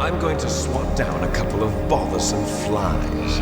I'm going to swat down a couple of bothersome flies.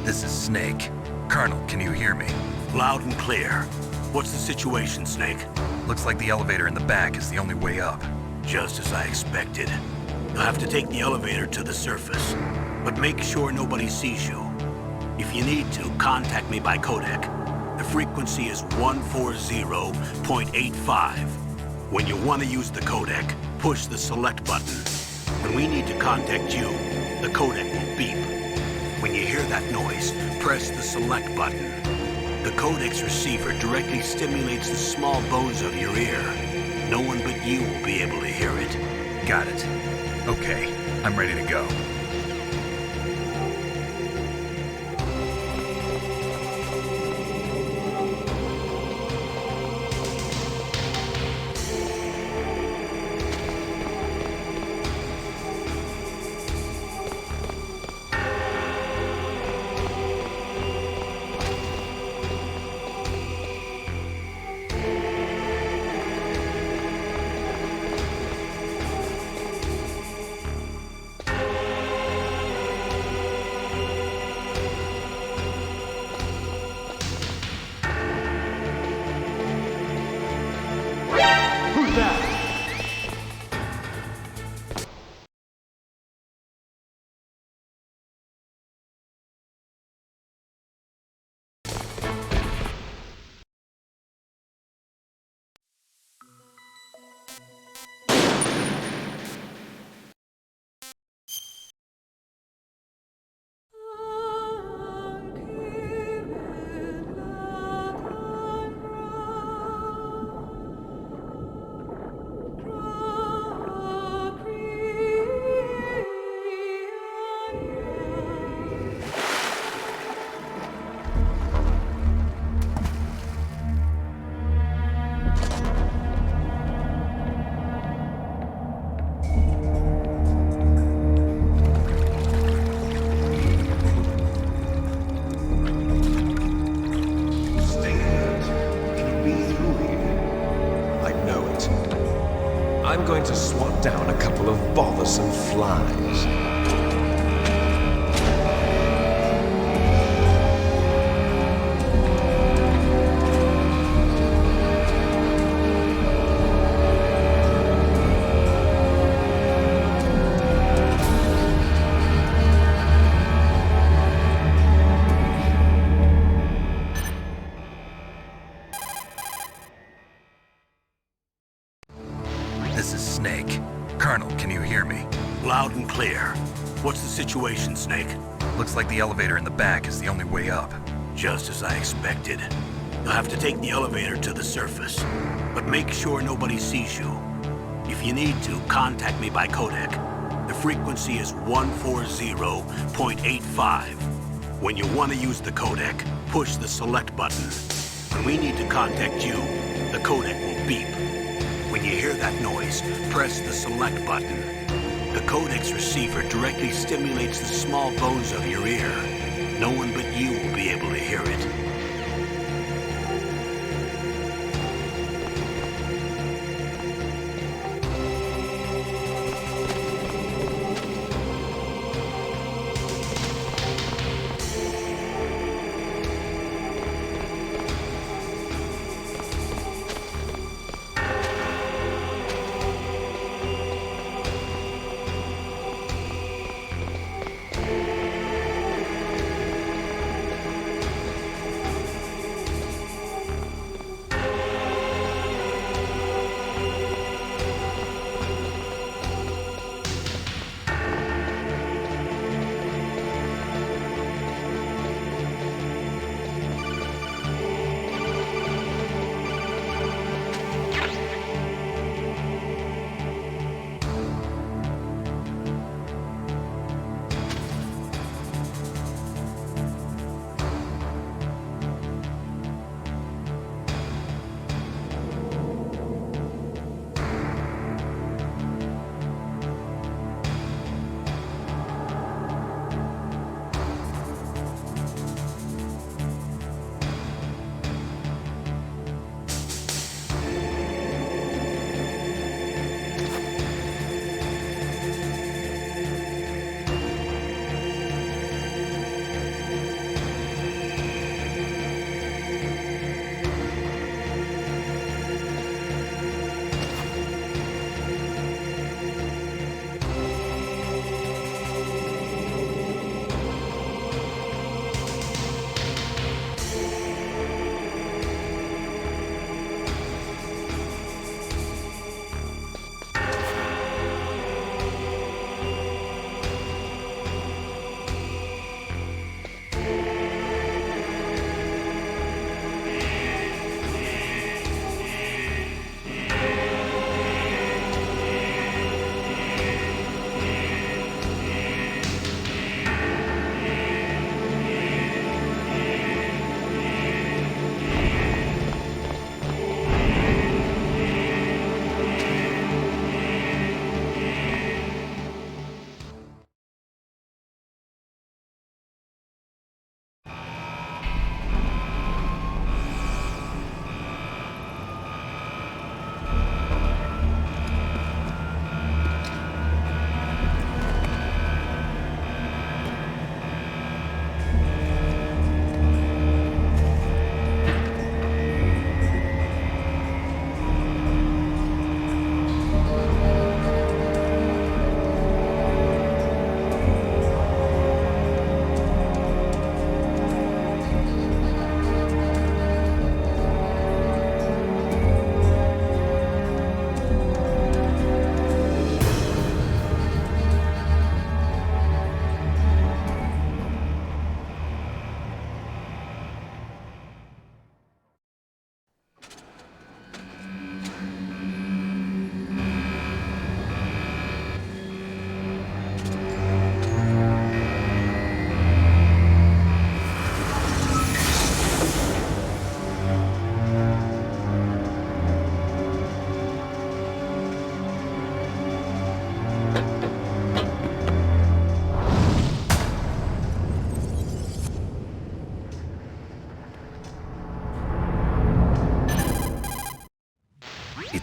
This is Snake. Colonel, can you hear me? Loud and clear. What's the situation, Snake? Looks like the elevator in the back is the only way up. Just as I expected. You'll have to take the elevator to the surface, but make sure nobody sees you. If you need to, contact me by codec. The frequency is 140.85. When you want to use the codec, push the select button. When we need to contact you, the codec will beep. When you hear that noise, press the select button. The codec's receiver directly stimulates the small bones of your ear. No one but you will be able to hear it. Got it. Okay, I'm ready to go. I'm going to swat down a couple of bothersome flies. This is Snake. Colonel, can you hear me? Loud and clear. What's the situation, Snake? Looks like the elevator in the back is the only way up. Just as I expected. You'll have to take the elevator to the surface, but make sure nobody sees you. If you need to, contact me by codec. The frequency is 140.85. When you want to use the codec, push the select button. When we need to contact you, the codec will beep. When you hear that noise, press the select button. The codec's receiver directly stimulates the small bones of your ear. No one but you will be able to hear it.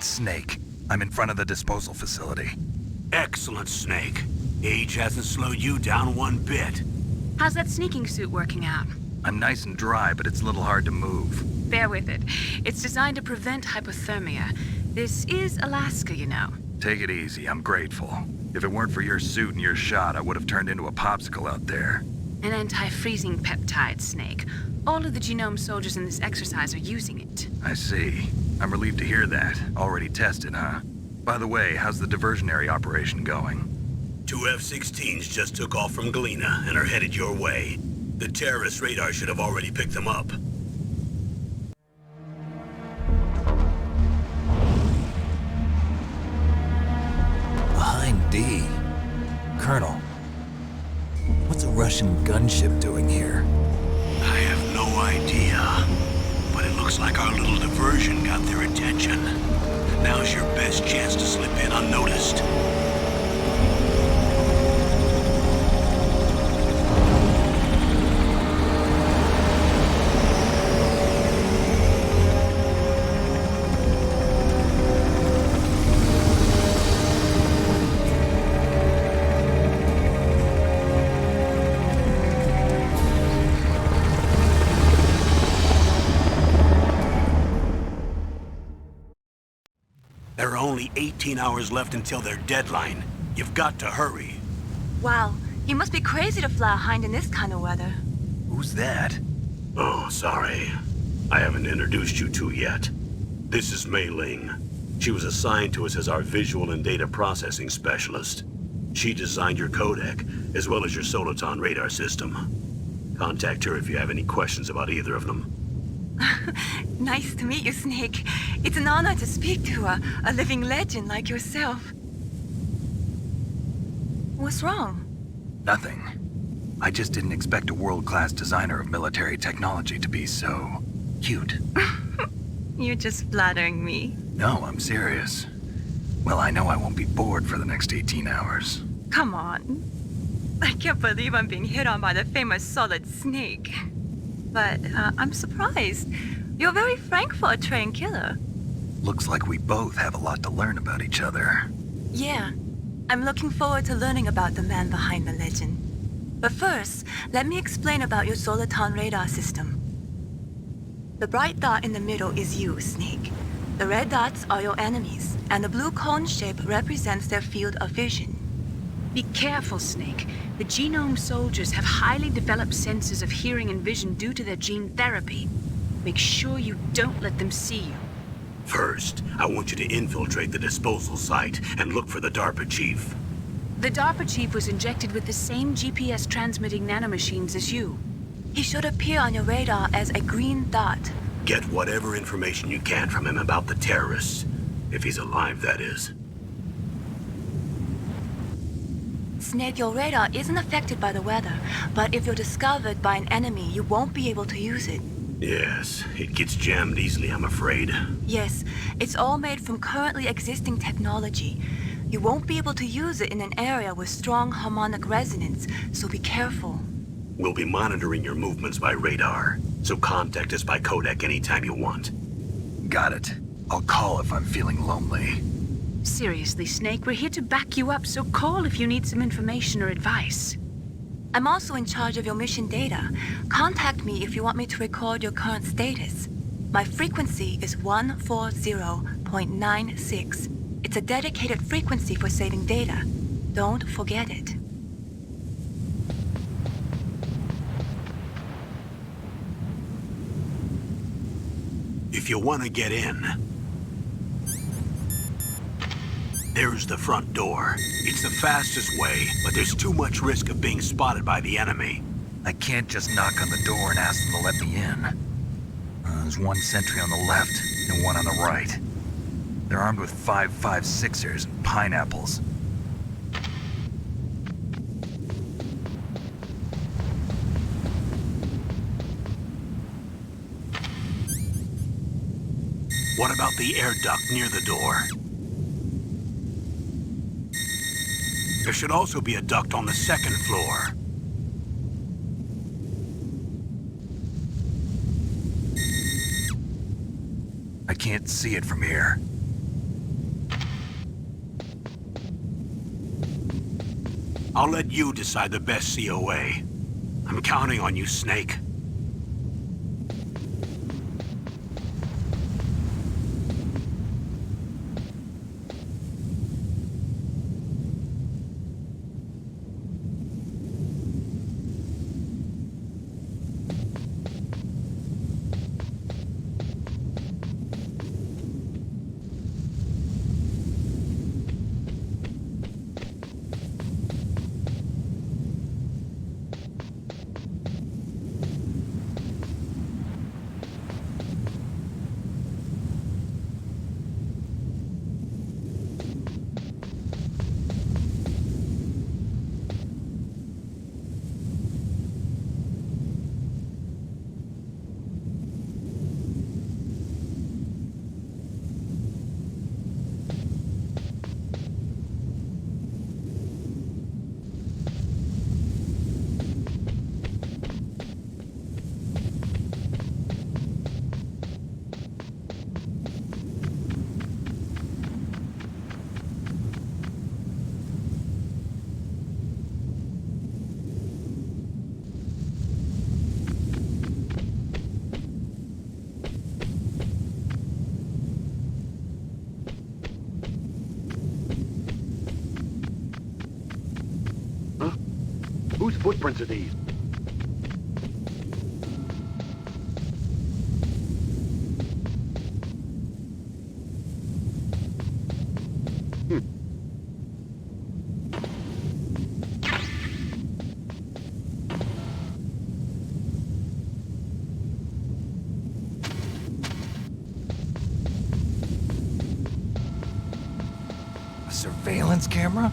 It's Snake. I'm in front of the disposal facility. Excellent, Snake. Age hasn't slowed you down one bit. How's that sneaking suit working out? I'm nice and dry, but it's a little hard to move. Bear with it. It's designed to prevent hypothermia. This is Alaska, you know. Take it easy, I'm grateful. If it weren't for your suit and your shot, I would have turned into a popsicle out there. An anti-freezing peptide, Snake. All of the genome soldiers in this exercise are using it. I see. I'm relieved to hear that. Already tested, huh? By the way, how's the diversionary operation going? 2 F-16s just took off from Galena and are headed your way. The terrorist radar should have already picked them up. Behind D. Colonel, what's a Russian gunship doing here? I have no idea, but it looks like our little diversion got their attention. Now's your best chance to slip in unnoticed. There are only 18 hours left until their deadline. You've got to hurry. Wow, you must be crazy to fly a hind in this kind of weather. Who's that? Oh, sorry. I haven't introduced you to yet. This is Mei Ling. She was assigned to us as our visual and data processing specialist. She designed your codec, as well as your Soliton radar system. Contact her if you have any questions about either of them. Nice to meet you, Snake. It's an honor to speak to a living legend like yourself. What's wrong? Nothing. I just didn't expect a world-class designer of military technology to be so cute. You're just flattering me. No, I'm serious. Well, I know I won't be bored for the next 18 hours. Come on. I can't believe I'm being hit on by the famous Solid Snake. But I'm surprised. You're very frank for a trained killer. Looks like we both have a lot to learn about each other. Yeah. I'm looking forward to learning about the man behind the legend. But first, let me explain about your Soliton radar system. The bright dot in the middle is you, Snake. The red dots are your enemies, and the blue cone shape represents their field of vision. Be careful, Snake. The genome soldiers have highly developed senses of hearing and vision due to their gene therapy. Make sure you don't let them see you. First, I want you to infiltrate the disposal site and look for the DARPA chief. The DARPA chief was injected with the same GPS transmitting nanomachines as you. He should appear on your radar as a green dot. Get whatever information you can from him about the terrorists. If he's alive, that is. Snake, your radar isn't affected by the weather, but if you're discovered by an enemy, you won't be able to use it. Yes, it gets jammed easily, I'm afraid. Yes, it's all made from currently existing technology. You won't be able to use it in an area with strong harmonic resonance, so be careful. We'll be monitoring your movements by radar, so contact us by codec anytime you want. Got it. I'll call if I'm feeling lonely. Seriously, Snake, we're here to back you up, so call if you need some information or advice. I'm also in charge of your mission data. Contact me if you want me to record your current status. My frequency is 140.96. It's a dedicated frequency for saving data. Don't forget it. If you want to get in, there's the front door. It's the fastest way, but there's too much risk of being spotted by the enemy. I can't just knock on the door and ask them to let me in. There's one sentry on the left and one on the right. They're armed with 5.56ers and pineapples. What about the air duct near the door? There should also be a duct on the second floor. I can't see it from here. I'll let you decide the best COA. I'm counting on you, Snake. Whose footprints are these? A surveillance camera?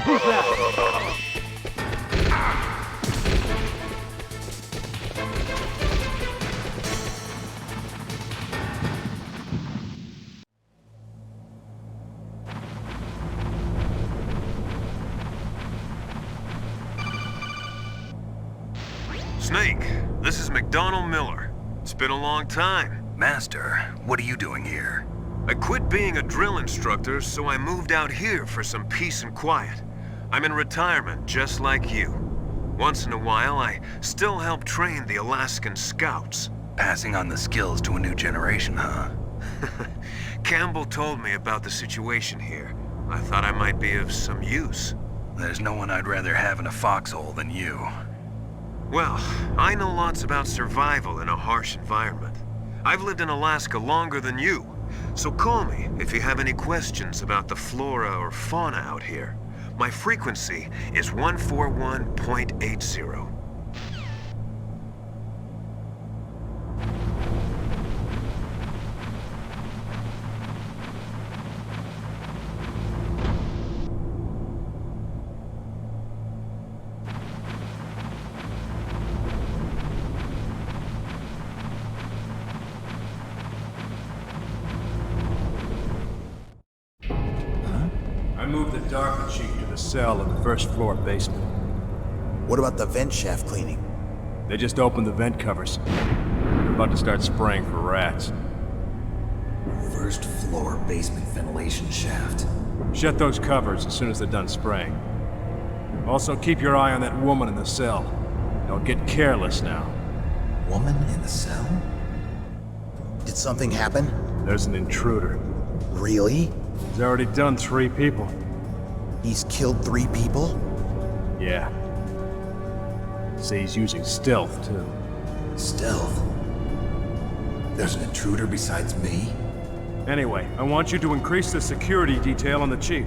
Who's that? Snake, this is McDonald Miller. It's been a long time. Master, what are you doing here? I quit being a drill instructor, so I moved out here for some peace and quiet. I'm in retirement, just like you. Once in a while, I still help train the Alaskan Scouts. Passing on the skills to a new generation, huh? Campbell told me about the situation here. I thought I might be of some use. There's no one I'd rather have in a foxhole than you. Well, I know lots about survival in a harsh environment. I've lived in Alaska longer than you, so call me if you have any questions about the flora or fauna out here. My frequency is 141.80. I moved the Darker Chief to the cell in the first floor basement. What about the vent shaft cleaning? They just opened the vent covers. They're about to start spraying for rats. First floor basement ventilation shaft. Shut those covers as soon as they're done spraying. Also, keep your eye on that woman in the cell. Don't get careless now. Woman in the cell? Did something happen? There's an intruder. Really? He's already done 3 people. He's killed 3 people? Yeah. Say he's using stealth, too. Stealth? There's an intruder besides me? Anyway, I want you to increase the security detail on the chief.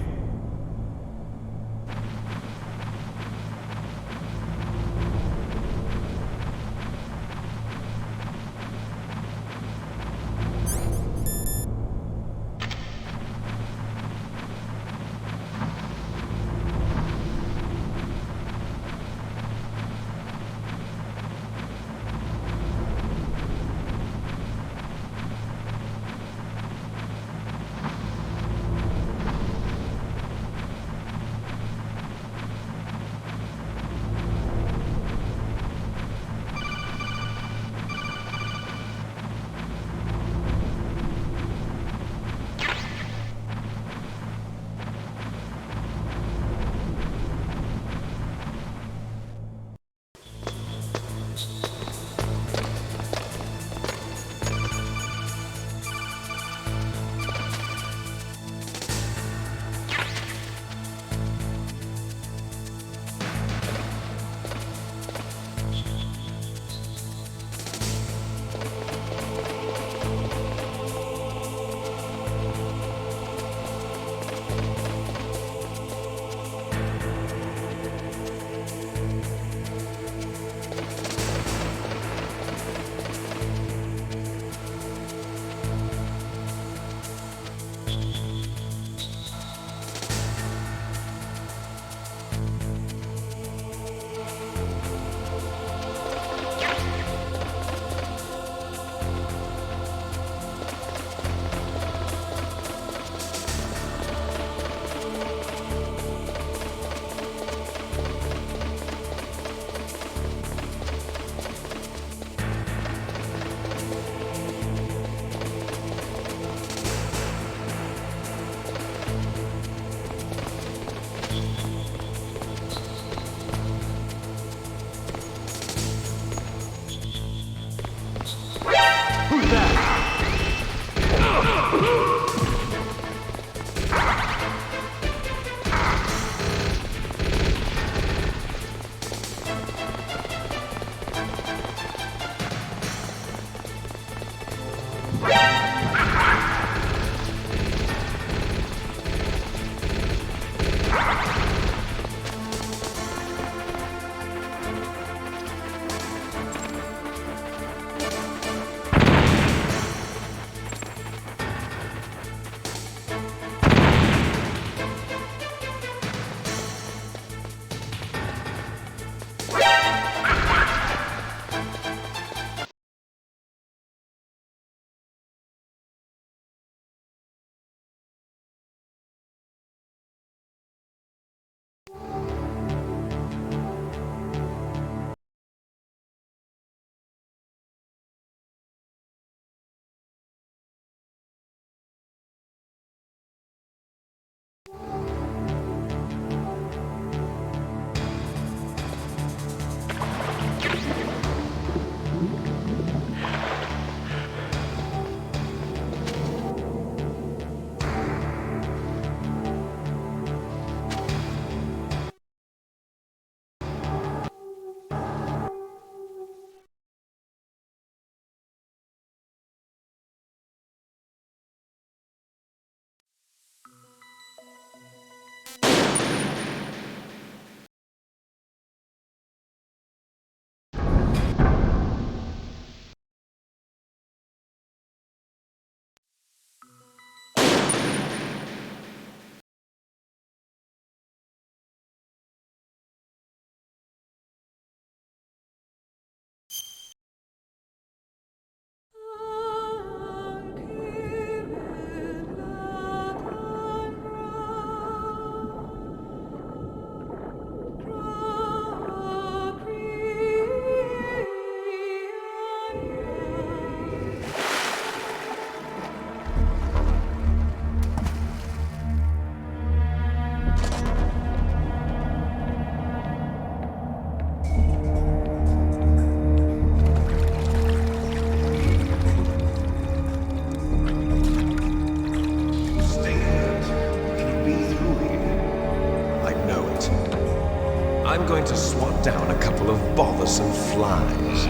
I'm going to swat down a couple of bothersome flies.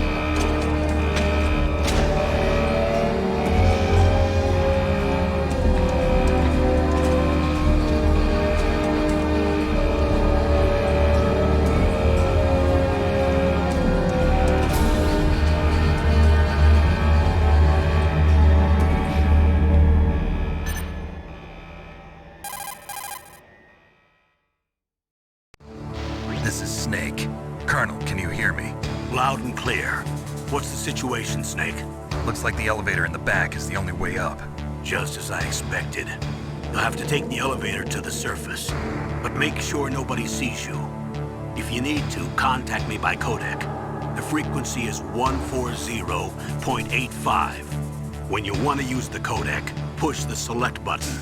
This is Snake. Colonel, can you hear me? Loud and clear. What's the situation, Snake? Looks like the elevator in the back is the only way up. Just as I expected. You'll have to take the elevator to the surface. But make sure nobody sees you. If you need to, contact me by codec. The frequency is 140.85. When you want to use the codec, push the select button.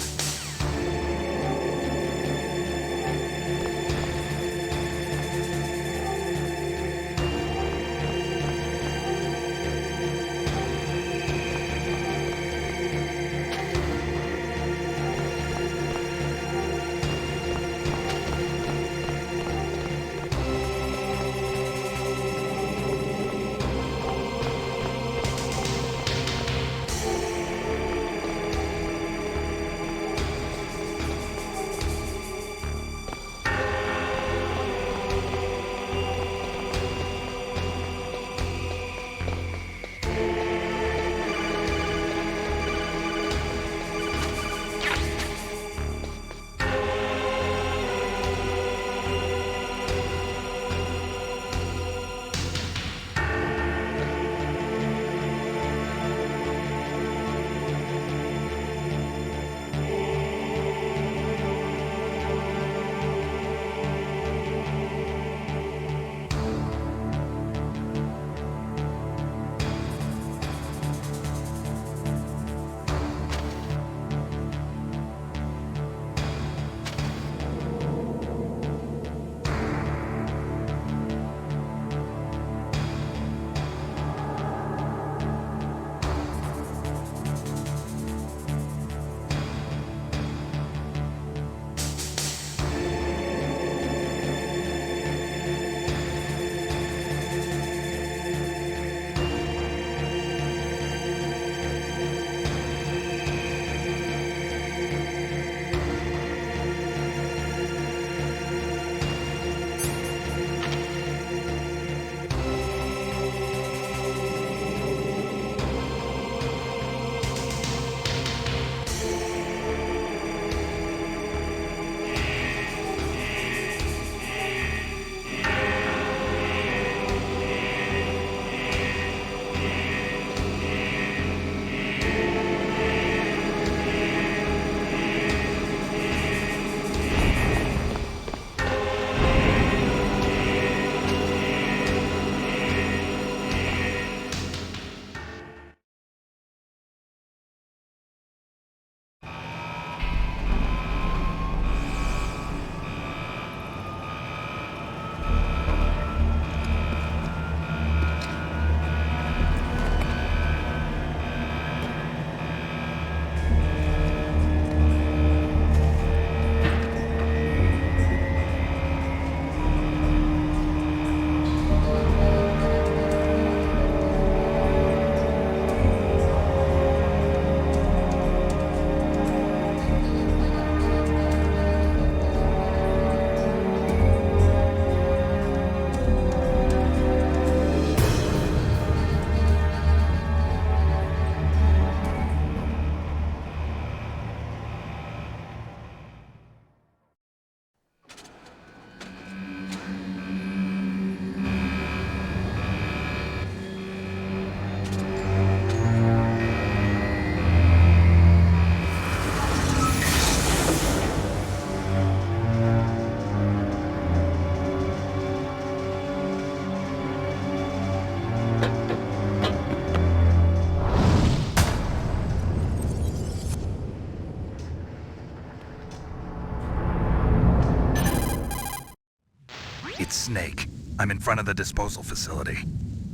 It's Snake. I'm in front of the disposal facility.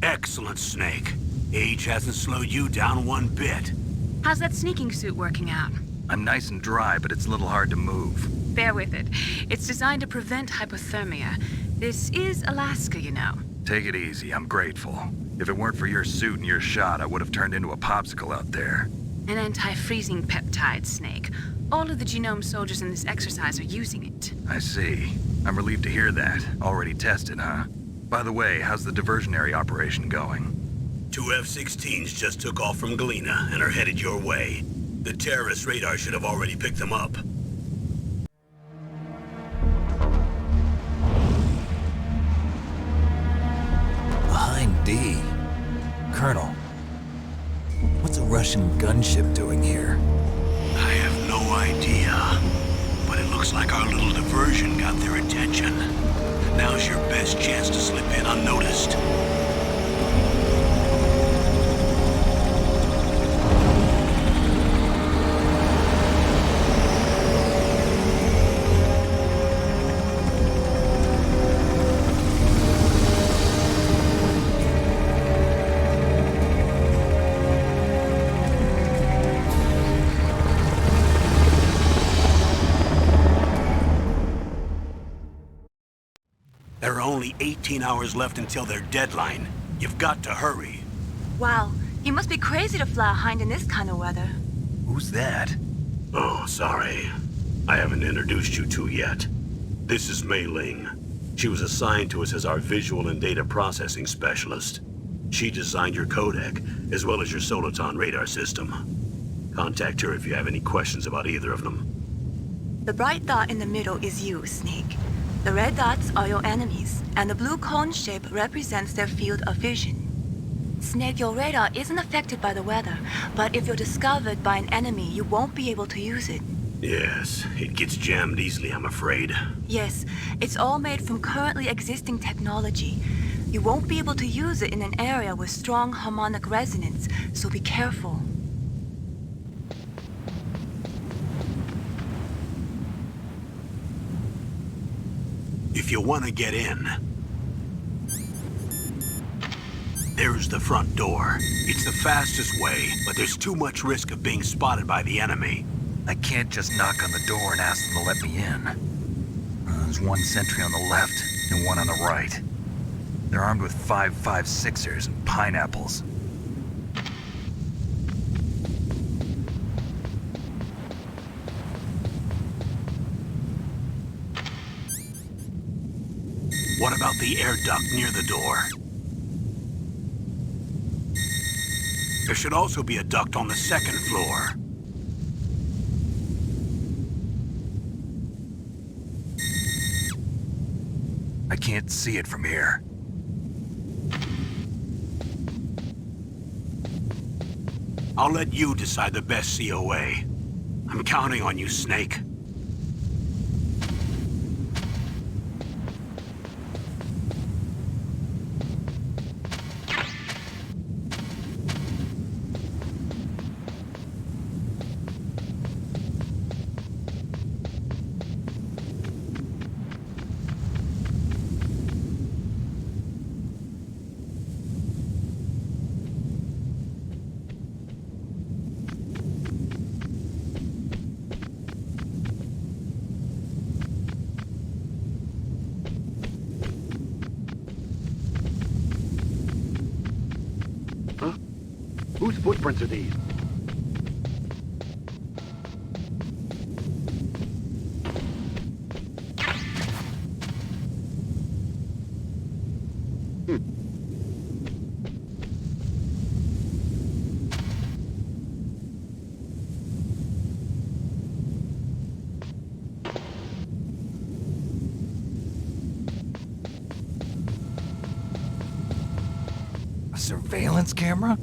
Excellent, Snake. Age hasn't slowed you down one bit. How's that sneaking suit working out? I'm nice and dry, but it's a little hard to move. Bear with it. It's designed to prevent hypothermia. This is Alaska, you know. Take it easy, I'm grateful. If it weren't for your suit and your shot, I would have turned into a popsicle out there. An anti-freezing peptide, Snake. All of the genome soldiers in this exercise are using it. I see. I'm relieved to hear that. Already tested, huh? By the way, how's the diversionary operation going? 2 F-16s just took off from Galena and are headed your way. The terrorist radar should have already picked them up. Behind D. Colonel, what's a Russian gunship doing here? I have no idea, but it looks like our little diversion got their attention. Now's your best chance to slip in unnoticed. There are only 18 hours left until their deadline. You've got to hurry. Wow, he must be crazy to fly a hind in this kind of weather. Who's that? Oh, sorry. I haven't introduced you to yet. This is Mei Ling. She was assigned to us as our visual and data processing specialist. She designed your codec, as well as your Soliton radar system. Contact her if you have any questions about either of them. The bright dot in the middle is you, Snake. The red dots are your enemies, and the blue cone shape represents their field of vision. Snake, your radar isn't affected by the weather, but if you're discovered by an enemy, you won't be able to use it. Yes, it gets jammed easily, I'm afraid. Yes, it's all made from currently existing technology. You won't be able to use it in an area with strong harmonic resonance, so be careful. If you want to get in, there's the front door. It's the fastest way, but there's too much risk of being spotted by the enemy. I can't just knock on the door and ask them to let me in. There's one sentry on the left and one on the right. They're armed with 5.56ers and pineapples. What about the air duct near the door? There should also be a duct on the second floor. I can't see it from here. I'll let you decide the best COA. I'm counting on you, Snake. Whose footprints are these? A surveillance camera?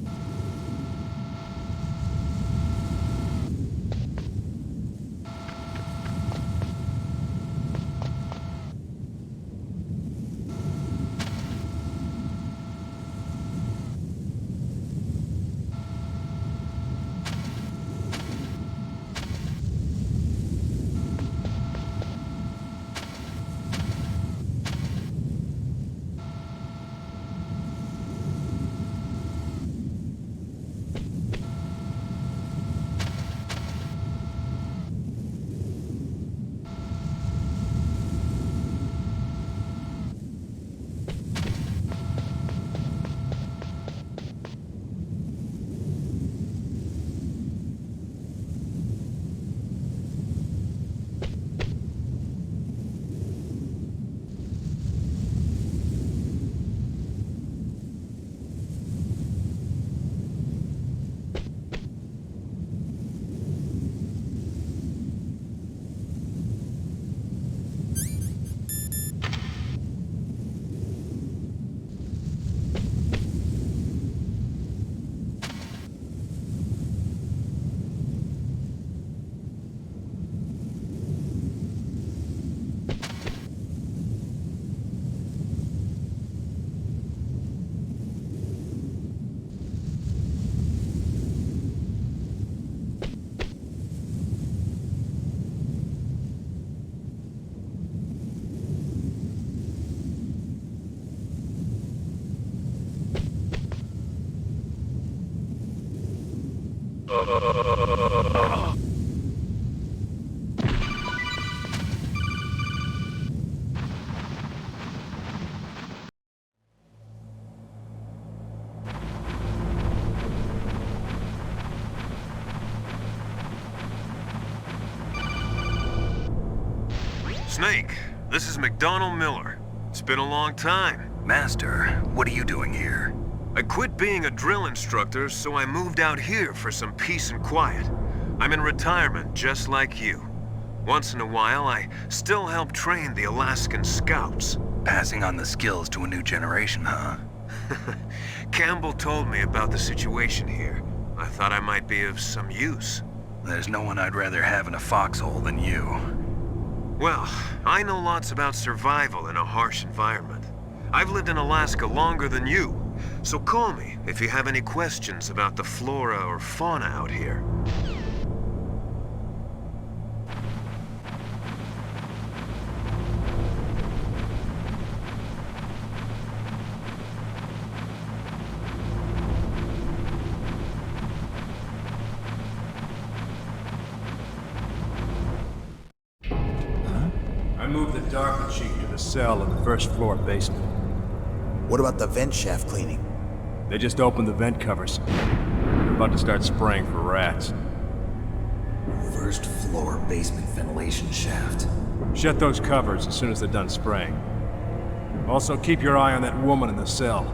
Snake, this is McDonald Miller. It's been a long time. Master, what are you doing here? I quit being a drill instructor, so I moved out here for some peace and quiet. I'm in retirement, just like you. Once in a while, I still help train the Alaskan Scouts. Passing on the skills to a new generation, huh? Campbell told me about the situation here. I thought I might be of some use. There's no one I'd rather have in a foxhole than you. Well, I know lots about survival in a harsh environment. I've lived in Alaska longer than you, so call me if you have any questions about the flora or fauna out here. I moved the Darker Chief to the cell in the first floor basement. What about the vent shaft cleaning? They just opened the vent covers. They're about to start spraying for rats. First floor basement ventilation shaft. Shut those covers as soon as they're done spraying. Also, keep your eye on that woman in the cell.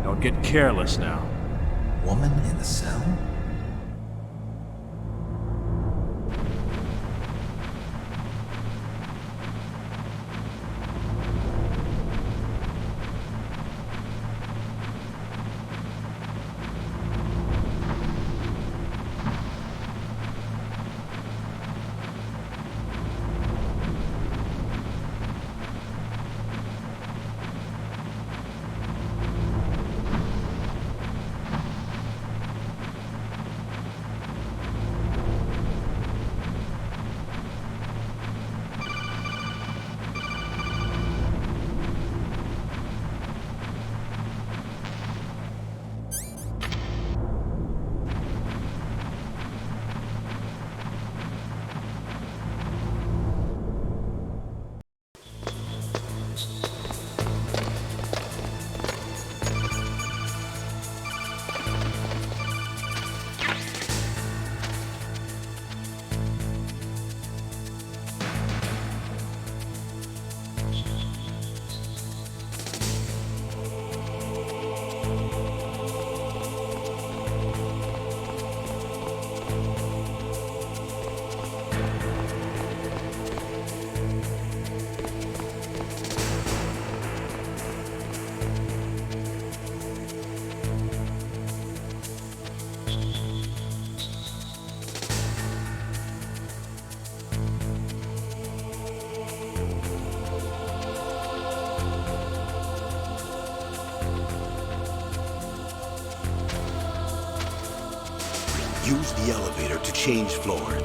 Don't get careless now. Woman in the cell? Use the elevator to change floor.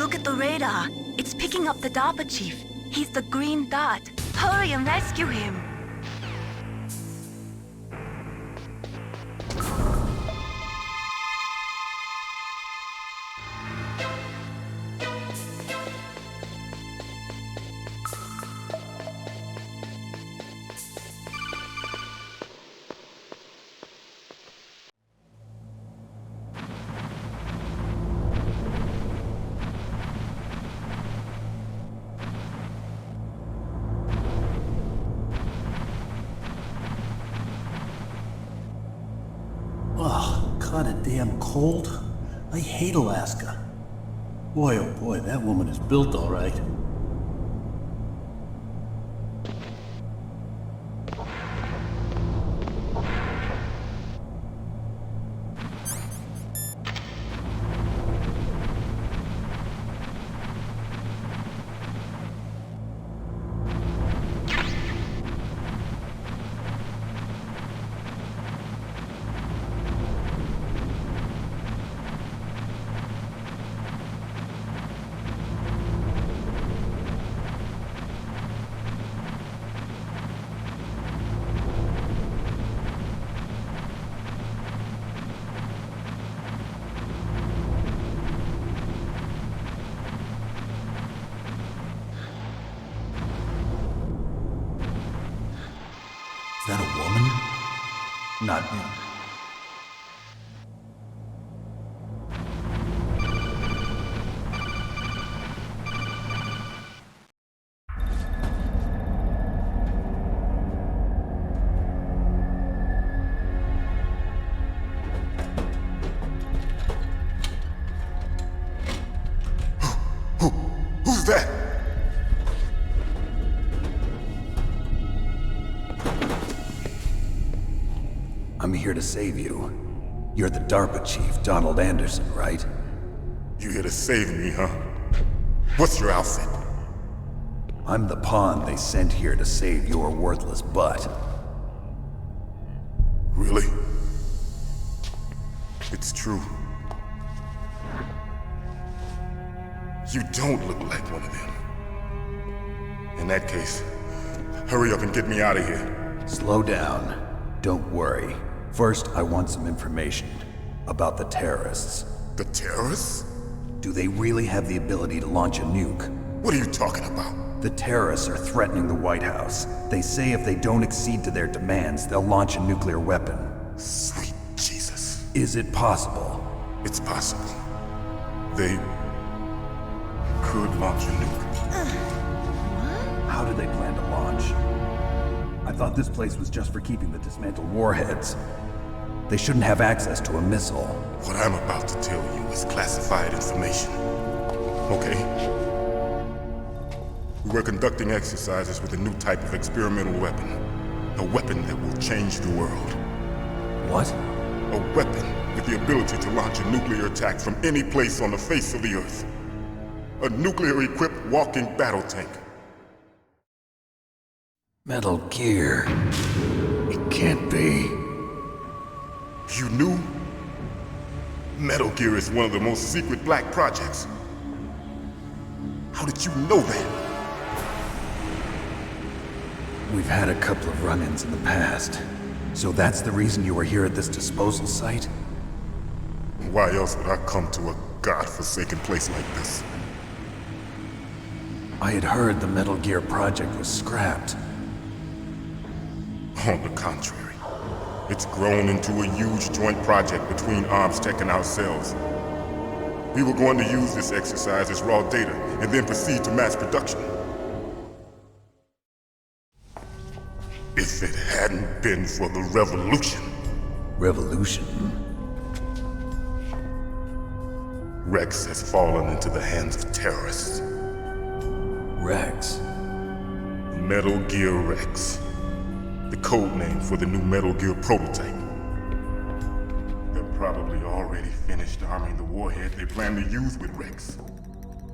Look at the radar. It's picking up the DARPA chief. He's the green dot. Hurry and rescue him. Kinda damn cold. I hate Alaska. Boy, oh boy, that woman is built all right. Is that a woman? Not him. Who's that? I'm here to save you. You're the DARPA chief, Donald Anderson, right? You here to save me, huh? What's your outfit? I'm the pawn they sent here to save your worthless butt. Really? It's true. You don't look like one of them. In that case, hurry up and get me out of here. Slow down. Don't worry. First, I want some information about the terrorists. The terrorists? Do they really have the ability to launch a nuke? What are you talking about? The terrorists are threatening the White House. They say if they don't accede to their demands, they'll launch a nuclear weapon. Sweet Jesus. Is it possible? It's possible. They could launch a nuke. How do they plan to launch? I thought this place was just for keeping the dismantled warheads. They shouldn't have access to a missile. What I'm about to tell you is classified information. Okay? We were conducting exercises with a new type of experimental weapon. A weapon that will change the world. What? A weapon with the ability to launch a nuclear attack from any place on the face of the Earth. A nuclear-equipped walking battle tank. Metal Gear. It can't be. You knew? Metal Gear is one of the most secret black projects. How did you know that? We've had a couple of run-ins in the past. So that's the reason you were here at this disposal site? Why else would I come to a godforsaken place like this? I had heard the Metal Gear project was scrapped. On the contrary, it's grown into a huge joint project between Arms Tech and ourselves. We were going to use this exercise as raw data and then proceed to mass production. If it hadn't been for the revolution. Revolution? Rex has fallen into the hands of terrorists. Rex? Metal Gear Rex. The code name for the new Metal Gear prototype. They're probably already finished arming the warhead they plan to use with Rex.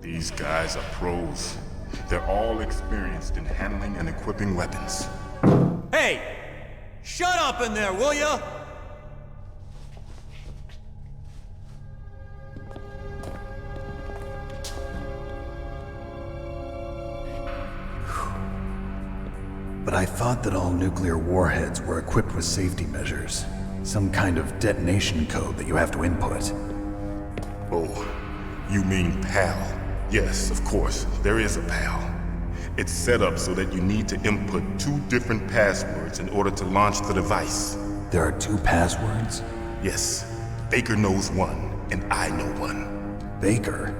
These guys are pros. They're all experienced in handling and equipping weapons. Hey! Shut up in there, will ya? But I thought that all nuclear warheads were equipped with safety measures. Some kind of detonation code that you have to input. Oh, you mean PAL? Yes, of course, there is a PAL. It's set up so that you need to input 2 different passwords in order to launch the device. There are 2 passwords? Yes, Baker knows one, and I know one. Baker?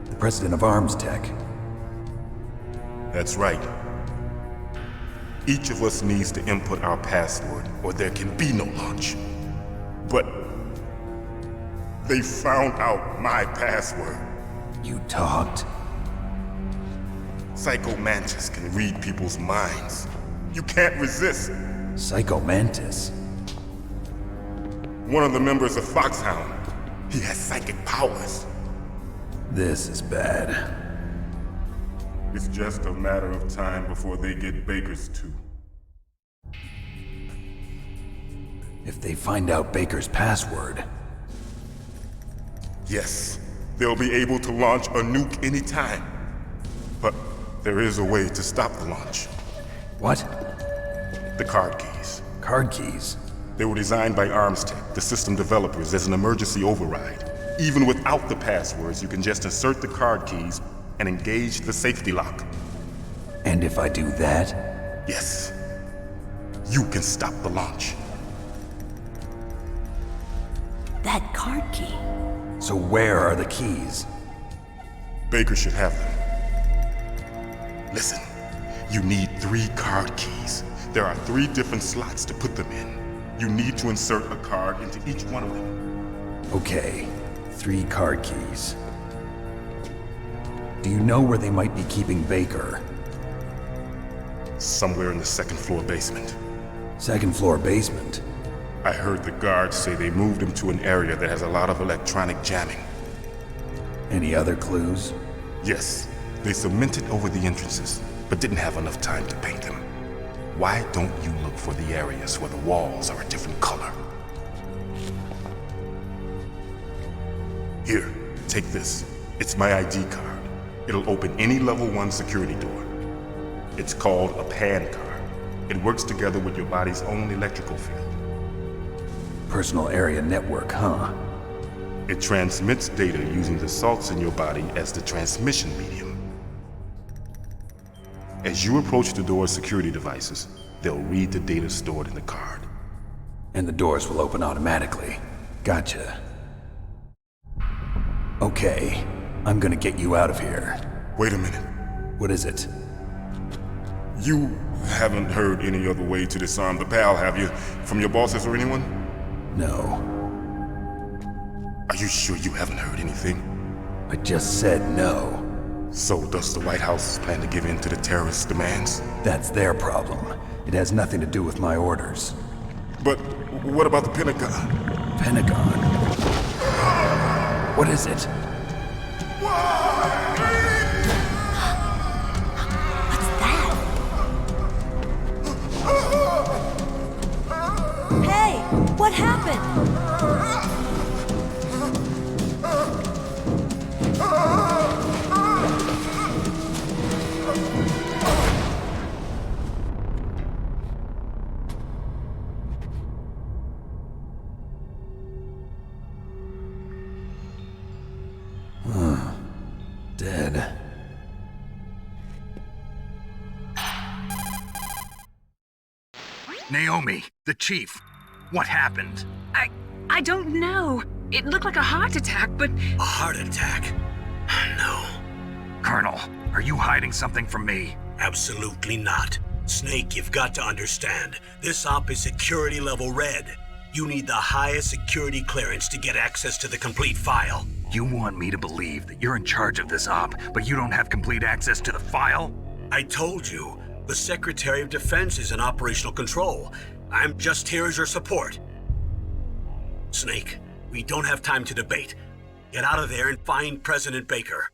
The president of Arms Tech. That's right. Each of us needs to input our password, or there can be no launch. But they found out my password. You talked? Psycho Mantis can read people's minds. You can't resist. Psycho Mantis? One of the members of Foxhound. He has psychic powers. This is bad. It's just a matter of time before they get Baker's too. If they find out Baker's password... Yes, they'll be able to launch a nuke anytime. But there is a way to stop the launch. What? The card keys. Card keys? They were designed by Arms Tech, the system developers, as an emergency override. Even without the passwords, you can just insert the card keys and engage the safety lock. And if I do that? Yes. You can stop the launch. That card key. So where are the keys? Baker should have them. Listen, you need 3 card keys. There are 3 different slots to put them in. You need to insert a card into each one of them. Okay, 3 card keys. Do you know where they might be keeping Baker? Somewhere in the 2nd floor basement. 2nd floor basement? I heard the guards say they moved him to an area that has a lot of electronic jamming. Any other clues? Yes. They cemented over the entrances, but didn't have enough time to paint them. Why don't you look for the areas where the walls are a different color? Here, take this. It's my ID card. It'll open any level 1 security door. It's called a PAN card. It works together with your body's own electrical field. Personal area network, huh? It transmits data using the salts in your body as the transmission medium. As you approach the door's security devices, they'll read the data stored in the card. And the doors will open automatically. Gotcha. Okay, I'm gonna get you out of here. Wait a minute. What is it? You haven't heard any other way to disarm the PAL, have you? From your bosses or anyone? No. Are you sure you haven't heard anything? I just said no. So does the White House plan to give in to the terrorists' demands? That's their problem. It has nothing to do with my orders. But what about the Pentagon? Pentagon? What is it? Hey, what happened? Dead. Naomi, the chief. What happened? I don't know. It looked like a heart attack, but... A heart attack? No. Colonel, are you hiding something from me? Absolutely not. Snake, you've got to understand. This op is security level red. You need the highest security clearance to get access to the complete file. You want me to believe that you're in charge of this op, but you don't have complete access to the file? I told you. The Secretary of Defense is in operational control. I'm just here as your support. Snake, we don't have time to debate. Get out of there and find President Baker.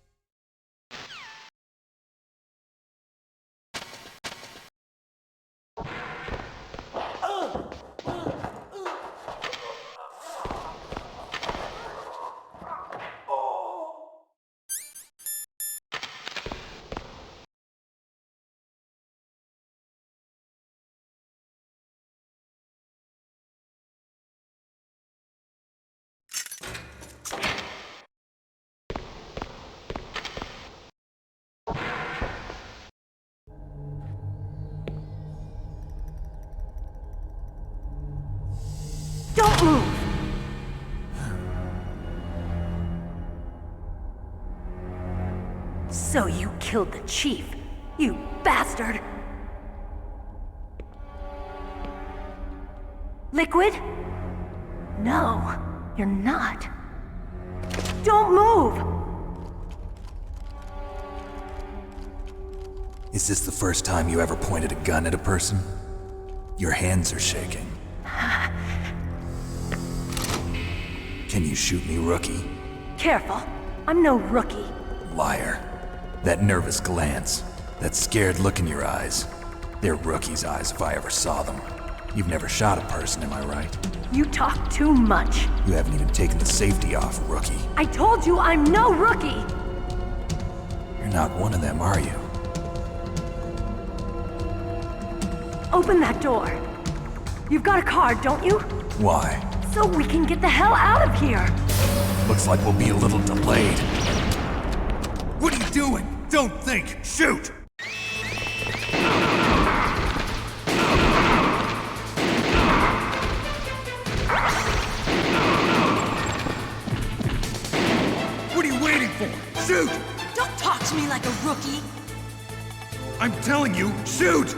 Don't move! So you killed the chief, you bastard! Liquid? No, you're not. Don't move! Is this the first time you ever pointed a gun at a person? Your hands are shaking. Can you shoot me, rookie? Careful, I'm no rookie. Liar. That nervous glance, that scared look in your eyes. They're rookie's eyes if I ever saw them. You've never shot a person, am I right? You talk too much. You haven't even taken the safety off, rookie. I told you I'm no rookie! You're not one of them, are you? Open that door. You've got a card, don't you? Why? So we can get the hell out of here! Looks like we'll be a little delayed. What are you doing? Don't think! Shoot! What are you waiting for? Shoot! Don't talk to me like a rookie! I'm telling you, shoot!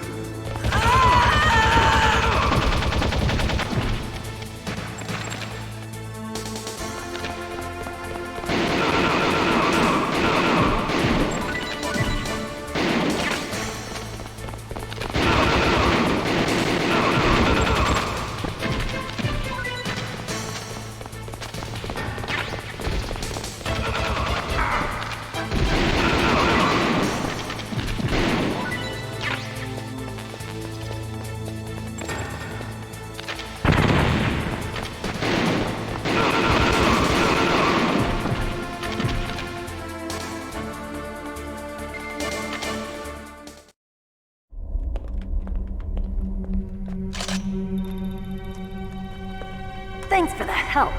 Thanks for the help.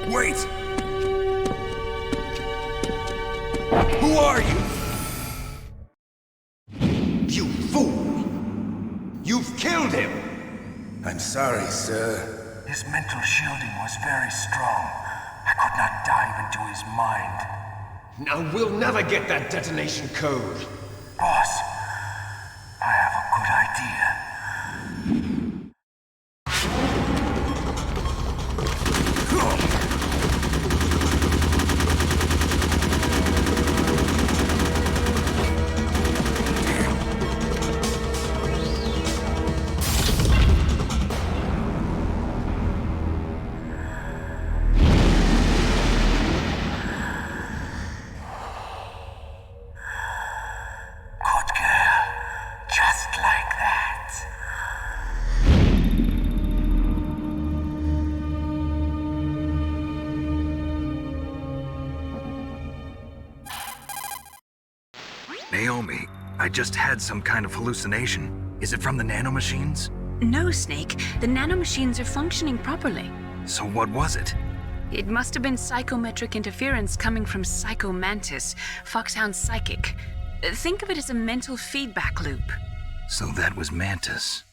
Wait! Who are you? You fool! You've killed him! I'm sorry, sir. His mental shielding was very strong. I could not dive into his mind. Now we'll never get that detonation code. Boss, I have a good idea. Naomi, I just had some kind of hallucination. Is it from the nanomachines? No, Snake. The nanomachines are functioning properly. So what was it? It must have been psychometric interference coming from Psycho Mantis, Foxhound's psychic. Think of it as a mental feedback loop. So that was Mantis.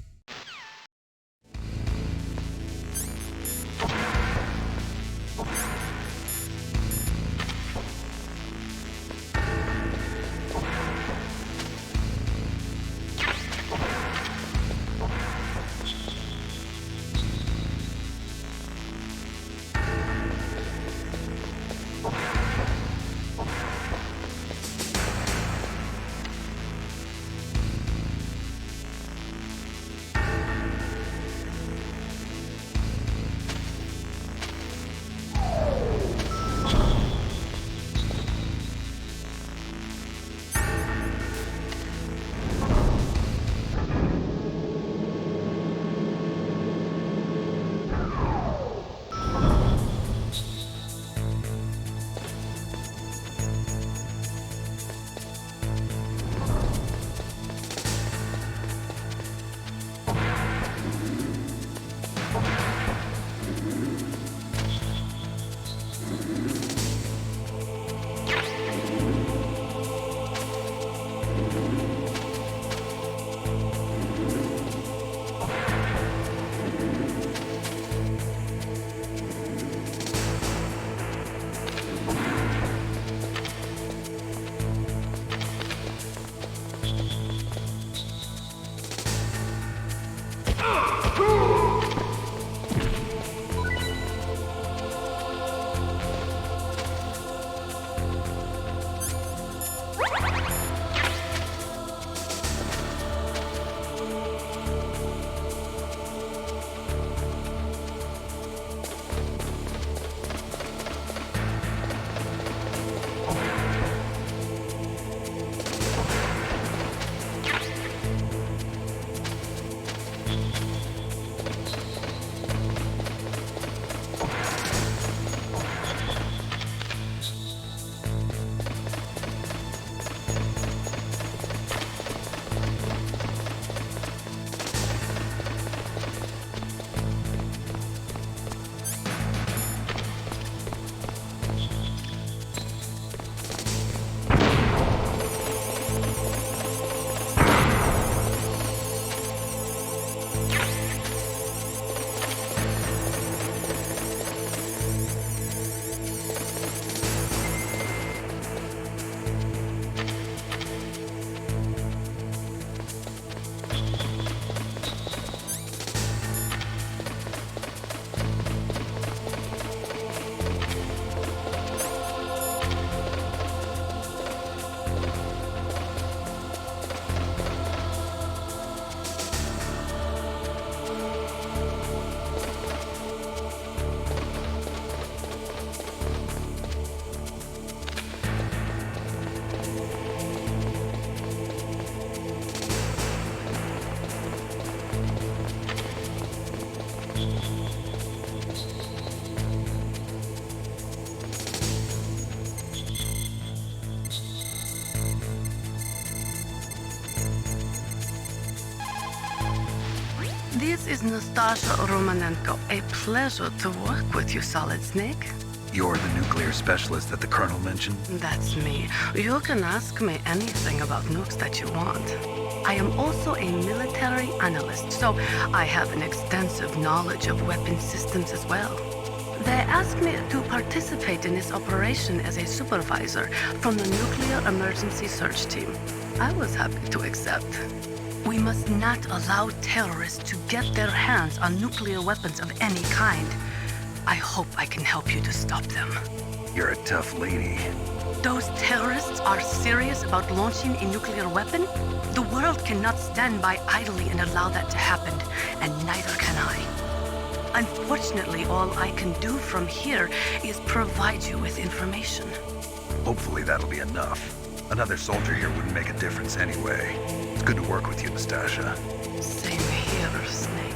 This is Nastasha Romanenko. A pleasure to work with you, Solid Snake. You're the nuclear specialist that the Colonel mentioned? That's me. You can ask me anything about nukes that you want. I am also a military analyst, so I have an extensive knowledge of weapon systems as well. They asked me to participate in this operation as a supervisor from the Nuclear Emergency Search Team. I was happy to accept. We must not allow terrorists to get their hands on nuclear weapons of any kind. I hope I can help you to stop them. You're a tough lady. Those terrorists are serious about launching a nuclear weapon? The world cannot stand by idly and allow that to happen, and neither can I. Unfortunately, all I can do from here is provide you with information. Hopefully that'll be enough. Another soldier here wouldn't make a difference anyway. It's good to work with you, Nastasha. Same here, Snake.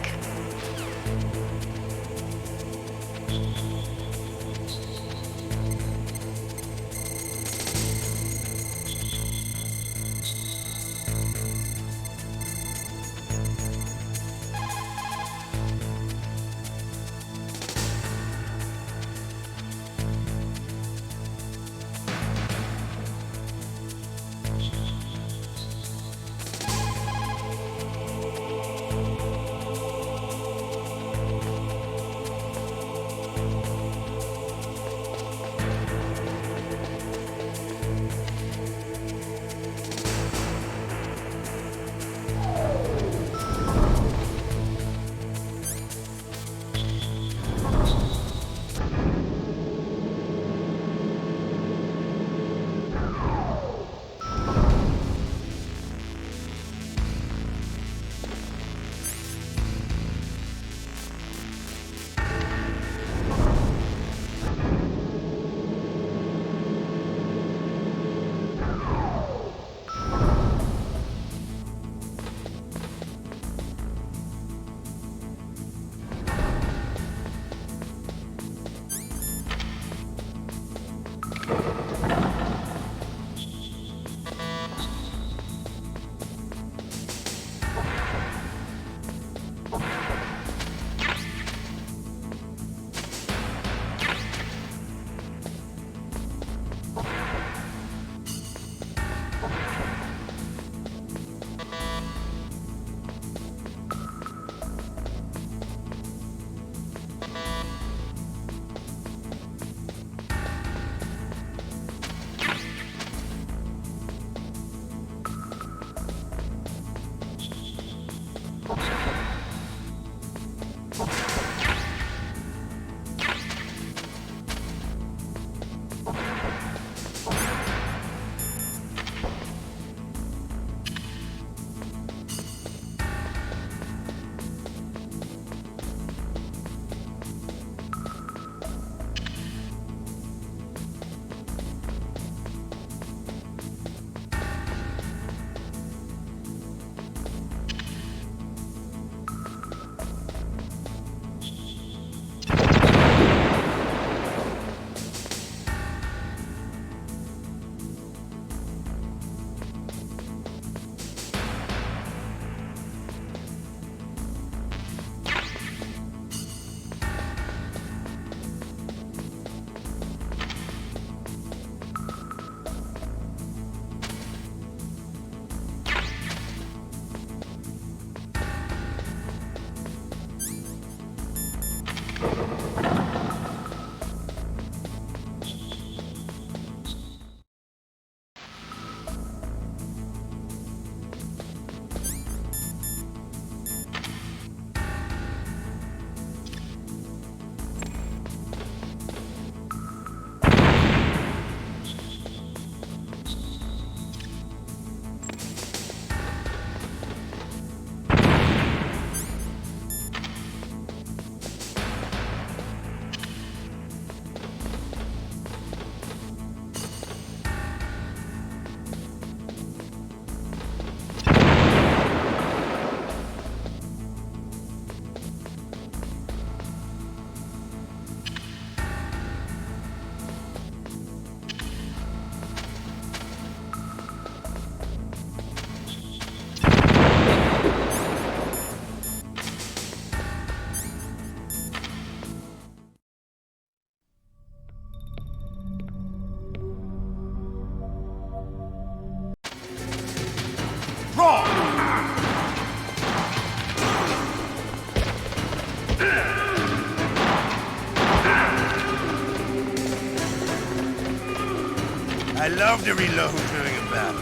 love to reload during a battle.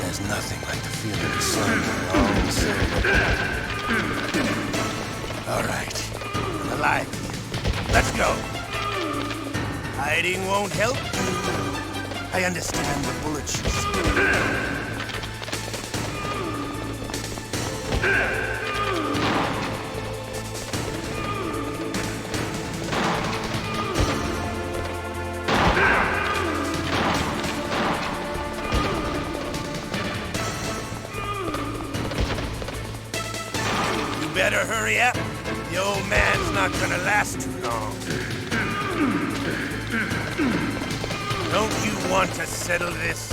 There's nothing like the feel of the sun on all right. Alive. Let's go. Hiding won't help. I understand the bullet shoes. Better hurry up. The old man's not gonna last too long. Don't you want to settle this?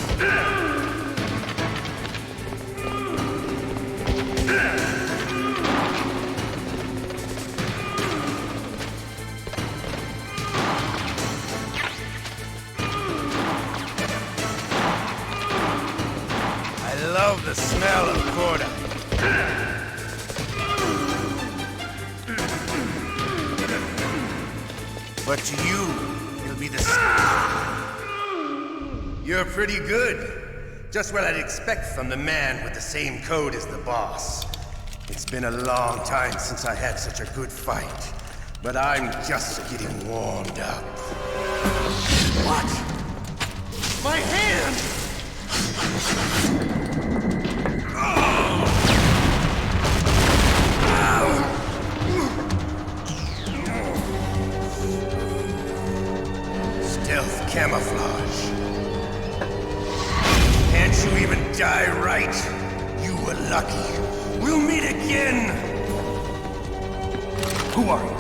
I love the smell of cordite. But to you, it'll be the same. You're pretty good. Just what I'd expect from the man with the same code as the boss. It's been a long time since I had such a good fight, but I'm just getting warmed up. What? My hand! Stealth camouflage. Can't you even die right? You were lucky. We'll meet again! Who are you?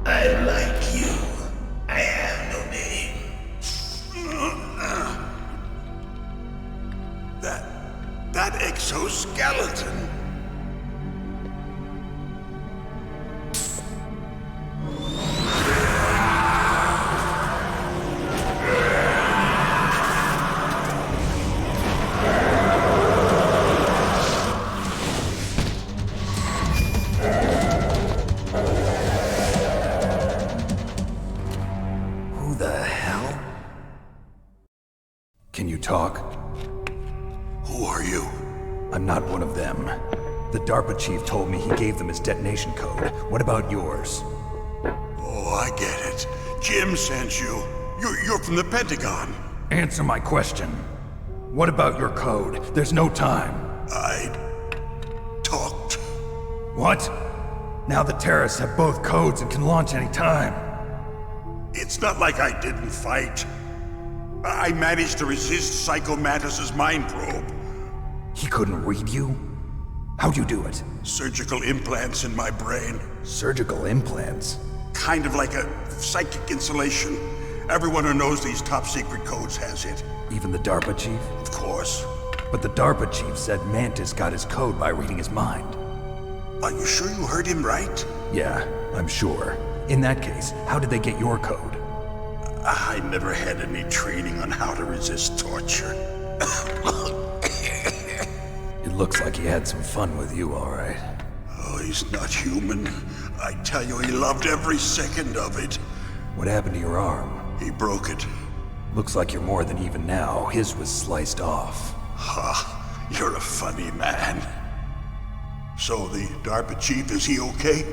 I like you. I have no name. That exoskeleton. Who the hell? Can you talk? Who are you? I'm not one of them. The DARPA chief told me he gave them his detonation code. What about yours? Oh, I get it. Jim sent you. You're from the Pentagon. Answer my question. What about your code? There's no time. I talked. What? Now the terrorists have both codes and can launch any time. It's not like I didn't fight. I managed to resist Psycho Mantis's mind probe. He couldn't read you? How'd you do it? Surgical implants in my brain. Surgical implants? Kind of like a psychic insulation. Everyone who knows these top secret codes has it. Even the DARPA chief? Of course. But the DARPA chief said Mantis got his code by reading his mind. Are you sure you heard him right? Yeah, I'm sure. In that case, how did they get your code? I never had any training on how to resist torture. It looks like he had some fun with you, all right. Oh, he's not human. I tell you, he loved every second of it. What happened to your arm? He broke it. Looks like you're more than even now. His was sliced off. Ha! You're a funny man. So the DARPA chief, is he okay?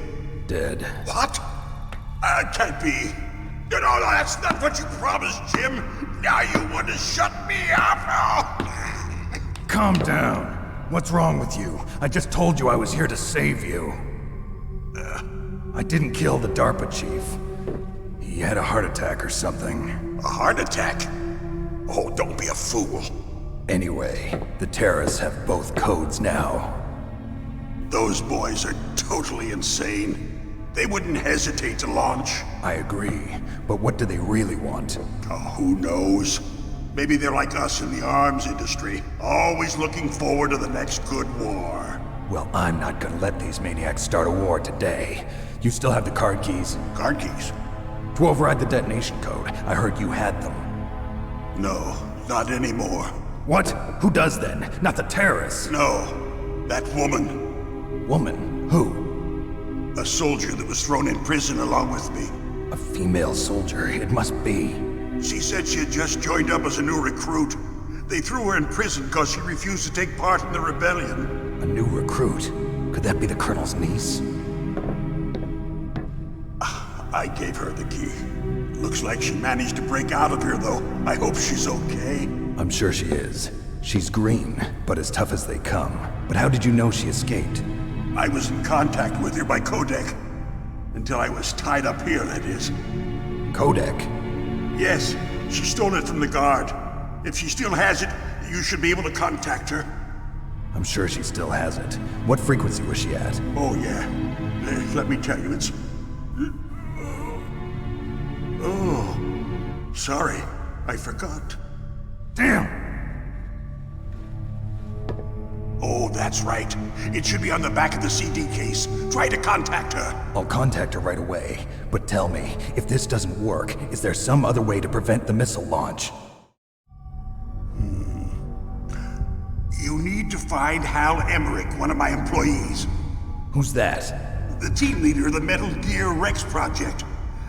Dead. What? Can't be. No, that's not what you promised, Jim. Now you want to shut me up? Calm down. What's wrong with you? I just told you I was here to save you. I didn't kill the DARPA chief. He had a heart attack or something. A heart attack? Oh, don't be a fool. Anyway, the terrorists have both codes now. Those boys are totally insane. They wouldn't hesitate to launch. I agree, but what do they really want? Oh, who knows? Maybe they're like us in the arms industry, always looking forward to the next good war. Well, I'm not gonna let these maniacs start a war today. You still have the card keys? Card keys? To override the detonation code. I heard you had them. No, not anymore. What? Who does then? Not the terrorists? No, that woman. Woman? Who? A soldier that was thrown in prison along with me. A female soldier, it must be. She said she had just joined up as a new recruit. They threw her in prison because she refused to take part in the rebellion. A new recruit? Could that be the Colonel's niece? I gave her the key. Looks like she managed to break out of here, though. I hope she's okay. I'm sure she is. She's green, but as tough as they come. But how did you know she escaped? I was in contact with her by codec. Until I was tied up here, that is. Codec? Yes, she stole it from the guard. If she still has it, you should be able to contact her. I'm sure she still has it. What frequency was she at? Oh, yeah. Let me tell you, it's... Oh, sorry. I forgot. Damn! Oh, that's right. It should be on the back of the CD case. Try to contact her. I'll contact her right away. But tell me, if this doesn't work, is there some other way to prevent the missile launch? You need to find Hal Emmerich, one of my employees. Who's that? The team leader of the Metal Gear Rex project.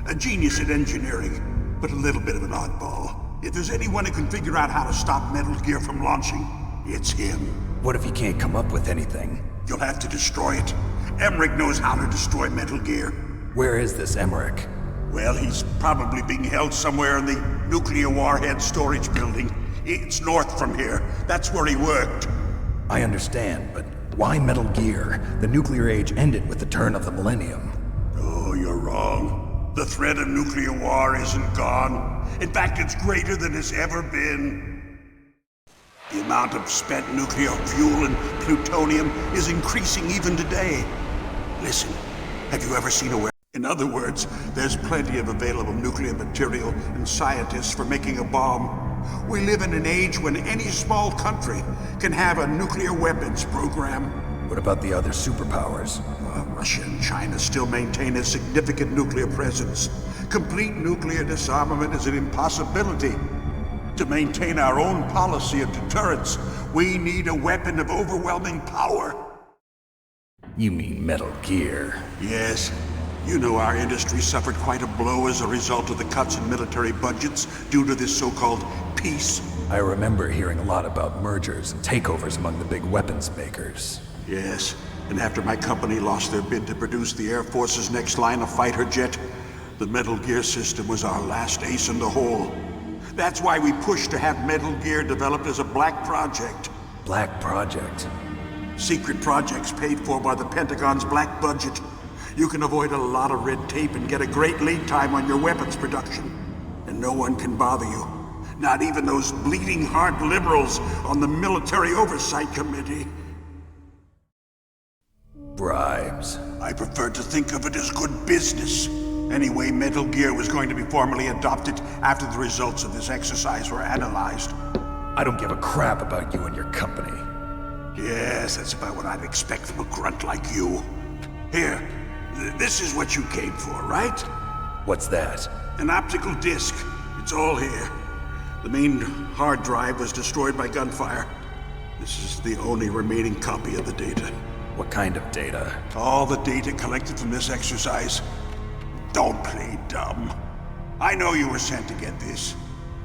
A genius at engineering, but a little bit of an oddball. If there's anyone who can figure out how to stop Metal Gear from launching, it's him. What if he can't come up with anything? You'll have to destroy it. Emmerich knows how to destroy Metal Gear. Where is this Emmerich? Well, he's probably being held somewhere in the nuclear warhead storage building. It's north from here. That's where he worked. I understand, but why Metal Gear? The nuclear age ended with the turn of the millennium. Oh, you're wrong. The threat of nuclear war isn't gone. In fact, it's greater than it's ever been. The amount of spent nuclear fuel and plutonium is increasing even today. Listen, have you ever seen a weapon? In other words, there's plenty of available nuclear material and scientists for making a bomb. We live in an age when any small country can have a nuclear weapons program. What about the other superpowers? Russia and China still maintain a significant nuclear presence. Complete nuclear disarmament is an impossibility. To maintain our own policy of deterrence, we need a weapon of overwhelming power. You mean Metal Gear? Yes. You know our industry suffered quite a blow as a result of the cuts in military budgets due to this so-called peace. I remember hearing a lot about mergers and takeovers among the big weapons makers. Yes, and after my company lost their bid to produce the Air Force's next line of fighter jet, the Metal Gear system was our last ace in the hole. That's why we pushed to have Metal Gear developed as a black project. Black project? Secret projects paid for by the Pentagon's black budget. You can avoid a lot of red tape and get a great lead time on your weapons production. And no one can bother you. Not even those bleeding heart liberals on the Military Oversight Committee. Bribes. I prefer to think of it as good business. Anyway, Metal Gear was going to be formally adopted after the results of this exercise were analyzed. I don't give a crap about you and your company. Yes, that's about what I'd expect from a grunt like you. Here, this is what you came for, right? What's that? An optical disc. It's all here. The main hard drive was destroyed by gunfire. This is the only remaining copy of the data. What kind of data? All the data collected from this exercise. Don't play dumb. I know you were sent to get this.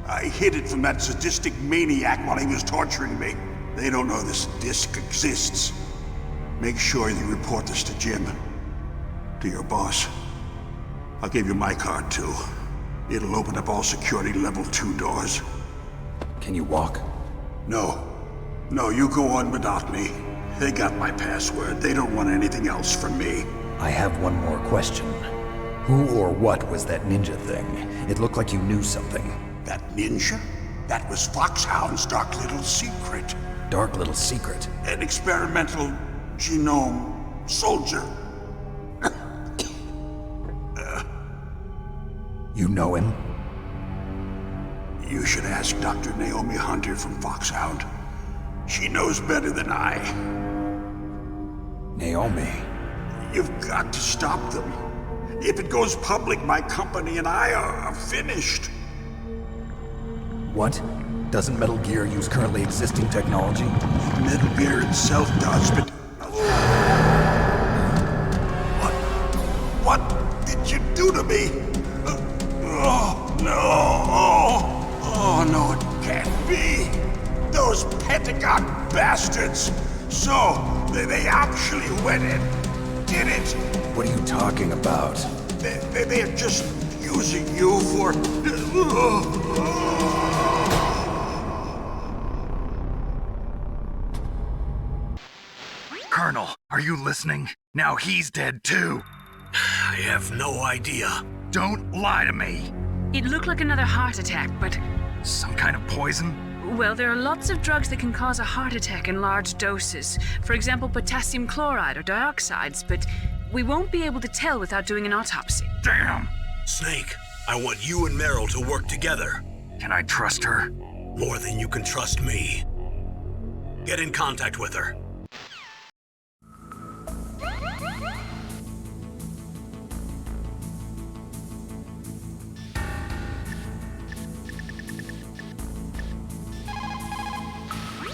I hid it from that sadistic maniac while he was torturing me. They don't know this disc exists. Make sure you report this to Jim. To your boss. I'll give you my card too. It'll open up all security level 2 doors. Can you walk? No. No, you go on without me. They got my password. They don't want anything else from me. I have one more question. Who or what was that ninja thing? It looked like you knew something. That ninja? That was Foxhound's dark little secret. Dark little secret? An experimental genome soldier. You know him? You should ask Dr. Naomi Hunter from Foxhound. She knows better than I. Naomi? You've got to stop them. If it goes public, my company and I are finished. What? Doesn't Metal Gear use currently existing technology? Metal Gear itself does, but... What did you do to me? Oh, no, it can't be. Those Pentagon bastards. So, they actually went and did it. What are you talking about? They're just using you for... Colonel, are you listening? Now he's dead too. I have no idea. Don't lie to me. It looked like another heart attack, but... Some kind of poison? Well, there are lots of drugs that can cause a heart attack in large doses. For example, potassium chloride or dioxides, but we won't be able to tell without doing an autopsy. Damn! Snake, I want you and Meryl to work together. Can I trust her? More than you can trust me. Get in contact with her.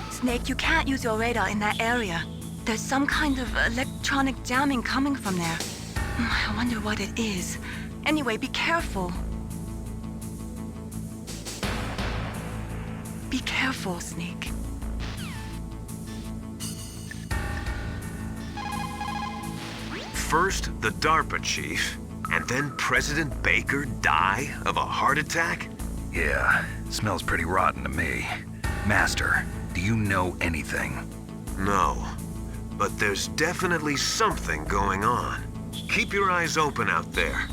Snake, you can't use your radar in that area. There's some kind of electronic jamming coming from there. I wonder what it is. Anyway, be careful. Be careful, Snake. First, the DARPA chief, and then President Baker die of a heart attack? Yeah, smells pretty rotten to me. Master, do you know anything? No, but there's definitely something going on. Keep your eyes open out there.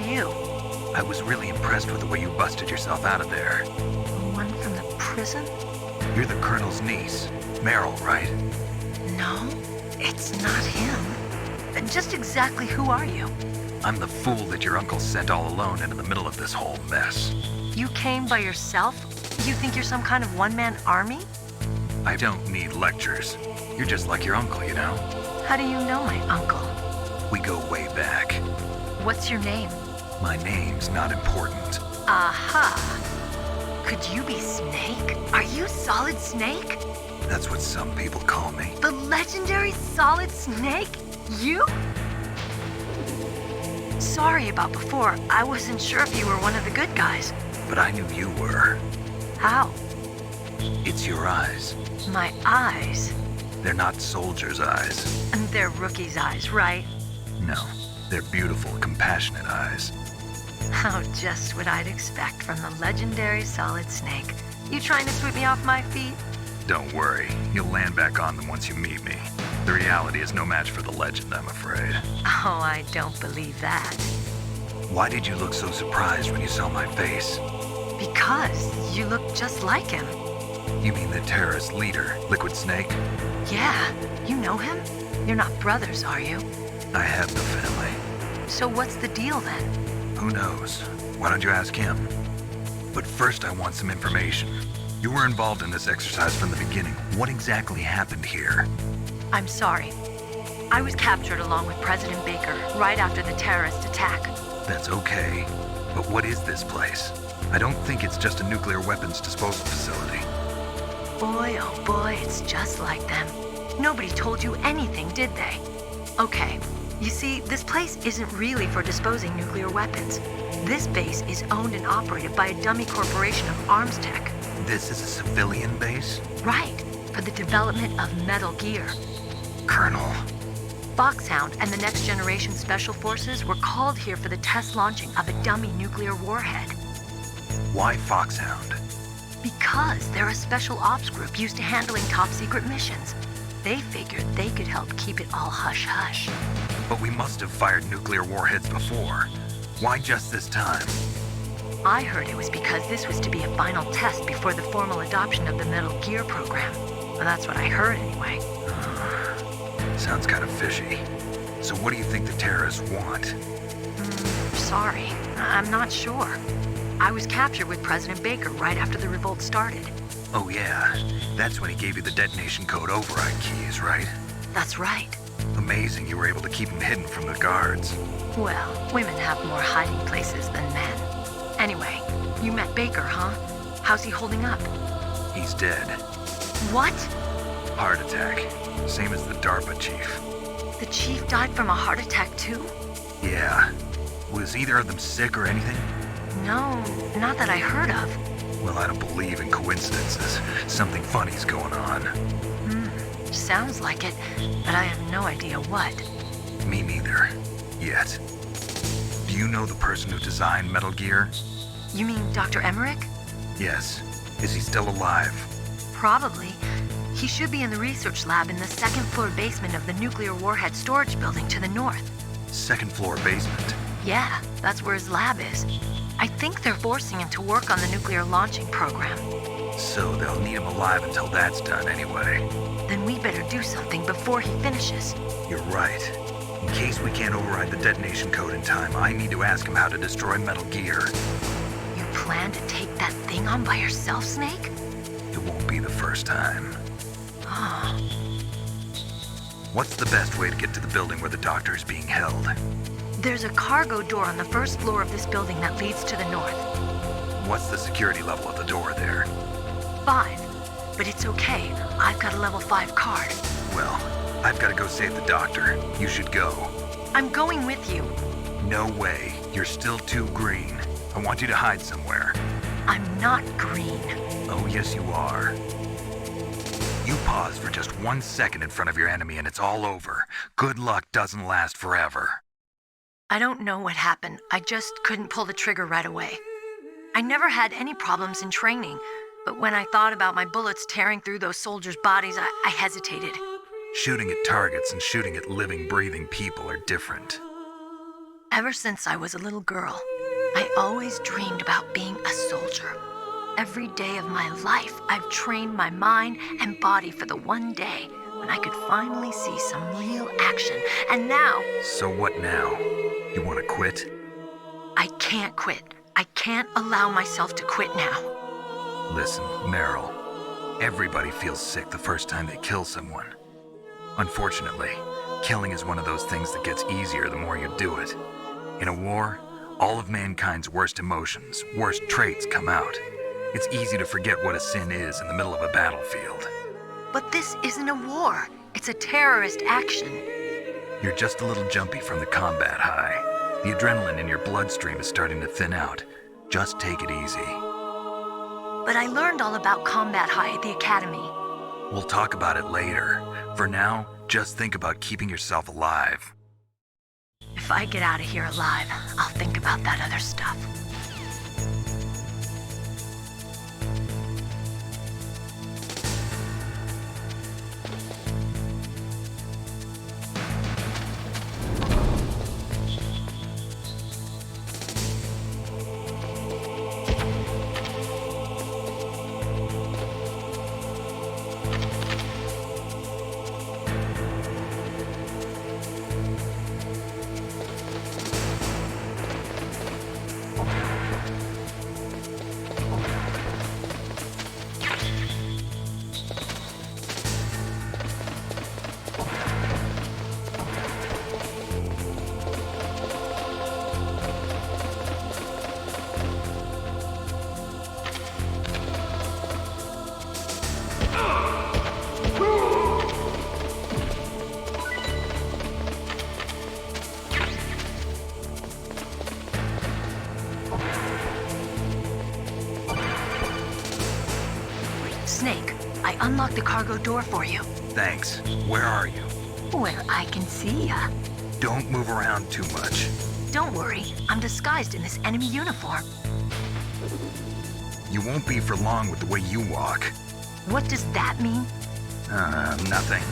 you? I was really impressed with the way you busted yourself out of there. The one from the prison? You're the Colonel's niece, Meryl, right? No, it's not him. Just exactly who are you? I'm the fool that your uncle sent all alone into the middle of this whole mess. You came by yourself? You think you're some kind of one-man army? I don't need lectures. You're just like your uncle, you know? How do you know my uncle? We go way back. What's your name? My name's not important. Aha! Could you be Snake? Are you Solid Snake? That's what some people call me. The legendary Solid Snake? You? Sorry about before. I wasn't sure if you were one of the good guys. But I knew you were. How? It's your eyes. My eyes? They're not soldiers' eyes. And they're rookies' eyes, right? No, they're beautiful, compassionate eyes. Oh, just what I'd expect from the legendary Solid Snake. You trying to sweep me off my feet? Don't worry, you'll land back on them once you meet me. The reality is no match for the legend, I'm afraid. Oh, I don't believe that. Why did you look so surprised when you saw my face? Because you look just like him. You mean the terrorist leader, Liquid Snake? Yeah, you know him? You're not brothers, are you? I have no family. So what's the deal then? Who knows? Why don't you ask him? But first I want some information. You were involved in this exercise from the beginning. What exactly happened here? I'm sorry. I was captured along with President Baker right after the terrorist attack. That's okay. But what is this place? I don't think it's just a nuclear weapons disposal facility. Boy, oh boy, it's just like them. Nobody told you anything, did they? Okay, you see, this place isn't really for disposing nuclear weapons. This base is owned and operated by a dummy corporation of arms tech. This is a civilian base? Right, for the development of Metal Gear. Colonel. Foxhound and the Next Generation Special Forces were called here for the test launching of a dummy nuclear warhead. Why Foxhound? Because they're a special ops group used to handling top-secret missions. They figured they could help keep it all hush-hush. But we must have fired nuclear warheads before. Why just this time? I heard it was because this was to be a final test before the formal adoption of the Metal Gear program. Well, that's what I heard anyway. Sounds kind of fishy. So what do you think the terrorists want? Sorry, I'm not sure. I was captured with President Baker right after the revolt started. Oh yeah, that's when he gave you the detonation code override keys, right? That's right. Amazing you were able to keep him hidden from the guards. Well, women have more hiding places than men. Anyway, you met Baker, huh? How's he holding up? He's dead. What? Heart attack. Same as the DARPA chief. The chief died from a heart attack too? Yeah. Was either of them sick or anything? No, not that I heard of. Well, I don't believe in coincidences. Something funny's going on. Sounds like it, but I have no idea what. Me neither. Yet. Do you know the person who designed Metal Gear? You mean Dr. Emmerich? Yes. Is he still alive? Probably. He should be in the research lab in the second-floor basement of the nuclear warhead storage building to the north. Second-floor basement? Yeah, that's where his lab is. I think they're forcing him to work on the nuclear launching program. So they'll need him alive until that's done anyway. Then we better do something before he finishes. You're right. In case we can't override the detonation code in time, I need to ask him how to destroy Metal Gear. You plan to take that thing on by yourself, Snake? It won't be the first time. Oh. What's the best way to get to the building where the doctor is being held? There's a cargo door on the first floor of this building that leads to the north. What's the security level of the door there? 5. But it's okay. I've got a level 5 card. Well, I've got to go save the doctor. You should go. I'm going with you. No way. You're still too green. I want you to hide somewhere. I'm not green. Oh, yes, you are. You pause for just 1 second in front of your enemy and it's all over. Good luck doesn't last forever. I don't know what happened. I just couldn't pull the trigger right away. I never had any problems in training, but when I thought about my bullets tearing through those soldiers' bodies, I hesitated. Shooting at targets and shooting at living, breathing people are different. Ever since I was a little girl, I always dreamed about being a soldier. Every day of my life, I've trained my mind and body for the one day when I could finally see some real action. And now... So what now? You want to quit? I can't quit. I can't allow myself to quit now. Listen, Meryl. Everybody feels sick the first time they kill someone. Unfortunately, killing is one of those things that gets easier the more you do it. In a war, all of mankind's worst emotions, worst traits come out. It's easy to forget what a sin is in the middle of a battlefield. But this isn't a war. It's a terrorist action. You're just a little jumpy from the combat high. The adrenaline in your bloodstream is starting to thin out. Just take it easy. But I learned all about combat high at the academy. We'll talk about it later. For now, just think about keeping yourself alive. If I get out of here alive, I'll think about that other stuff. Snake, I unlocked the cargo door for you. Thanks. Where are you? Where I can see ya. Don't move around too much. Don't worry, I'm disguised in this enemy uniform. You won't be for long with the way you walk. What does that mean? Nothing.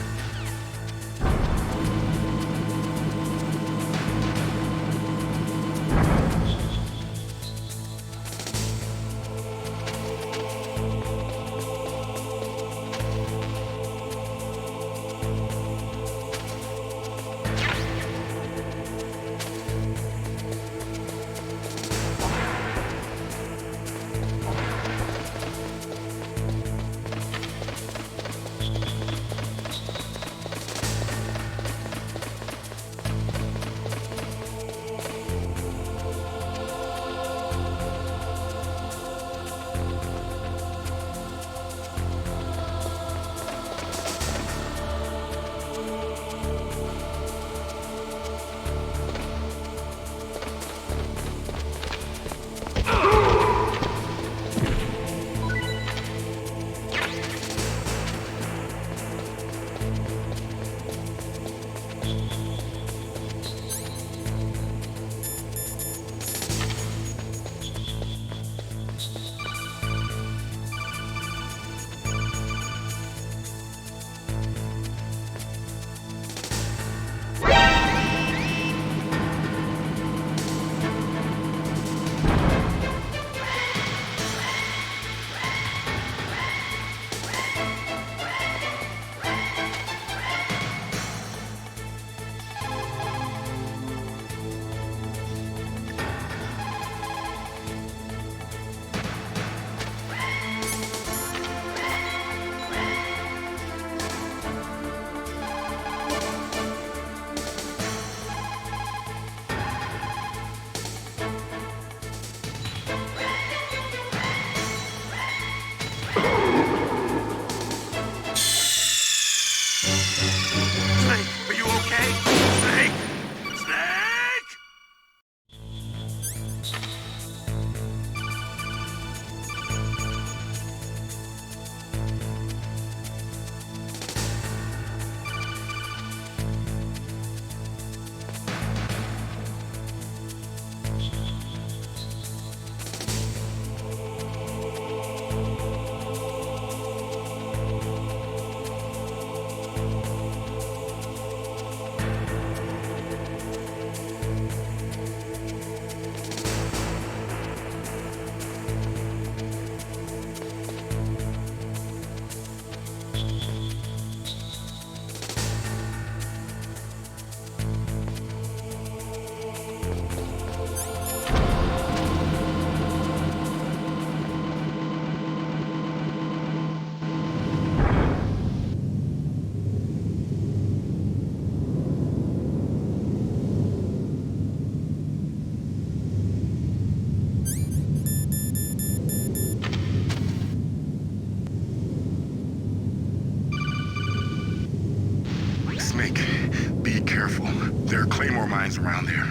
around there.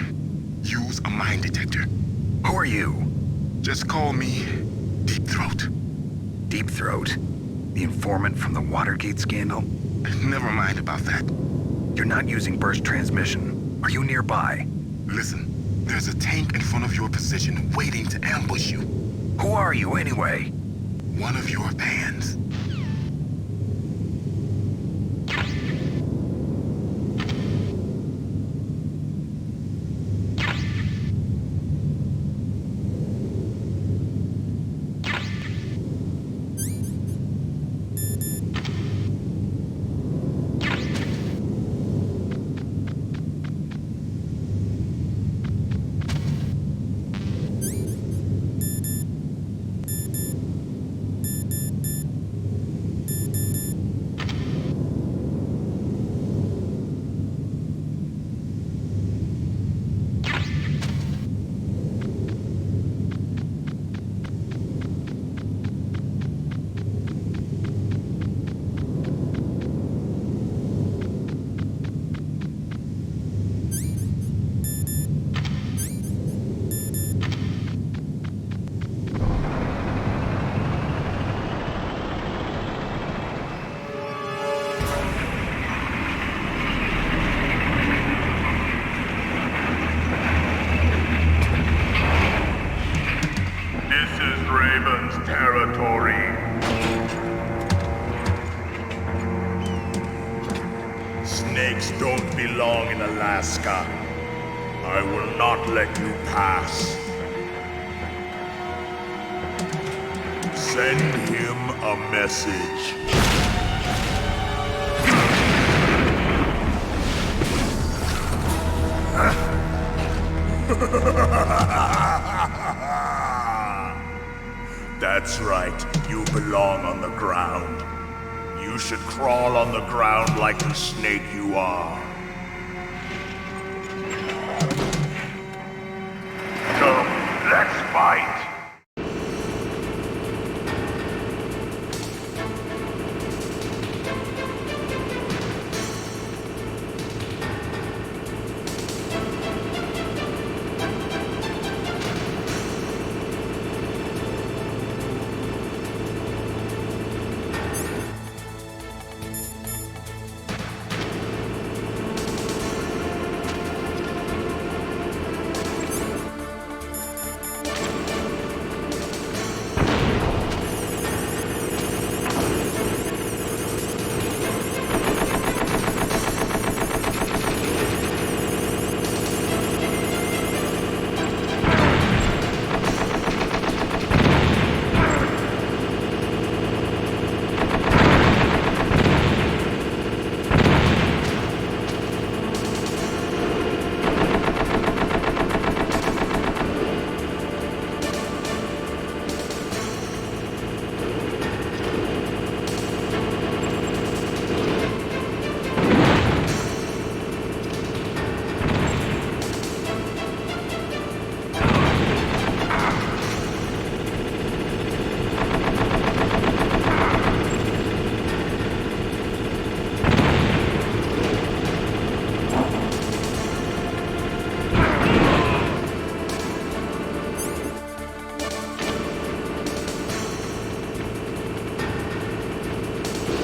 Use a mine detector. Who are you? Just call me Deep Throat. Deep Throat? The informant from the Watergate scandal? Never mind about that. You're not using burst transmission. Are you nearby? Listen, there's a tank in front of your position waiting to ambush you. Who are you anyway? One of your bands. Snakes don't belong in Alaska. I will not let you pass. Send him a message. That's right, you belong on the ground. You should crawl on the ground like the snake you are. Come, let's fight!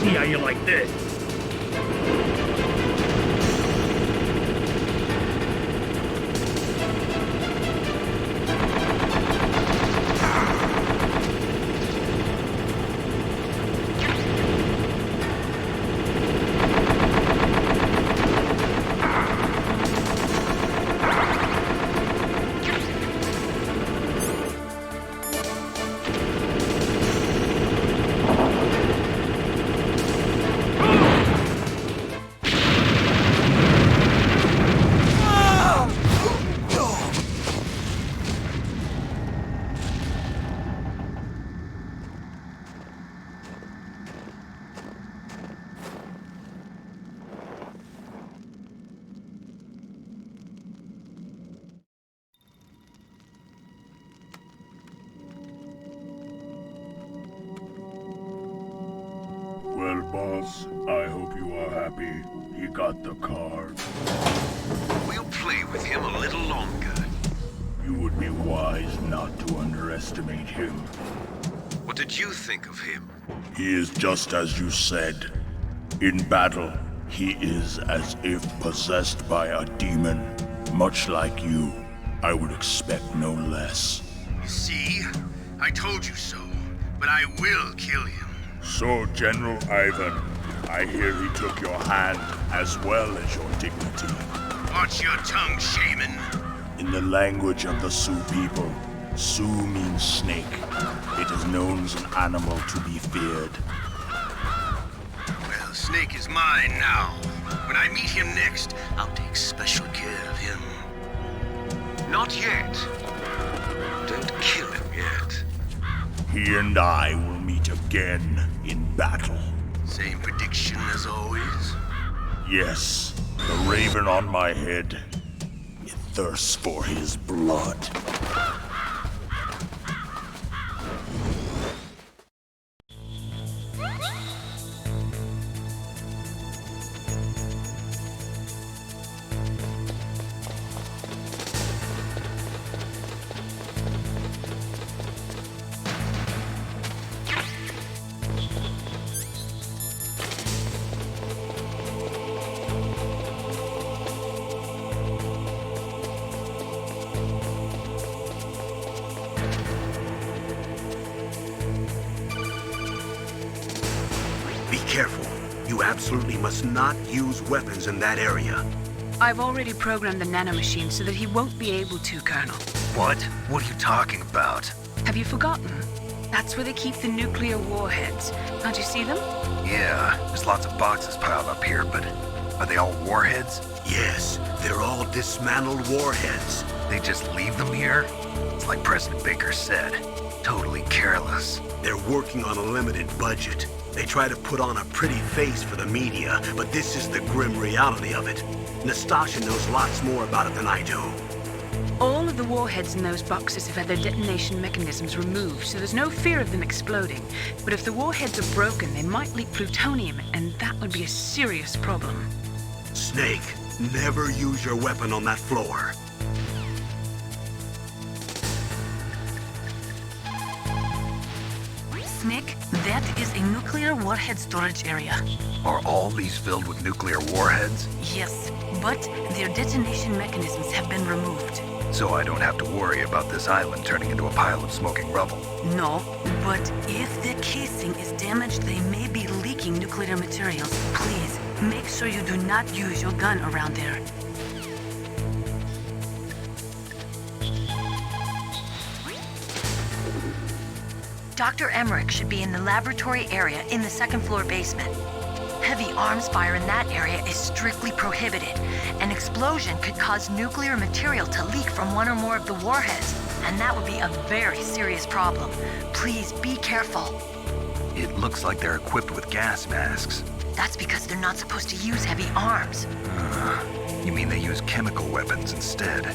See how you like this. Well, boss, I hope you are happy. He got the card. we'll play with him a little longer. You would be wise not to underestimate him. What did you think of him? He is just as you said. In battle, he is as if possessed by a demon. Much like you, I would expect no less. See? I told you so. But I will kill him. So, General Ivan, I hear he took your hand as well as your dignity. Watch your tongue, shaman. In the language of the Sioux people, Sioux means snake. It is known as an animal to be feared. Well, Snake is mine now. When I meet him next, I'll take special care of him. Not yet. Don't kill him yet. He and I will meet again in battle. Same prediction as always? Yes, the raven on my head. It thirsts for his blood. Be careful. You absolutely must not use weapons in that area. I've already programmed the nanomachine so that he won't be able to, Colonel. What? What are you talking about? Have you forgotten? That's where they keep the nuclear warheads. Can't you see them? Yeah, there's lots of boxes piled up here, but are they all warheads? Yes, they're all dismantled warheads. They just leave them here? It's like President Baker said. Totally careless. They're working on a limited budget. They try to put on a pretty face for the media, but this is the grim reality of it. Nastasha knows lots more about it than I do. All of the warheads in those boxes have had their detonation mechanisms removed, so there's no fear of them exploding. But if the warheads are broken, they might leak plutonium, and that would be a serious problem. Snake, never use your weapon on that floor. Snake, that is a nuclear warhead storage area. Are all these filled with nuclear warheads? Yes, but their detonation mechanisms have been removed. So I don't have to worry about this island turning into a pile of smoking rubble. No, but if the casing is damaged, they may be leaking nuclear materials. Please, make sure you do not use your gun around there. Dr. Emmerich should be in the laboratory area in the second floor basement. Heavy arms fire in that area is strictly prohibited. An explosion could cause nuclear material to leak from one or more of the warheads, and that would be a very serious problem. Please be careful. It looks like they're equipped with gas masks. That's because they're not supposed to use heavy arms. You mean they use chemical weapons instead?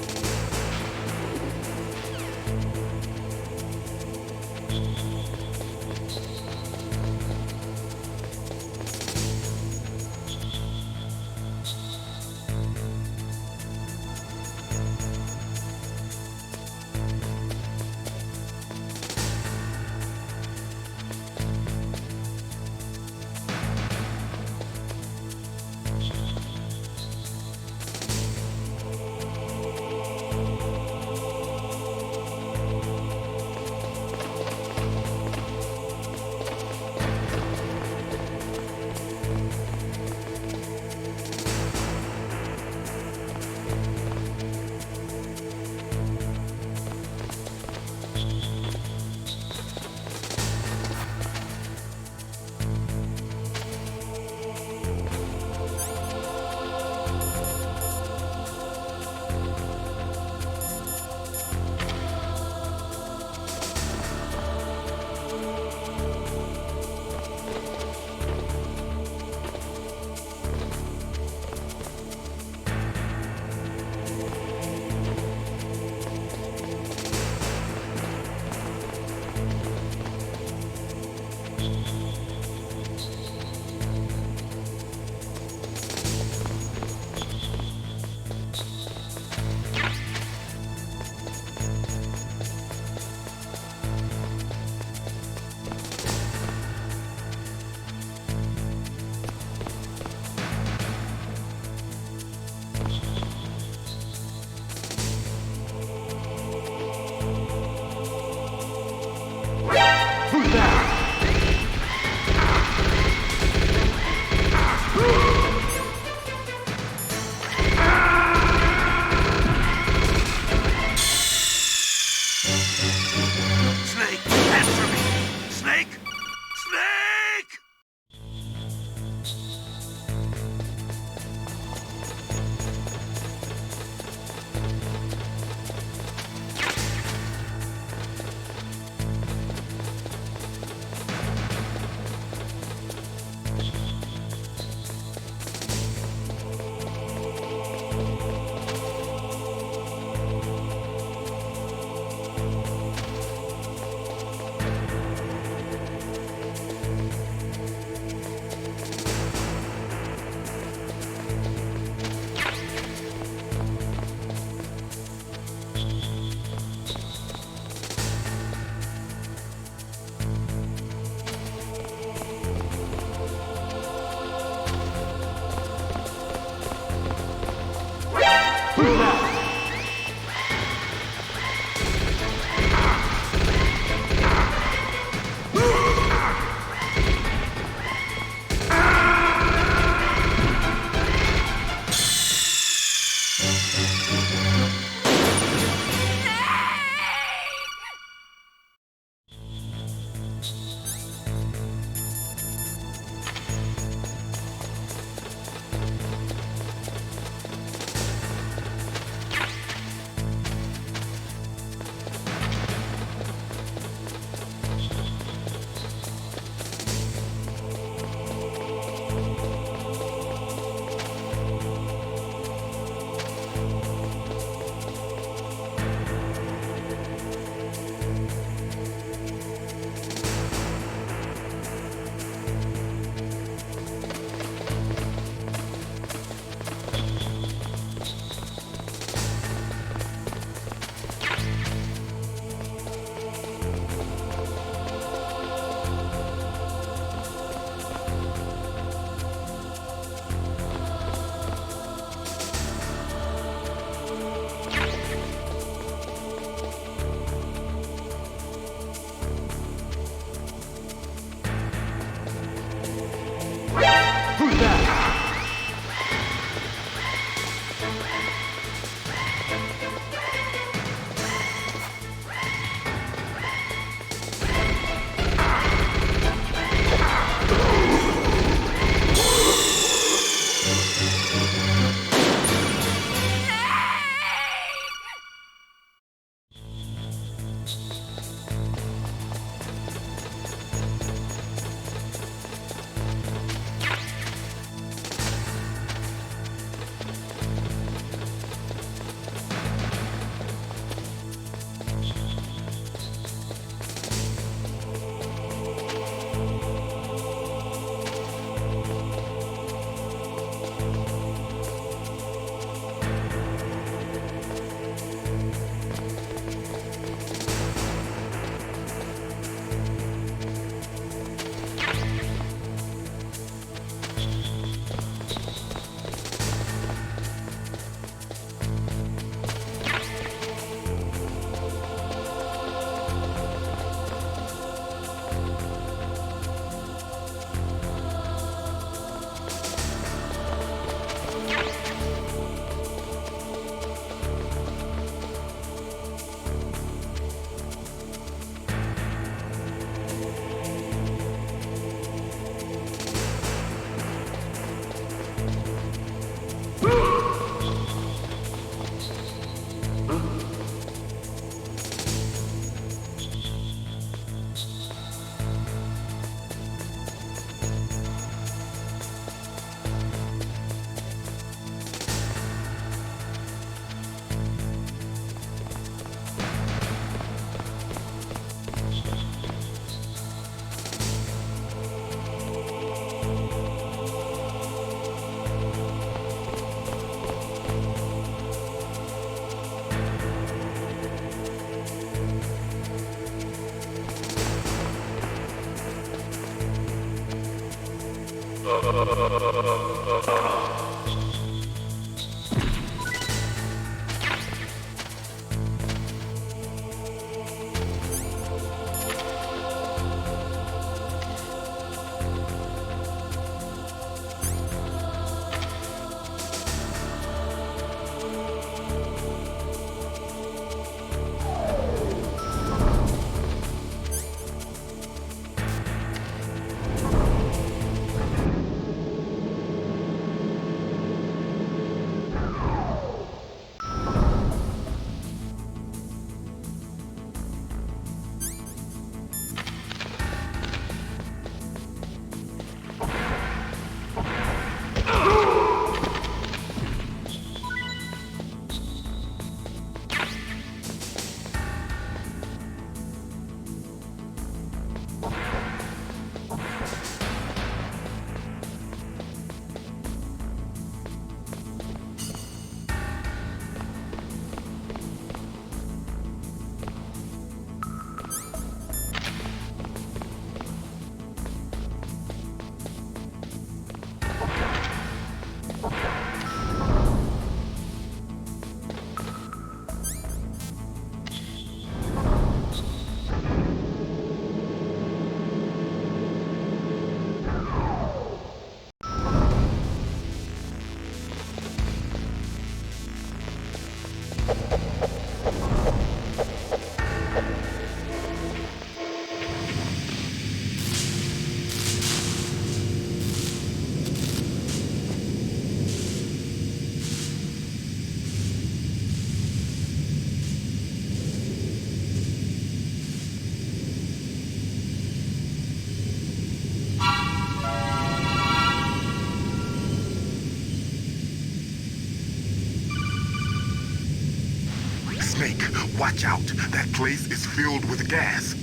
Snake, watch out. That place is filled with gas.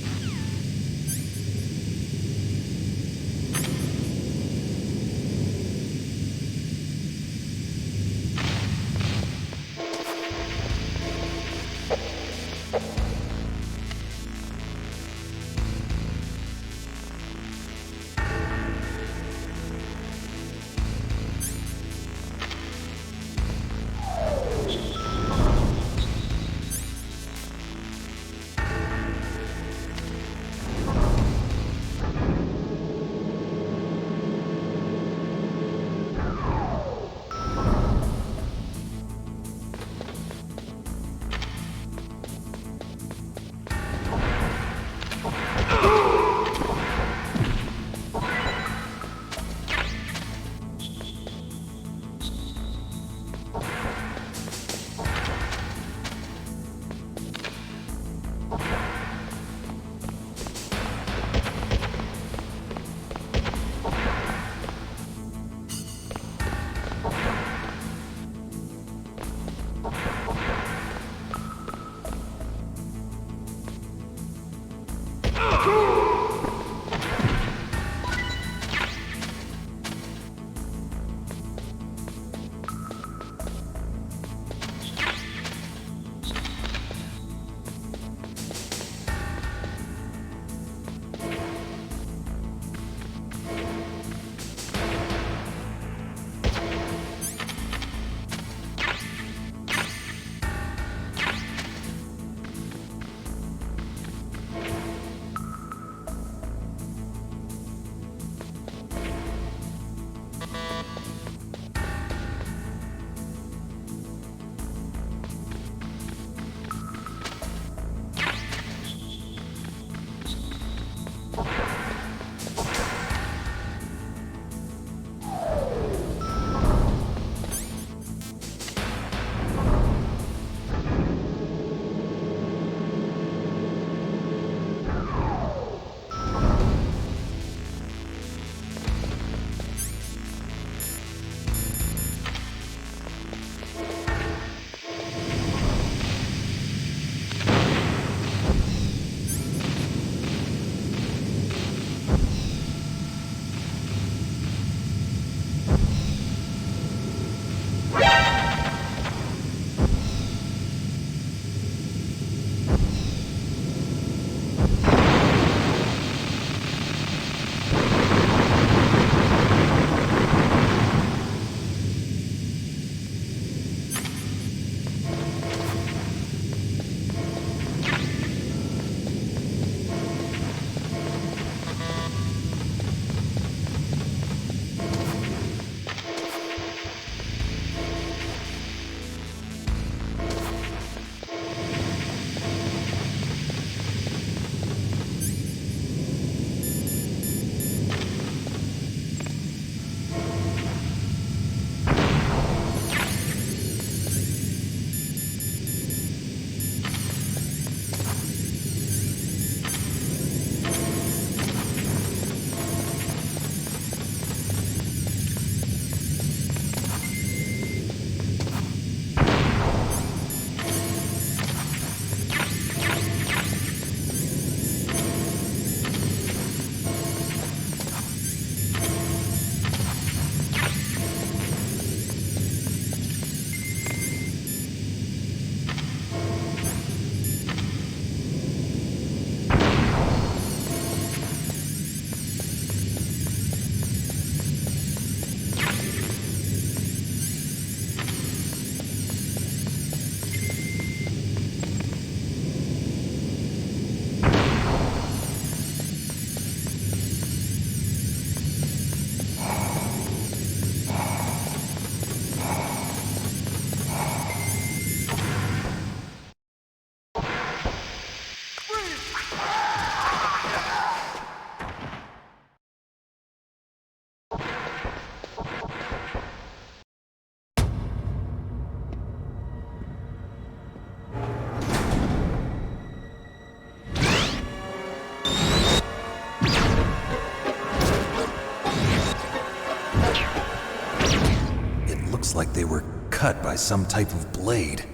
cut by some type of blade.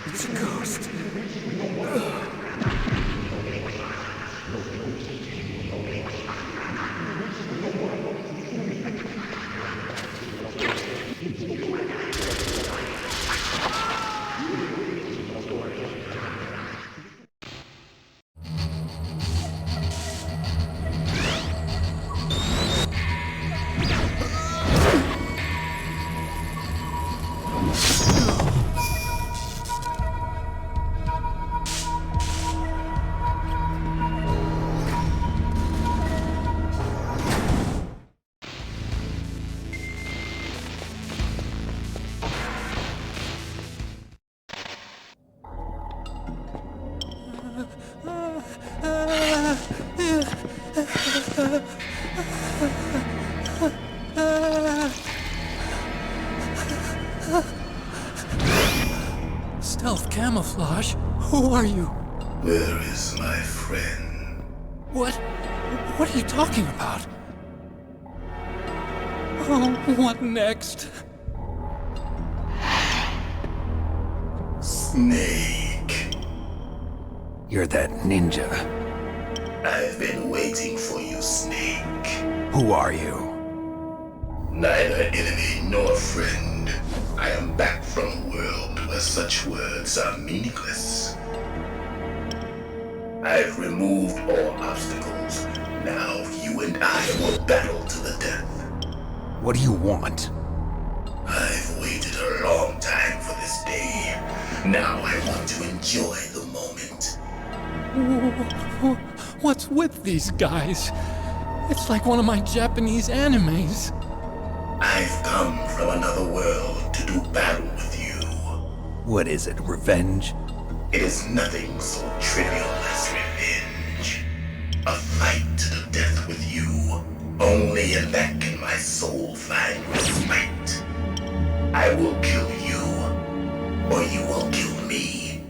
It's a ghost. Stealth camouflage? Who are you? Where is my friend? What? What are you talking about? Oh, what next? Snake. You're that ninja. I've been waiting for you, Snake. Who are you? Neither enemy nor friend. I am back from a world where such words are meaningless. I've removed all obstacles. Now you and I will battle to the death. What do you want? I've waited a long time for this day. Now I want to enjoy the moment. What's with these guys? It's like one of my Japanese animes. I've come from another world to do battle with you. What is it, revenge? It is nothing so trivial as revenge. A fight to the death with you. Only in that can my soul find respite. I will kill you, or you will kill me.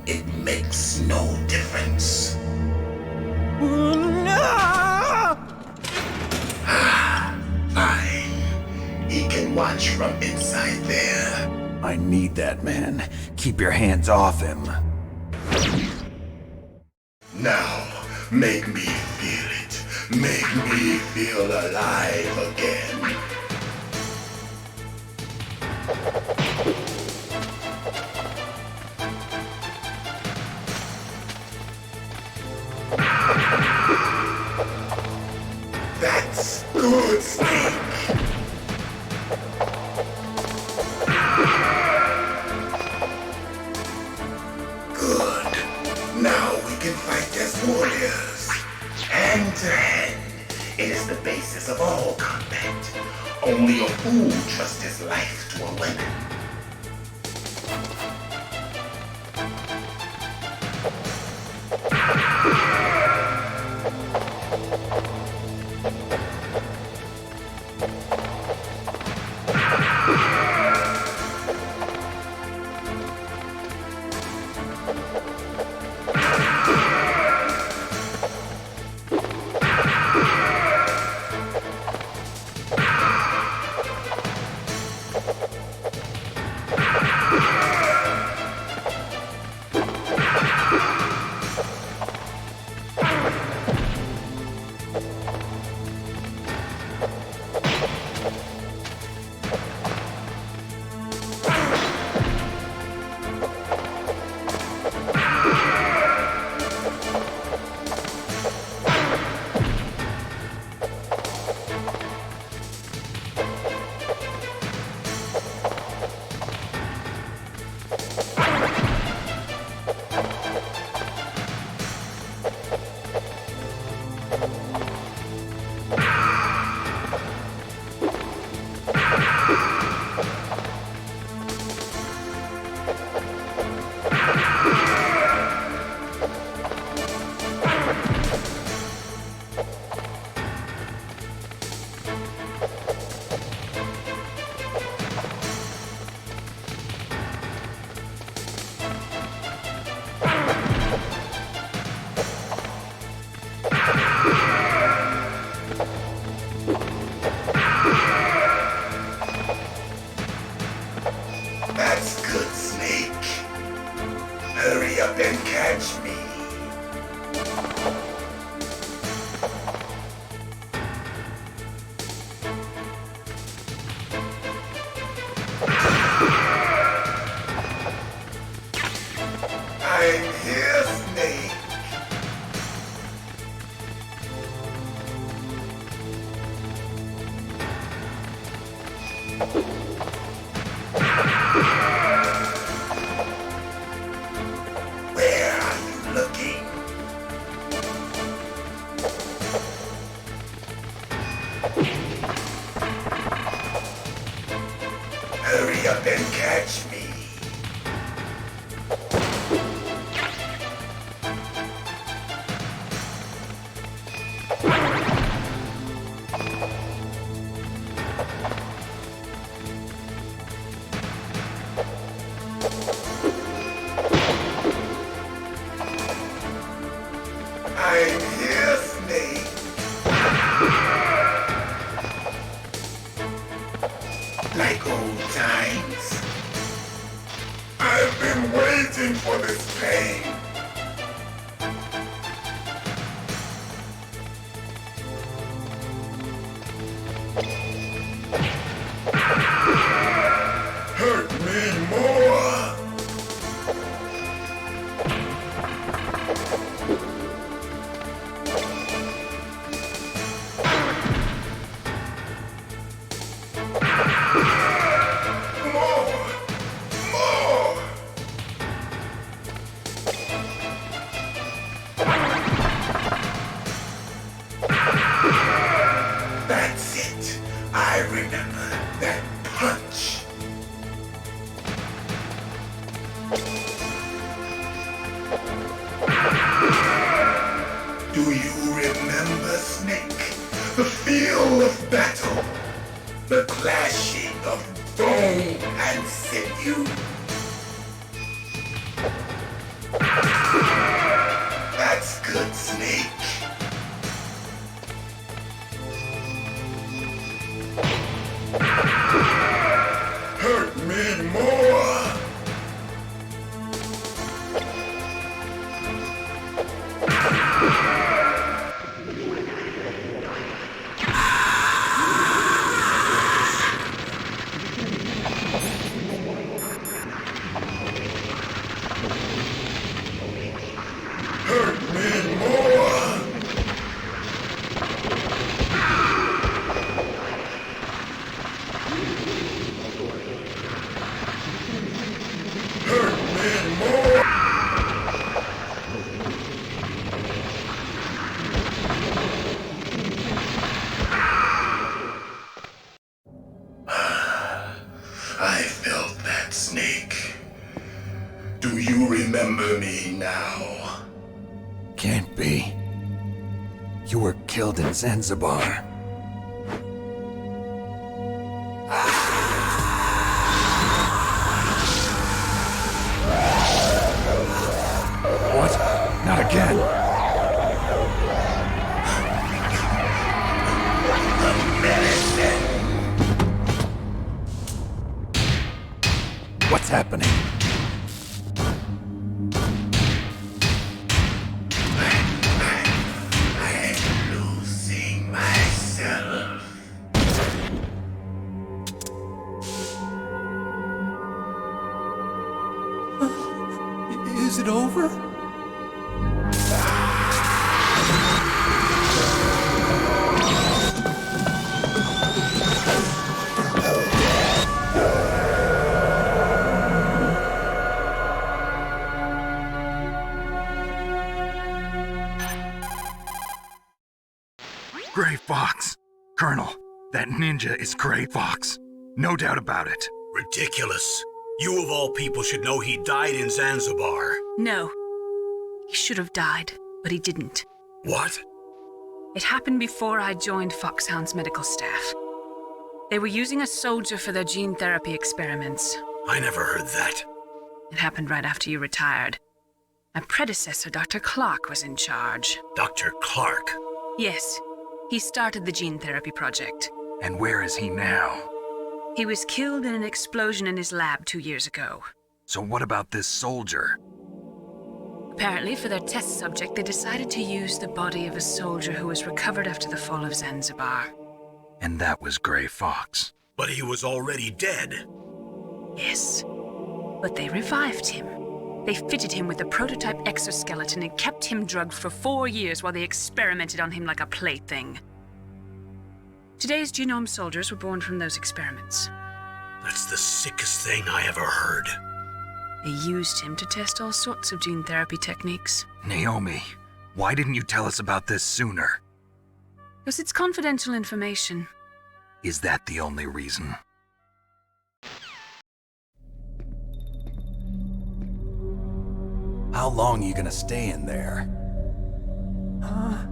It makes no difference. Fine. He can watch from inside there. I need that man. Keep your hands off him. Now, make me feel it. Make me feel alive again. That's good, Snake. Good. Now we can fight as warriors. Hand to hand. It is the basis of all combat. Only a fool trusts his life to a weapon. Where are you looking? Hurry up and catch me. I'm here, Snake. Like old times. I've been waiting for this pain. Hurt me more. That's it. I remember that punch. Do you remember, Snake? The feel of battle. The clashing of bone and sinew. That's good, Snake. Hurt me more. Hurt me more. Hurt me more. I felt that, Snake. Do you remember me now? Can't be. You were killed in Zanzibar. What? Not again. What's happening? I'm losing myself. Is it over? Gray Fox! Colonel, that ninja is Gray Fox. No doubt about it. Ridiculous. You of all people should know he died in Zanzibar. No. He should have died, but he didn't. What? It happened before I joined Foxhound's medical staff. They were using a soldier for their gene therapy experiments. I never heard that. It happened right after you retired. My predecessor, Dr. Clark, was in charge. Dr. Clark? Yes. He started the gene therapy project. And where is he now? He was killed in an explosion in his lab 2 years ago. So what about this soldier? Apparently, for their test subject, they decided to use the body of a soldier who was recovered after the fall of Zanzibar. And that was Gray Fox. But he was already dead. Yes. But they revived him. They fitted him with a prototype exoskeleton and kept him drugged for 4 years while they experimented on him like a plaything. Today's genome soldiers were born from those experiments. That's the sickest thing I ever heard. They used him to test all sorts of gene therapy techniques. Naomi, why didn't you tell us about this sooner? Because it's confidential information. Is that the only reason? How long are you gonna stay in there? Huh?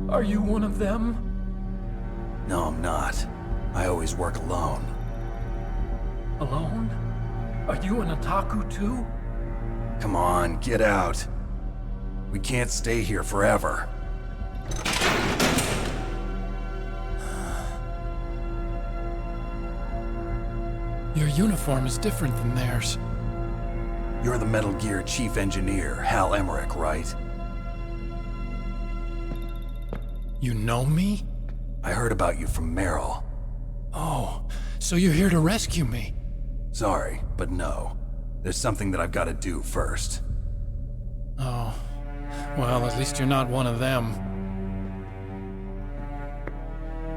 Are you one of them? No, I'm not. I always work alone. Alone? Are you an otaku too? Come on, get out. We can't stay here forever. Your uniform is different than theirs. You're the Metal Gear Chief Engineer, Hal Emmerich, right? You know me? I heard about you from Meryl. Oh, so you're here to rescue me? Sorry, but no. There's something that I've got to do first. Oh. Well, at least you're not one of them.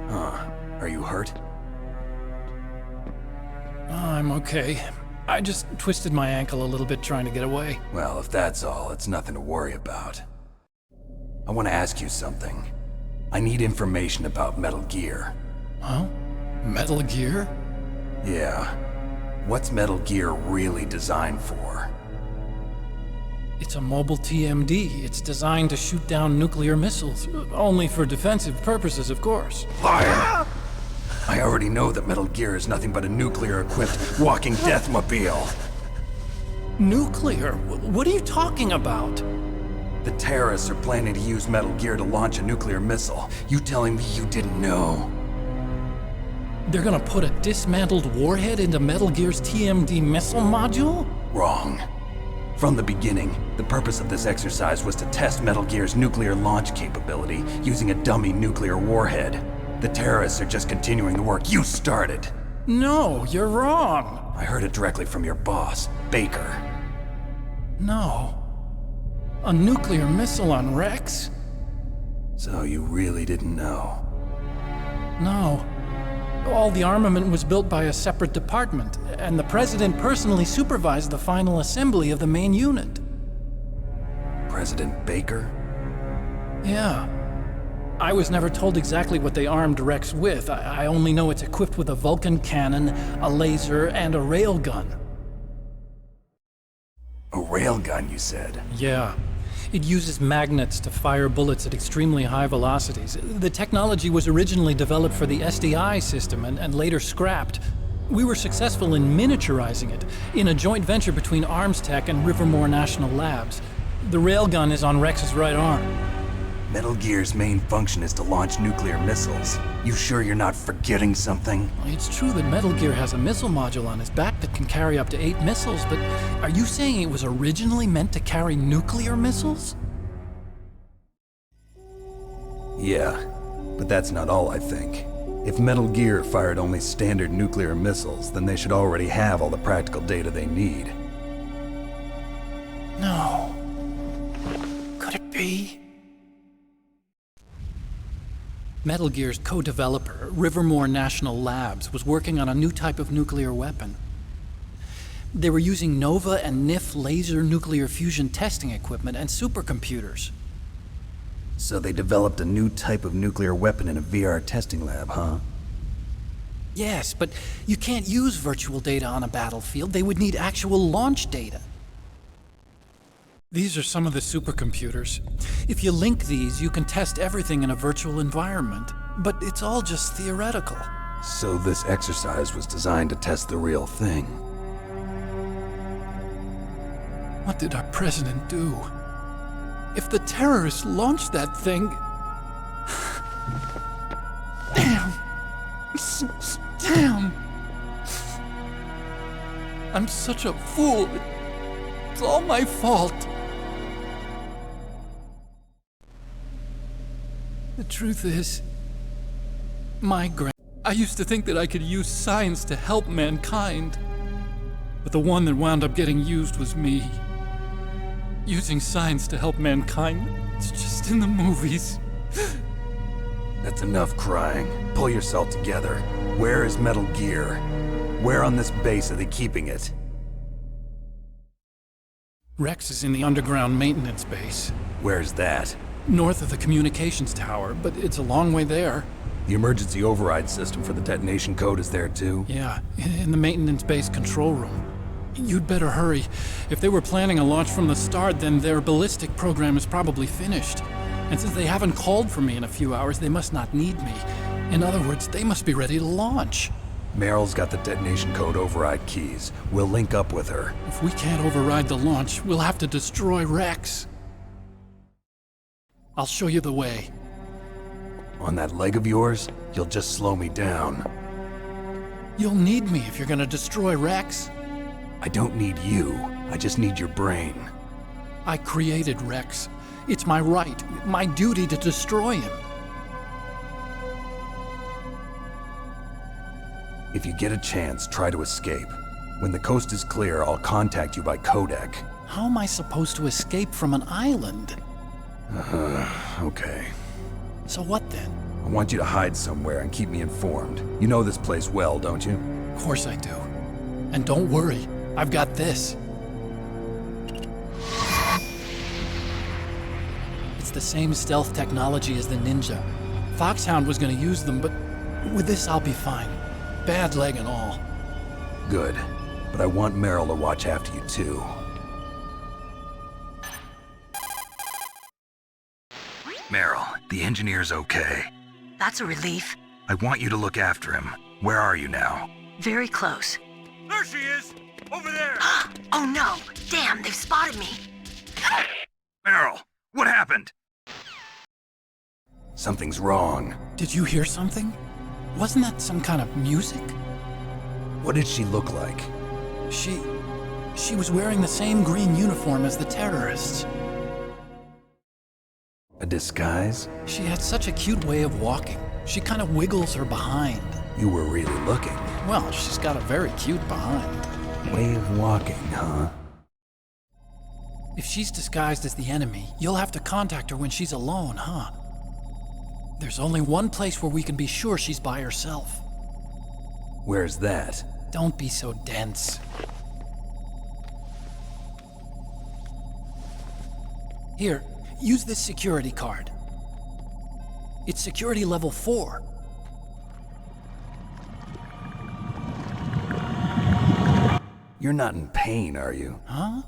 Huh. Are you hurt? Oh, I'm okay. I just twisted my ankle a little bit trying to get away. Well, if that's all, it's nothing to worry about. I want to ask you something. I need information about Metal Gear. Huh? Metal Gear? Yeah. What's Metal Gear really designed for? It's a mobile TMD. It's designed to shoot down nuclear missiles. Only for defensive purposes, of course. Liar! I already know that Metal Gear is nothing but a nuclear-equipped walking deathmobile. Nuclear? What are you talking about? The terrorists are planning to use Metal Gear to launch a nuclear missile. You telling me you didn't know? They're gonna put a dismantled warhead into Metal Gear's TMD missile module? Wrong. From the beginning, the purpose of this exercise was to test Metal Gear's nuclear launch capability using a dummy nuclear warhead. The terrorists are just continuing the work you started. No, you're wrong. I heard it directly from your boss, Baker. No. A nuclear missile on Rex? So you really didn't know? No. All the armament was built by a separate department, and the President personally supervised the final assembly of the main unit. President Baker? Yeah. I was never told exactly what they armed Rex with. I only know it's equipped with a Vulcan cannon, a laser, and a railgun. A railgun, you said? Yeah. It uses magnets to fire bullets at extremely high velocities. The technology was originally developed for the SDI system and later scrapped. We were successful in miniaturizing it in a joint venture between Arms Tech and Rivermore National Labs. The railgun is on Rex's right arm. Metal Gear's main function is to launch nuclear missiles. You sure you're not forgetting something? It's true that Metal Gear has a missile module on his back that can carry up to 8 missiles, but are you saying it was originally meant to carry nuclear missiles? Yeah, but that's not all I think. If Metal Gear fired only standard nuclear missiles, then they should already have all the practical data they need. No. Could it be? Metal Gear's co-developer, Rivermore National Labs, was working on a new type of nuclear weapon. They were using NOVA and NIF laser nuclear fusion testing equipment and supercomputers. So they developed a new type of nuclear weapon in a VR testing lab, huh? Yes, but you can't use virtual data on a battlefield. They would need actual launch data. These are some of the supercomputers. If you link these, you can test everything in a virtual environment. But it's all just theoretical. So this exercise was designed to test the real thing. What did our president do? If the terrorists launched that thing... Damn! Damn! I'm such a fool. It's all my fault. The truth is, I used to think that I could use science to help mankind. But the one that wound up getting used was me. Using science to help mankind, it's just in the movies. That's enough crying. Pull yourself together. Where is Metal Gear? Where on this base are they keeping it? Rex is in the underground maintenance base. Where's that? North of the communications tower, but it's a long way there. The emergency override system for the detonation code is there too? Yeah, in the maintenance base control room. You'd better hurry. If they were planning a launch from the start, then their ballistic program is probably finished. And since they haven't called for me in a few hours, they must not need me. In other words, they must be ready to launch. Meryl's got the detonation code override keys. We'll link up with her. If we can't override the launch, we'll have to destroy Rex. I'll show you the way. On that leg of yours, you'll just slow me down. You'll need me if you're gonna destroy Rex. I don't need you. I just need your brain. I created Rex. It's my right, my duty to destroy him. If you get a chance, try to escape. When the coast is clear, I'll contact you by codec. How am I supposed to escape from an island? Okay. So what then? I want you to hide somewhere and keep me informed. You know this place well, don't you? Of course I do. And don't worry, I've got this. It's the same stealth technology as the Ninja. Foxhound was gonna use them, but with this I'll be fine. Bad leg and all. Good. But I want Meryl to watch after you too. Meryl, the engineer's okay. That's a relief. I want you to look after him. Where are you now? Very close. There she is! Over there! Oh no! Damn, they've spotted me! Meryl, what happened? Something's wrong. Did you hear something? Wasn't that some kind of music? What did she look like? She was wearing the same green uniform as the terrorists. A disguise? She had such a cute way of walking. She kind of wiggles her behind. You were really looking. Well, she's got a very cute behind. Way of walking, huh? If she's disguised as the enemy, you'll have to contact her when she's alone, huh? There's only one place where we can be sure she's by herself. Where's that? Don't be so dense. Here, use this security card. It's security level 4. You're not in pain, are you? Huh?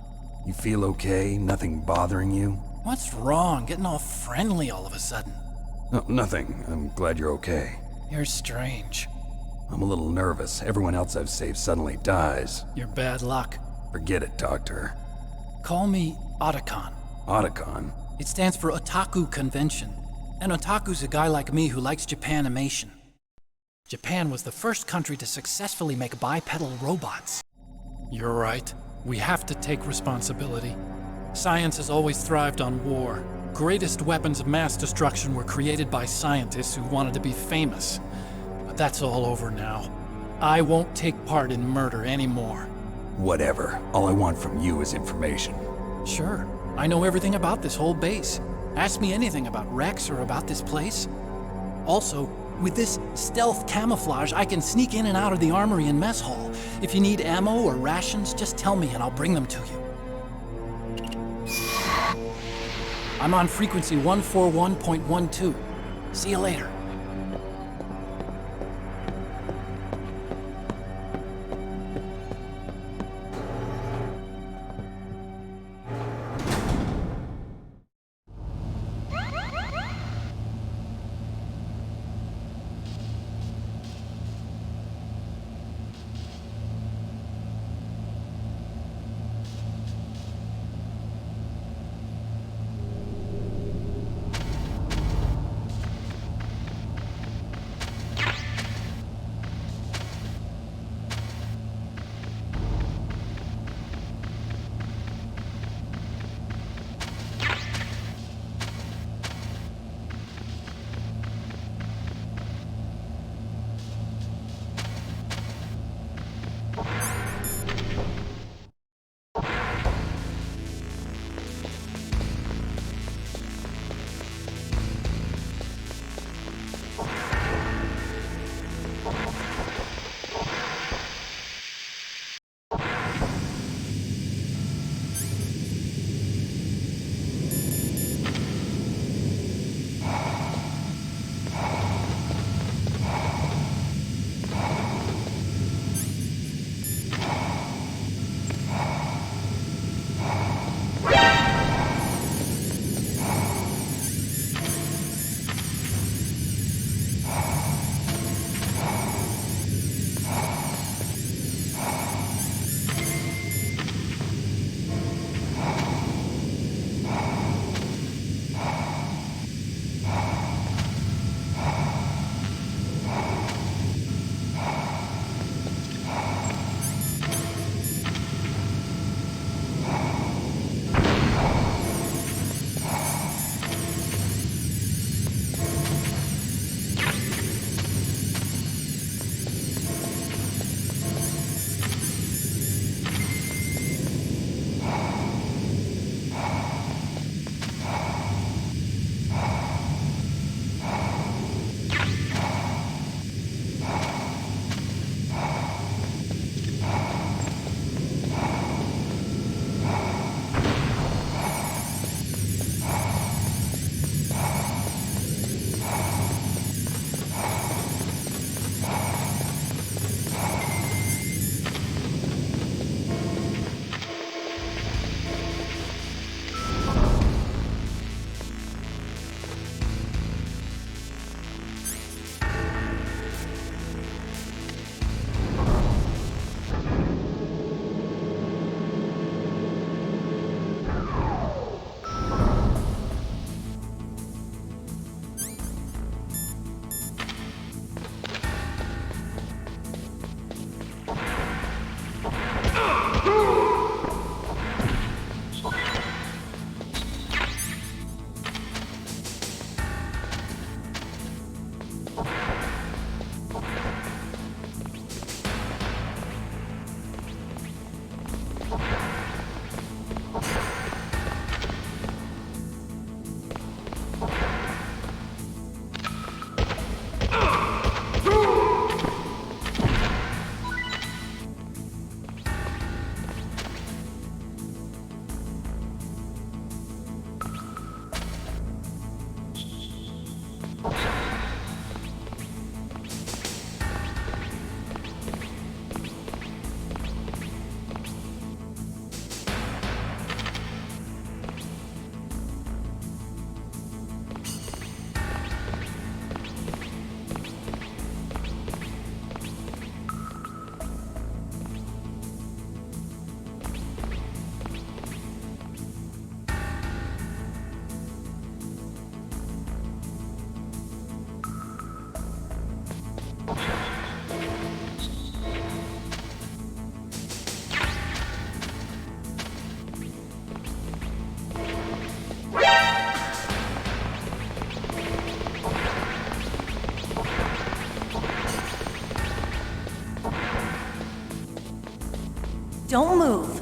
You feel okay? Nothing bothering you? What's wrong? Getting all friendly all of a sudden. No, nothing. I'm glad you're okay. You're strange. I'm a little nervous. Everyone else I've saved suddenly dies. You're bad luck. Forget it, Doctor. Call me Otacon. Otacon? It stands for Otaku Convention. An otaku's a guy like me who likes Japanimation. Japan was the first country to successfully make bipedal robots. You're right. We have to take responsibility. Science has always thrived on war. Greatest weapons of mass destruction were created by scientists who wanted to be famous. But that's all over now. I won't take part in murder anymore. Whatever. All I want from you is information. Sure. I know everything about this whole base. Ask me anything about Rex or about this place. Also, with this stealth camouflage, I can sneak in and out of the armory and mess hall. If you need ammo or rations, just tell me and I'll bring them to you. I'm on frequency 141.12. See you later. Don't move.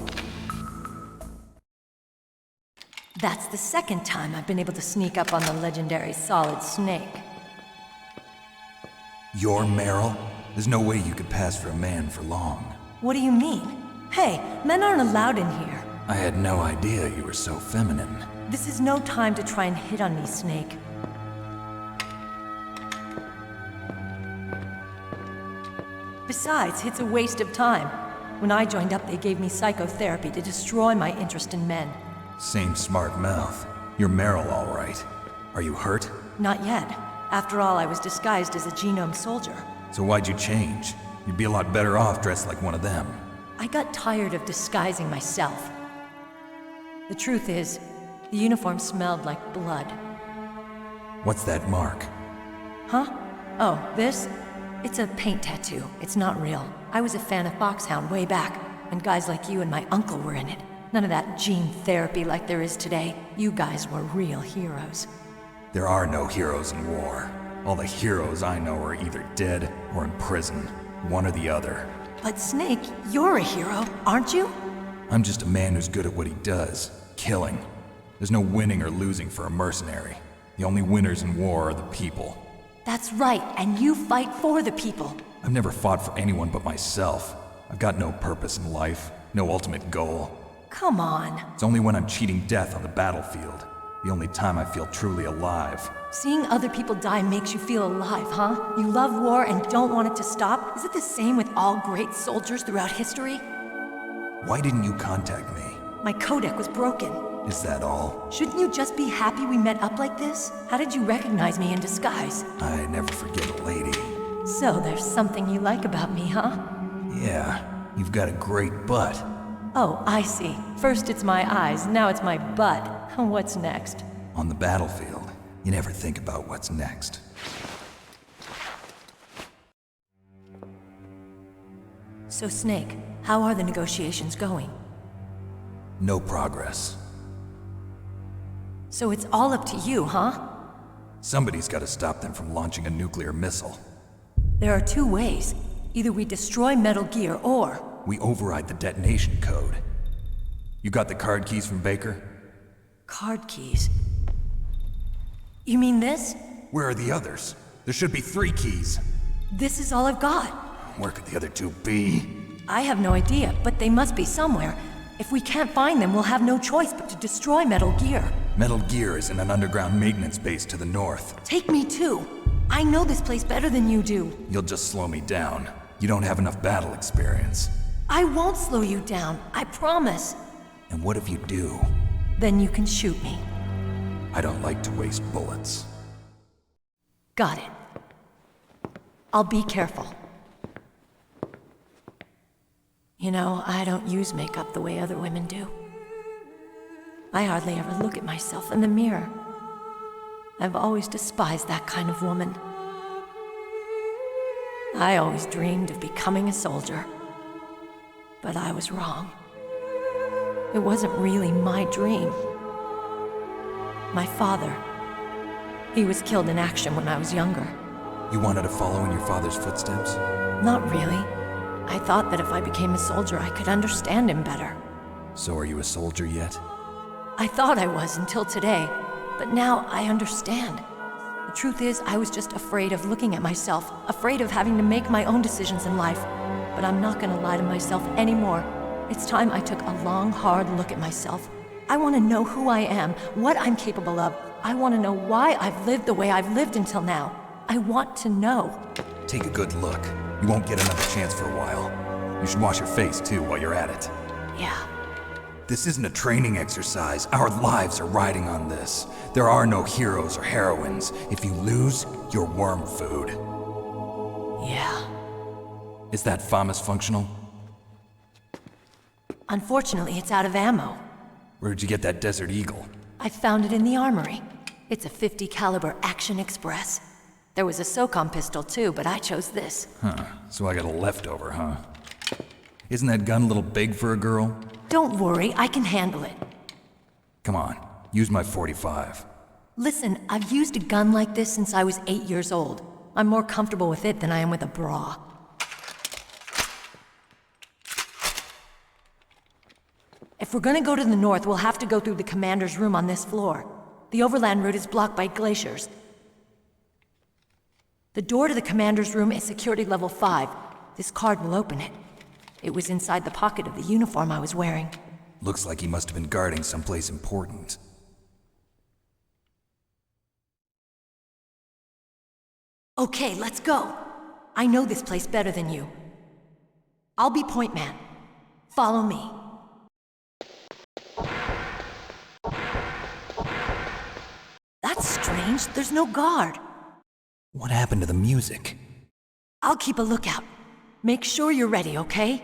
That's the second time I've been able to sneak up on the legendary Solid Snake. You're Meryl? There's no way you could pass for a man for long. What do you mean? Hey, men aren't allowed in here. I had no idea you were so feminine. This is no time to try and hit on me, Snake. Besides, it's a waste of time. When I joined up, they gave me psychotherapy to destroy my interest in men. Same smart mouth. You're Meryl, all right. Are you hurt? Not yet. After all, I was disguised as a genome soldier. So why'd you change? You'd be a lot better off dressed like one of them. I got tired of disguising myself. The truth is, the uniform smelled like blood. What's that mark? Huh? Oh, this? It's a paint tattoo. It's not real. I was a fan of Foxhound way back, when guys like you and my uncle were in it. None of that gene therapy like there is today. You guys were real heroes. There are no heroes in war. All the heroes I know are either dead or in prison. One or the other. But Snake, you're a hero, aren't you? I'm just a man who's good at what he does. Killing. There's no winning or losing for a mercenary. The only winners in war are the people. That's right, and you fight for the people. I've never fought for anyone but myself. I've got no purpose in life, no ultimate goal. Come on. It's only when I'm cheating death on the battlefield. The only time I feel truly alive. Seeing other people die makes you feel alive, huh? You love war and don't want it to stop? Is it the same with all great soldiers throughout history? Why didn't you contact me? My codec was broken. Is that all? Shouldn't you just be happy we met up like this? How did you recognize me in disguise? I never forget a lady. So there's something you like about me, huh? Yeah, you've got a great butt. Oh, I see. First it's my eyes, now it's my butt. What's next? On the battlefield, you never think about what's next. So Snake, how are the negotiations going? No progress. So it's all up to you, huh? Somebody's got to stop them from launching a nuclear missile. There are two ways. Either we destroy Metal Gear, or... we override the detonation code. You got the card keys from Baker? Card keys? You mean this? Where are the others? There should be 3 keys. This is all I've got. Where could the other 2 be? I have no idea, but they must be somewhere. If we can't find them, we'll have no choice but to destroy Metal Gear. Metal Gear is in an underground maintenance base to the north. Take me too. I know this place better than you do. You'll just slow me down. You don't have enough battle experience. I won't slow you down, I promise. And what if you do? Then you can shoot me. I don't like to waste bullets. Got it. I'll be careful. You know, I don't use makeup the way other women do. I hardly ever look at myself in the mirror. I've always despised that kind of woman. I always dreamed of becoming a soldier. But I was wrong. It wasn't really my dream. My father, he was killed in action when I was younger. You wanted to follow in your father's footsteps? Not really. I thought that if I became a soldier, I could understand him better. So are you a soldier yet? I thought I was until today, but now I understand. The truth is, I was just afraid of looking at myself, afraid of having to make my own decisions in life. But I'm not gonna lie to myself anymore. It's time I took a long, hard look at myself. I want to know who I am, what I'm capable of. I want to know why I've lived the way I've lived until now. I want to know. Take a good look. You won't get another chance for a while. You should wash your face, too, while you're at it. Yeah. This isn't a training exercise. Our lives are riding on this. There are no heroes or heroines. If you lose, you're worm food. Yeah. Is that FAMAS functional? Unfortunately, it's out of ammo. Where'd you get that Desert Eagle? I found it in the armory. It's a .50 caliber Action Express. There was a SOCOM pistol too, but I chose this. Huh, so I got a leftover, huh? Isn't that gun a little big for a girl? Don't worry, I can handle it. Come on, use my .45. Listen, I've used a gun like this since I was 8 years old. I'm more comfortable with it than I am with a bra. If we're gonna go to the north, we'll have to go through the commander's room on this floor. The overland route is blocked by glaciers. The door to the commander's room is security level 5. This card will open it. It was inside the pocket of the uniform I was wearing. Looks like he must have been guarding someplace important. Okay, let's go. I know this place better than you. I'll be point man. Follow me. That's strange. There's no guard. What happened to the music? I'll keep a lookout. Make sure you're ready, okay?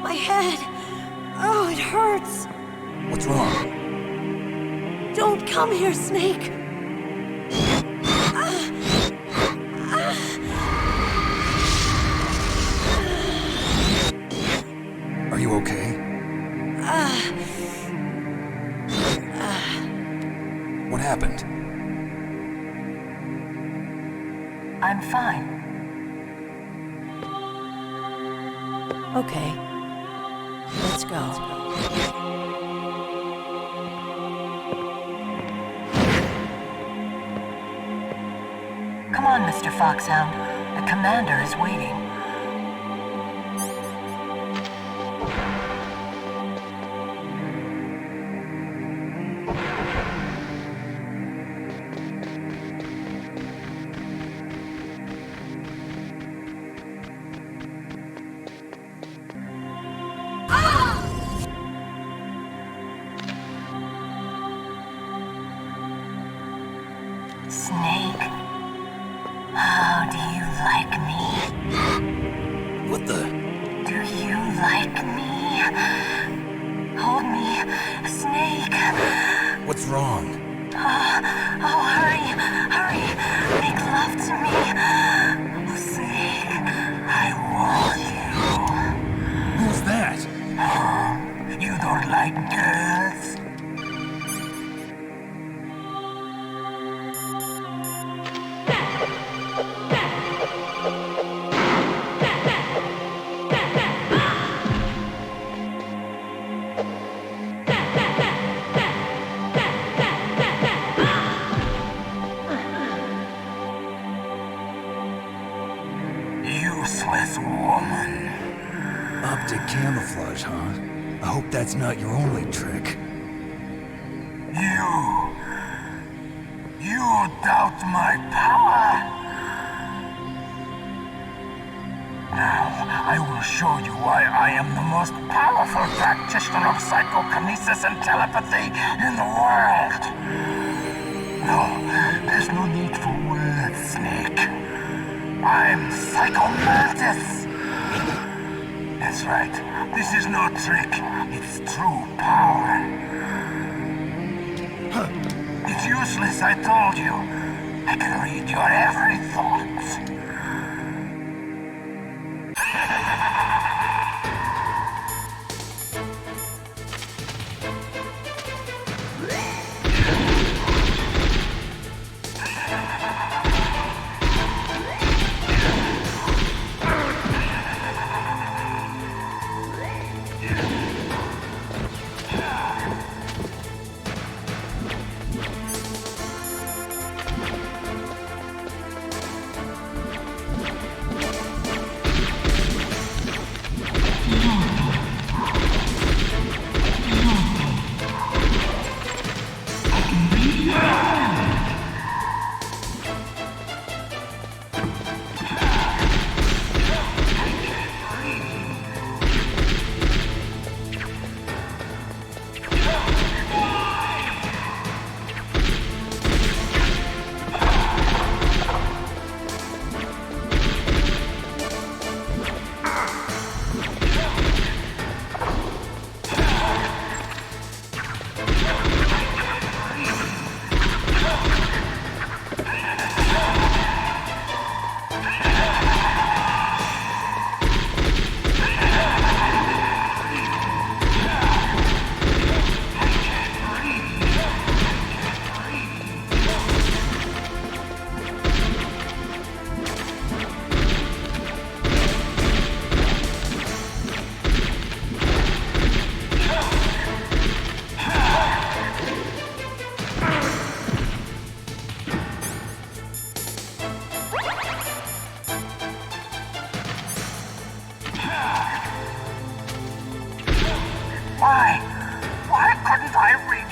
My head! Oh, it hurts! What's wrong? Don't come here, Snake! Are you okay? What happened? I'm fine. Okay. Let's go. Come on, Mr. Foxhound. The commander is waiting. Snake, how do you like me? What the? Do you like me? Hold me, Snake. What's wrong? Oh, hurry, hurry. Make love to me. Oh, Snake, I want you. Who's that? Oh, you don't like girls? Useless woman. Optic camouflage, huh? I hope that's not your only trick. You doubt my power? Now, I will show you why I am the most powerful practitioner of psychokinesis and telepathy in the world. No, there's no need for words, Snake. I'm Psychomantis! That's right. This is no trick. It's true power. It's useless, I told you. I can read your every thought.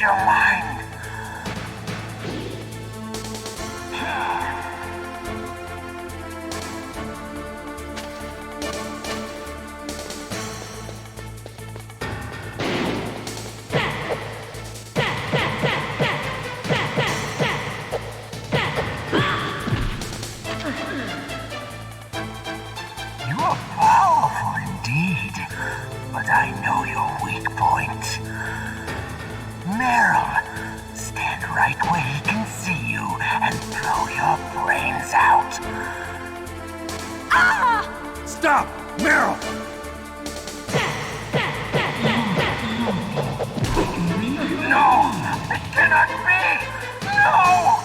your mind. You are powerful indeed, but I know your weak point. Meryl, stand right where he can see you and blow your brains out. Ah! Stop! Meryl! No! It cannot be! No!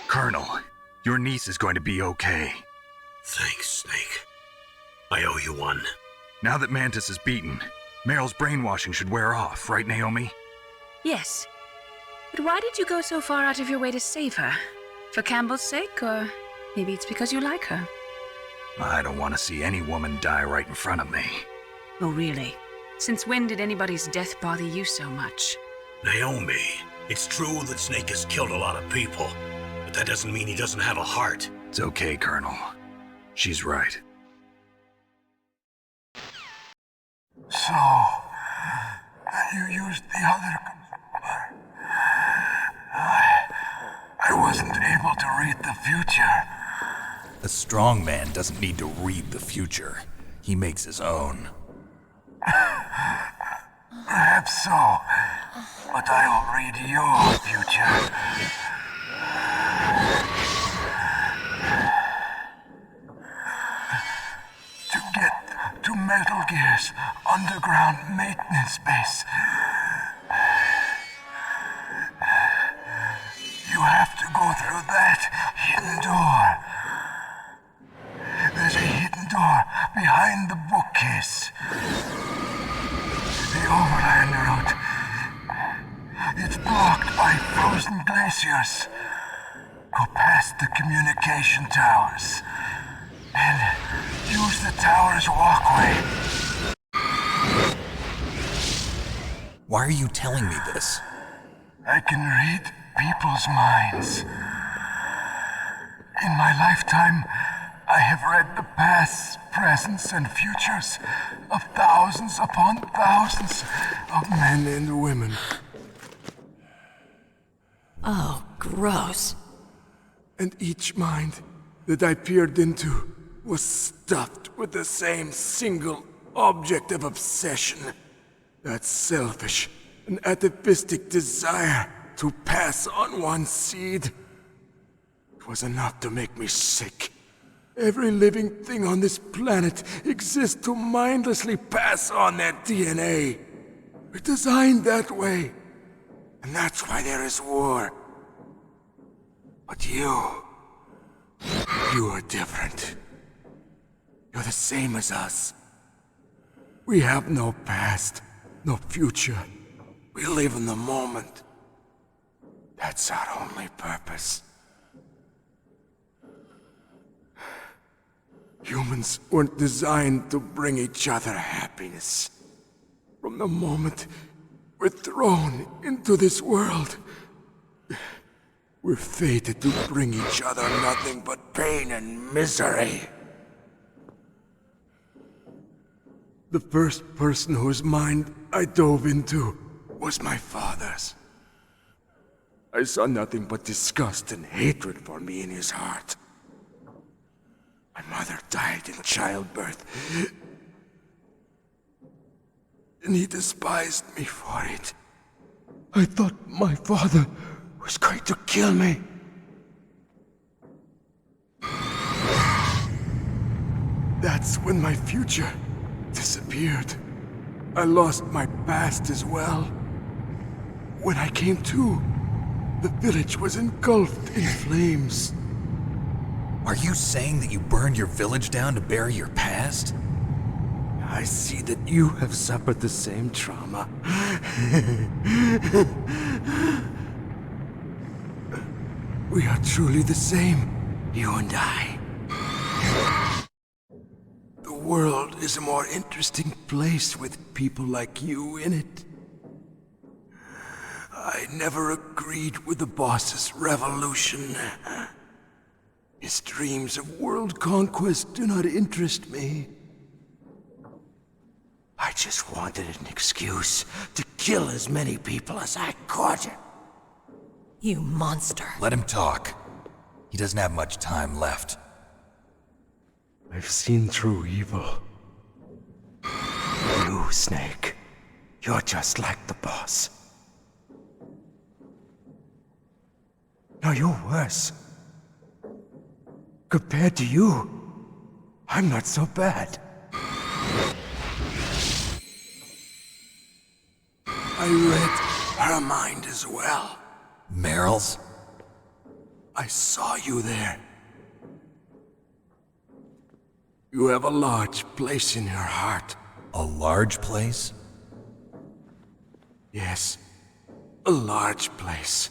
Colonel, your niece is going to be okay. Thanks, Snake. I owe you one. Now that Mantis is beaten, Meryl's brainwashing should wear off, right, Naomi? Yes. But why did you go so far out of your way to save her? For Campbell's sake, or maybe it's because you like her? I don't want to see any woman die right in front of me. Oh, really? Since when did anybody's death bother you so much? Naomi, it's true that Snake has killed a lot of people, but that doesn't mean he doesn't have a heart. It's okay, Colonel. She's right. So, you used the other... I wasn't able to read the future. A strong man doesn't need to read the future. He makes his own. Perhaps so, but I'll read your future. To get to Metal Gear's underground maintenance base, you have to go through that hidden door. There's a hidden door behind the bookcase. The overland route. It's blocked by frozen glaciers. Go past the communication towers and use the tower's walkway. Why are you telling me this? I can read people's minds. In my lifetime, I have read the pasts, presents, and futures of thousands upon thousands of men and women. Oh, gross. And each mind that I peered into was stuffed with the same single object of obsession. That selfish and atavistic desire to pass on one's seed. It was enough to make me sick. Every living thing on this planet exists to mindlessly pass on their DNA. We're designed that way. And that's why there is war. But you are different. You're the same as us. We have no past, no future. We live in the moment. That's our only purpose. Humans weren't designed to bring each other happiness. From the moment we're thrown into this world, we're fated to bring each other nothing but pain and misery. The first person whose mind I dove into was my father's. I saw nothing but disgust and hatred for me in his heart. My mother died in childbirth, and he despised me for it. I thought my father was going to kill me. That's when my future disappeared. I lost my past as well. When I came to, the village was engulfed in flames. Are you saying that you burned your village down to bury your past? I see that you have suffered the same trauma. We are truly the same, you and I. The world is a more interesting place with people like you in it. I never agreed with the boss's revolution. His dreams of world conquest do not interest me. I just wanted an excuse to kill as many people as I could. You monster. Let him talk. He doesn't have much time left. I've seen through evil. You, Snake, you're just like the boss. No, you're worse. Compared to you, I'm not so bad. I read her mind as well. Meryl's? I saw you there. You have a large place in her heart. A large place? Yes, a large place.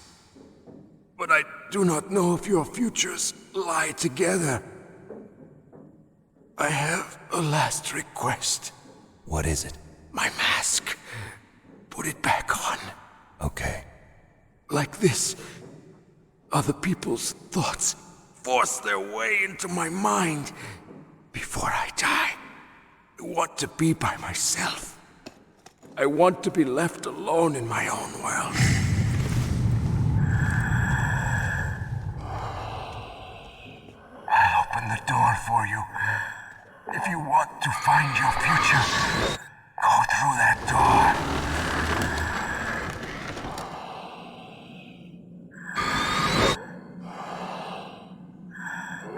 But I do not know if your futures lie together. I have a last request. What is it? My mask. Put it back on. Okay. Like this, other people's thoughts force their way into my mind. Before I die, I want to be by myself. I want to be left alone in my own world. I'll open the door for you. If you want to find your future, go through that door.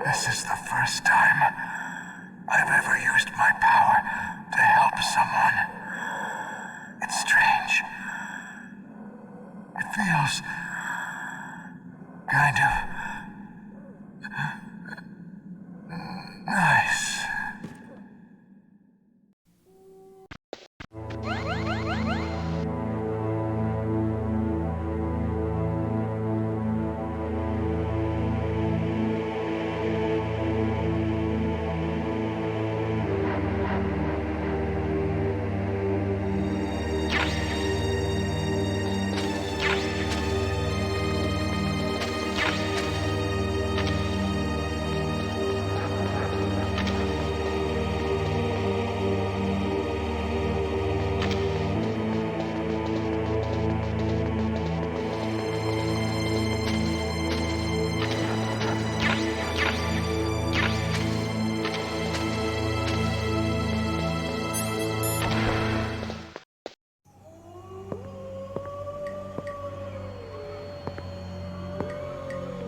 This is the first time I've ever used my power to help someone. It's strange. It feels kind of nice.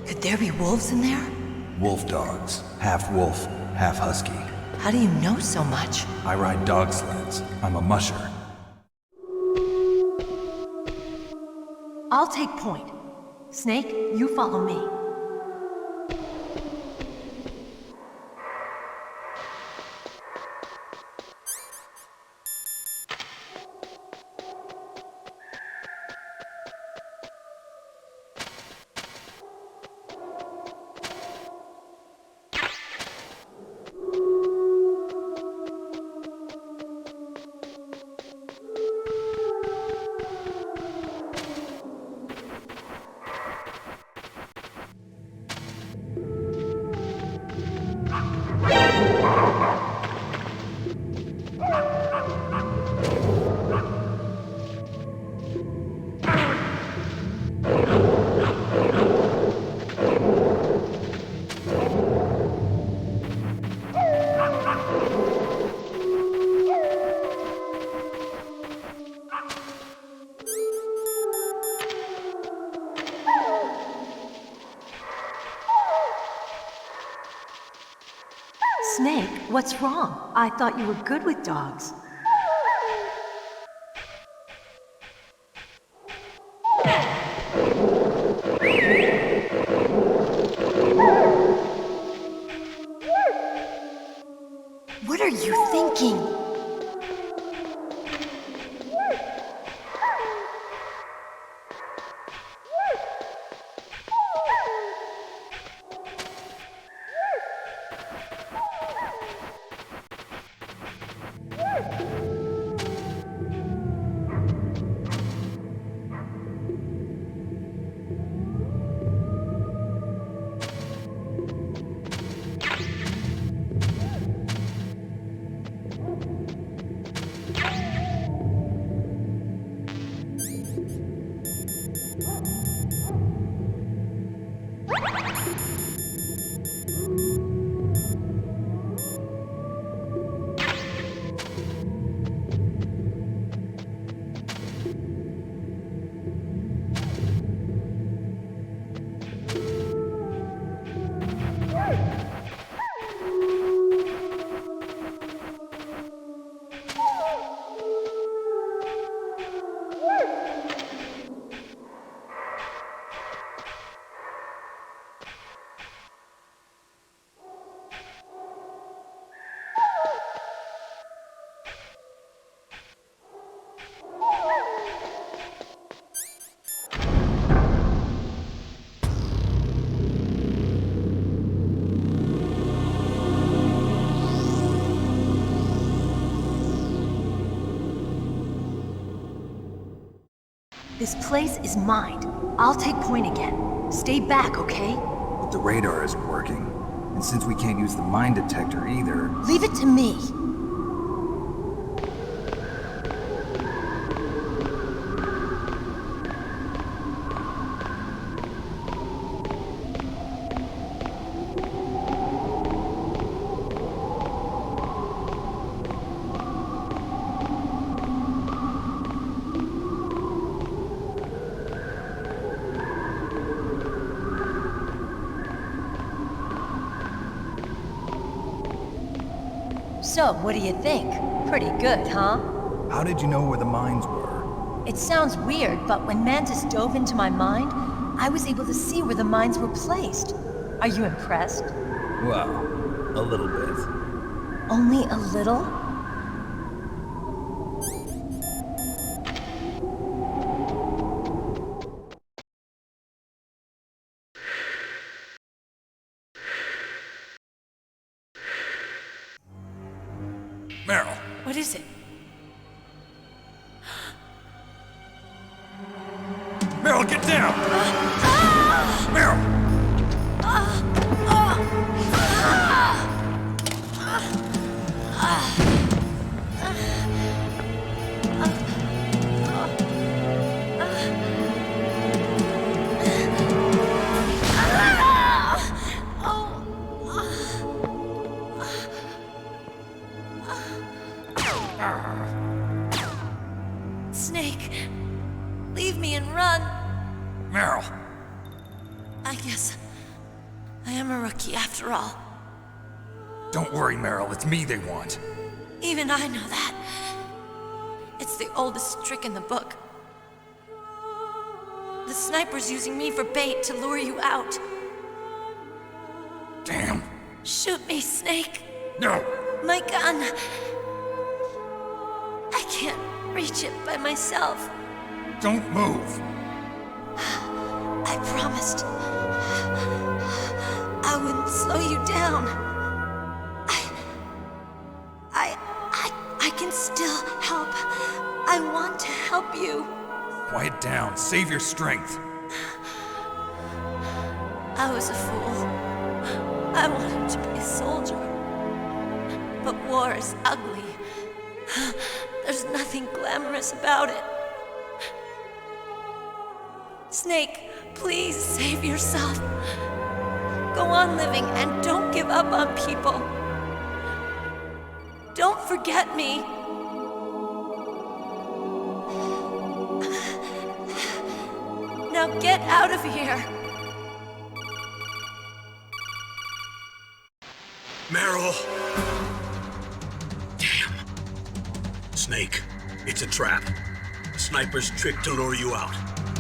Could there be wolves in there? Wolf dogs. Half wolf, half husky. How do you know so much? I ride dog sleds. I'm a musher. I'll take point. Snake, you follow me. What's wrong? I thought you were good with dogs. What are you thinking? This place is mine. I'll take point again. Stay back, okay? But the radar isn't working. And since we can't use the mine detector either... Leave it to me. So, what do you think? Pretty good, huh? How did you know where the mines were? It sounds weird, but when Mantis dove into my mind, I was able to see where the mines were placed. Are you impressed? Well, a little bit. Only a little? Meryl! What is it? Meryl, get down! Meryl! Snake, leave me and run. Meryl! I guess I am a rookie after all. Don't worry, Meryl. It's me they want. Even I know that. It's the oldest trick in the book. The sniper's using me for bait to lure you out. Damn. Shoot me, Snake. No! My gun. I can't reach it by myself. Don't move. I promised I wouldn't slow you down. I can still help. I want to help you. Quiet down. Save your strength. I was a fool. I wanted to be a soldier. But war is ugly. There's nothing glamorous about it. Snake, please save yourself. Go on living and don't give up on people. Don't forget me. Now get out of here. Meryl! Snake. It's a trap. The sniper's trick to lure you out.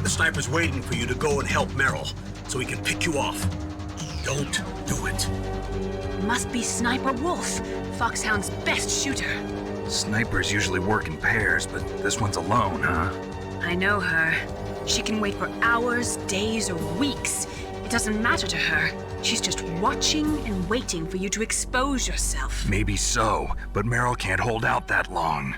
The sniper's waiting for you to go and help Meryl, so he can pick you off. Don't do it. Must be Sniper Wolf, Foxhound's best shooter. Snipers usually work in pairs, but this one's alone, huh? I know her. She can wait for hours, days, or weeks. It doesn't matter to her. She's just watching and waiting for you to expose yourself. Maybe so, but Meryl can't hold out that long.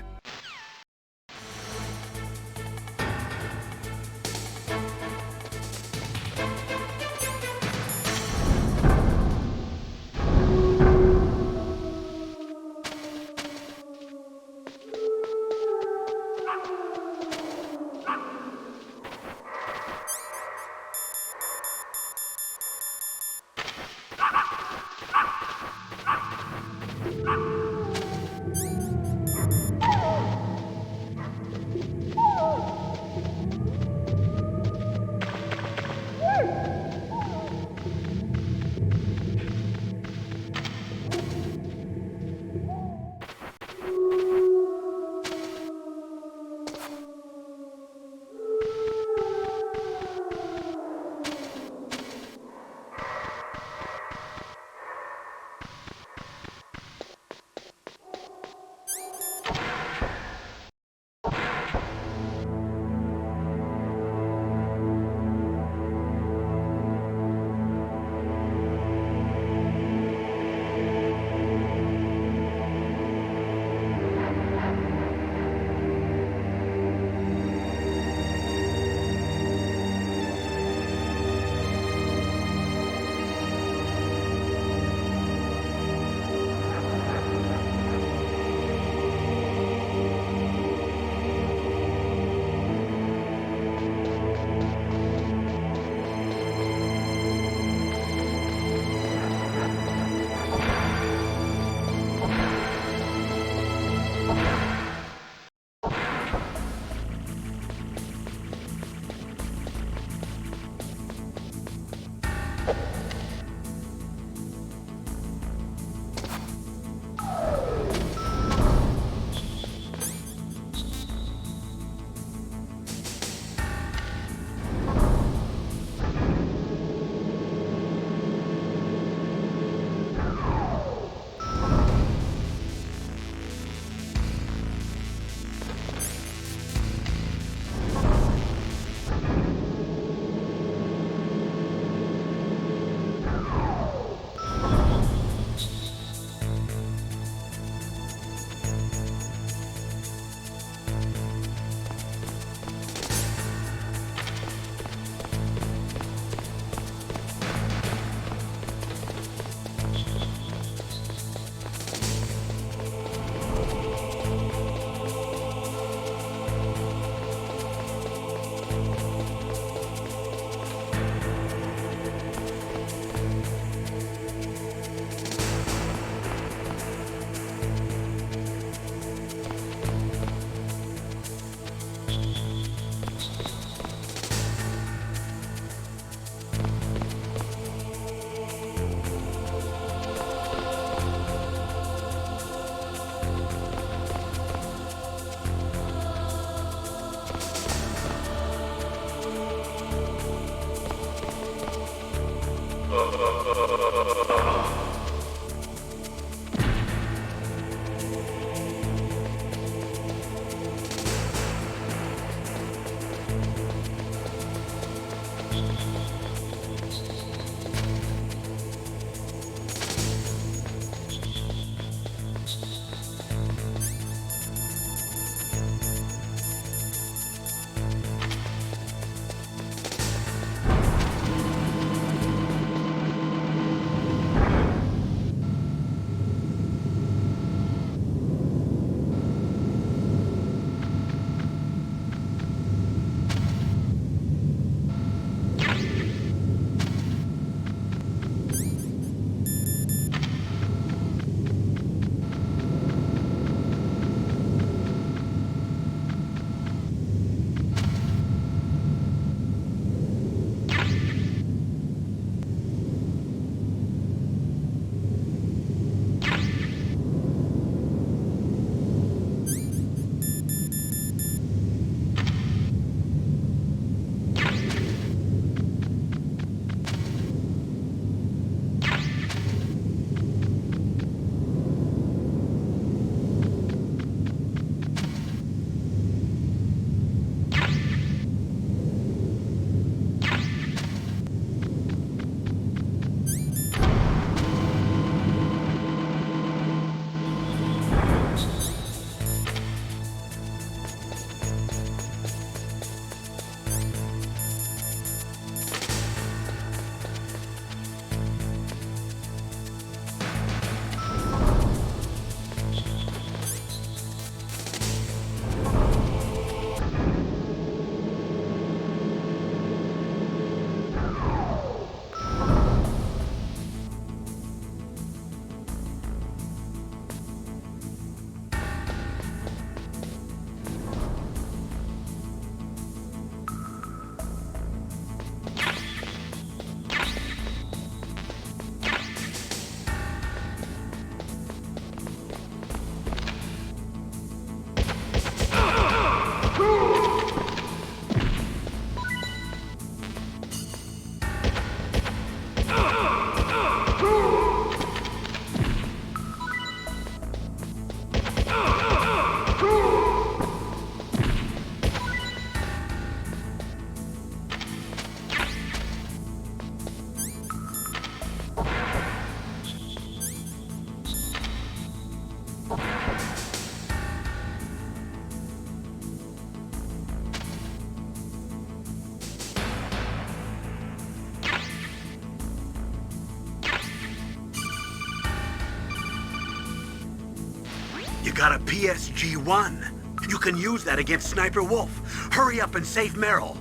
got a PSG-1. You can use that against Sniper Wolf. Hurry up and save Meryl.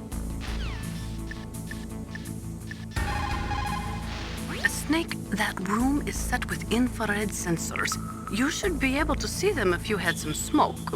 Snake, that room is set with infrared sensors. You should be able to see them if you had some smoke.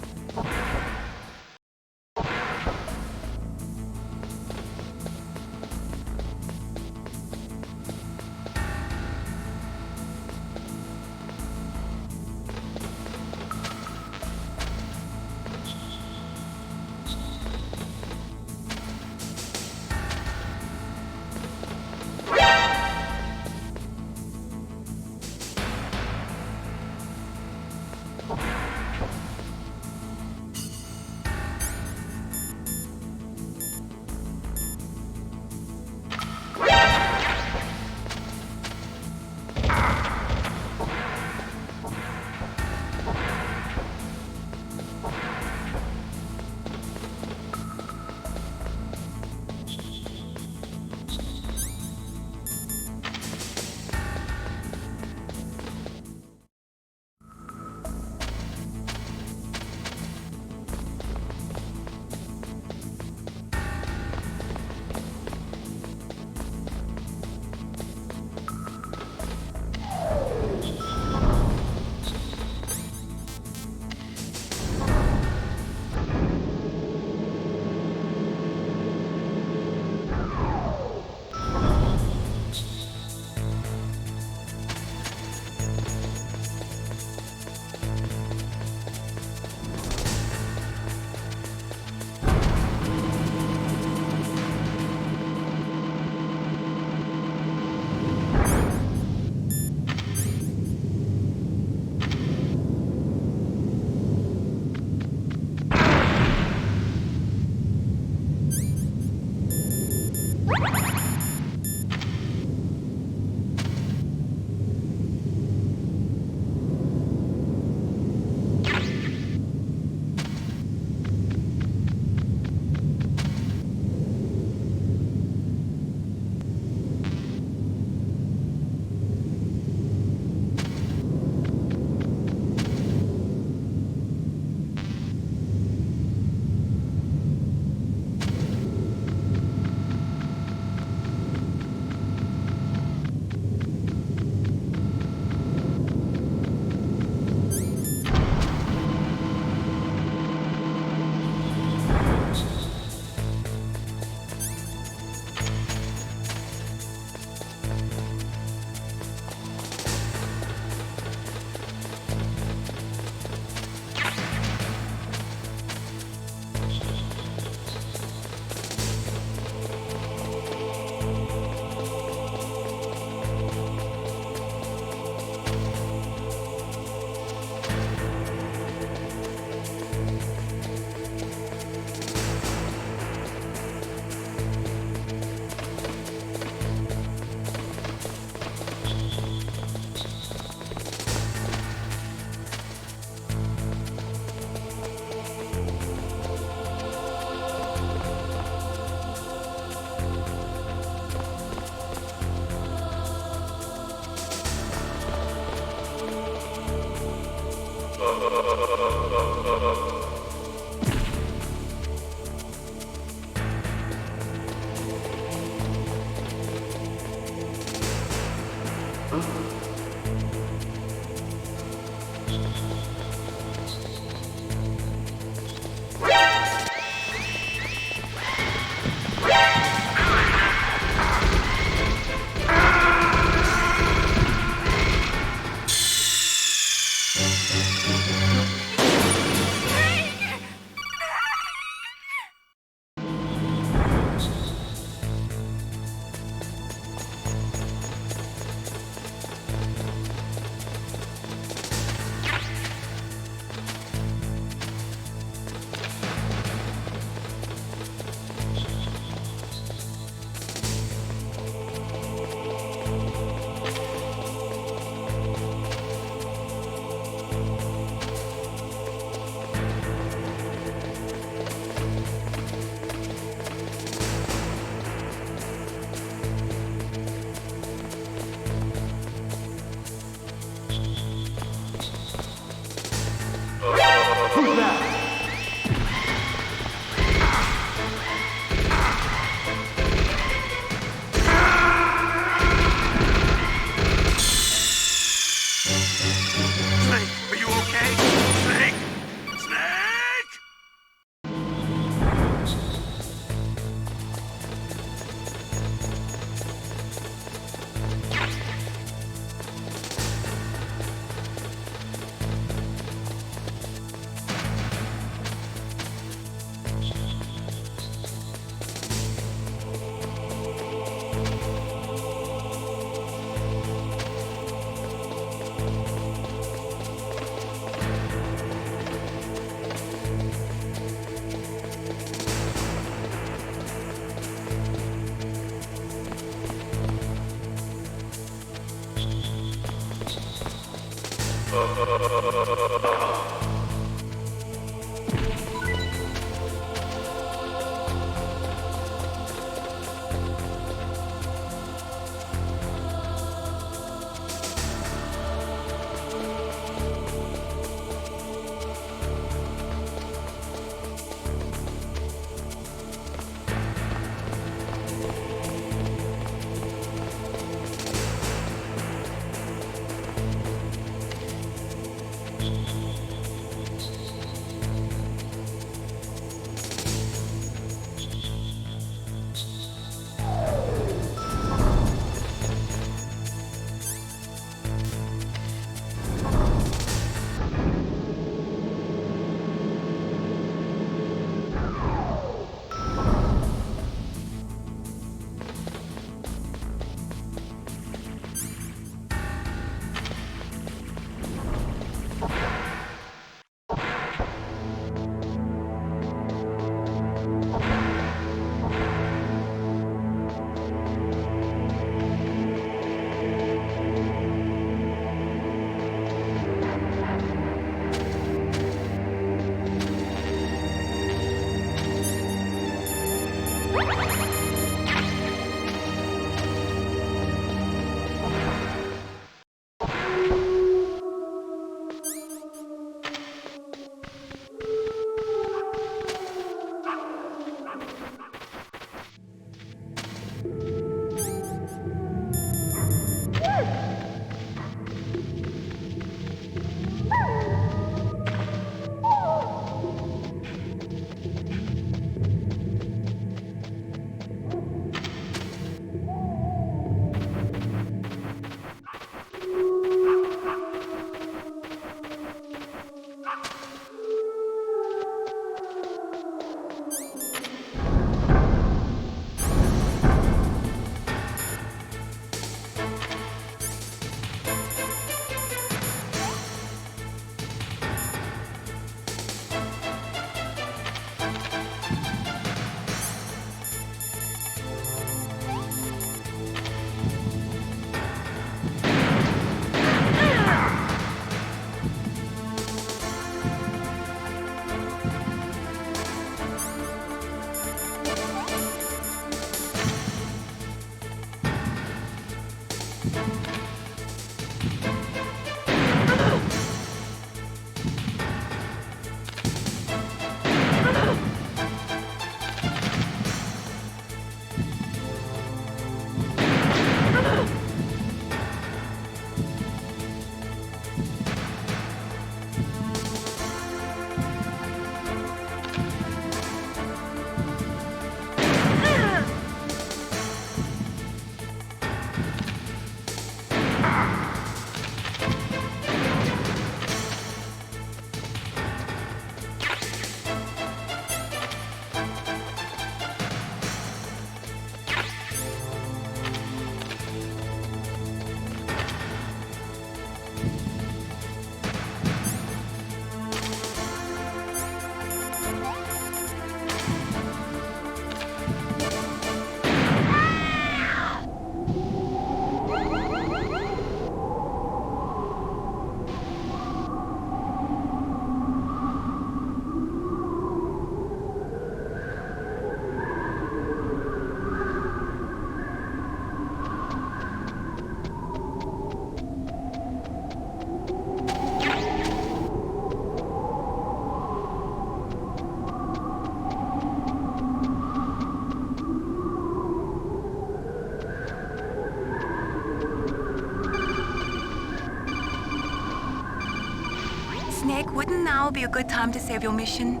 Snake, wouldn't now be a good time to save your mission?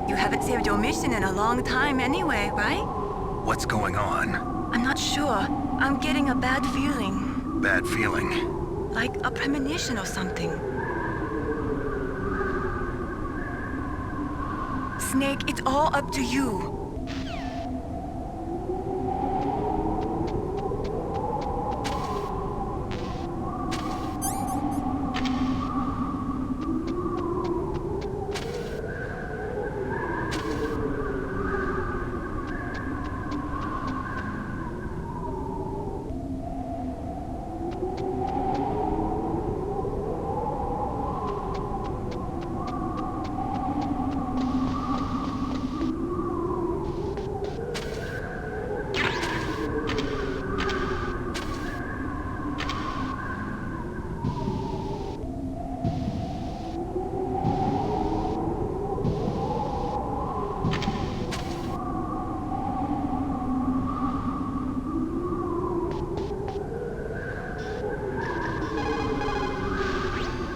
You haven't saved your mission in a long time anyway, right? What's going on? I'm not sure. I'm getting a bad feeling. Bad feeling. Like a premonition or something. Snake, it's all up to you.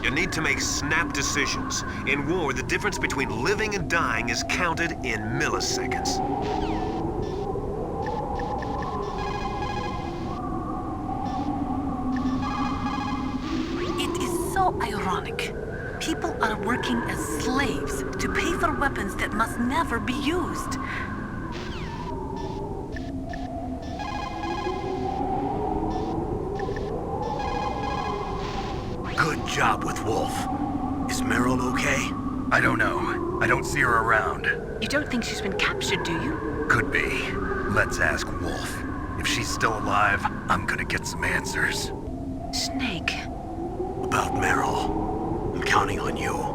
You need to make snap decisions. In war, the difference between living and dying is counted in milliseconds. It is so ironic. People are working as slaves to pay for weapons that must never be used. Good job with Wolf. Is Meryl okay? I don't know. I don't see her around. You don't think she's been captured, do you? Could be. Let's ask Wolf. If she's still alive, I'm gonna get some answers. Snake. About Meryl. I'm counting on you.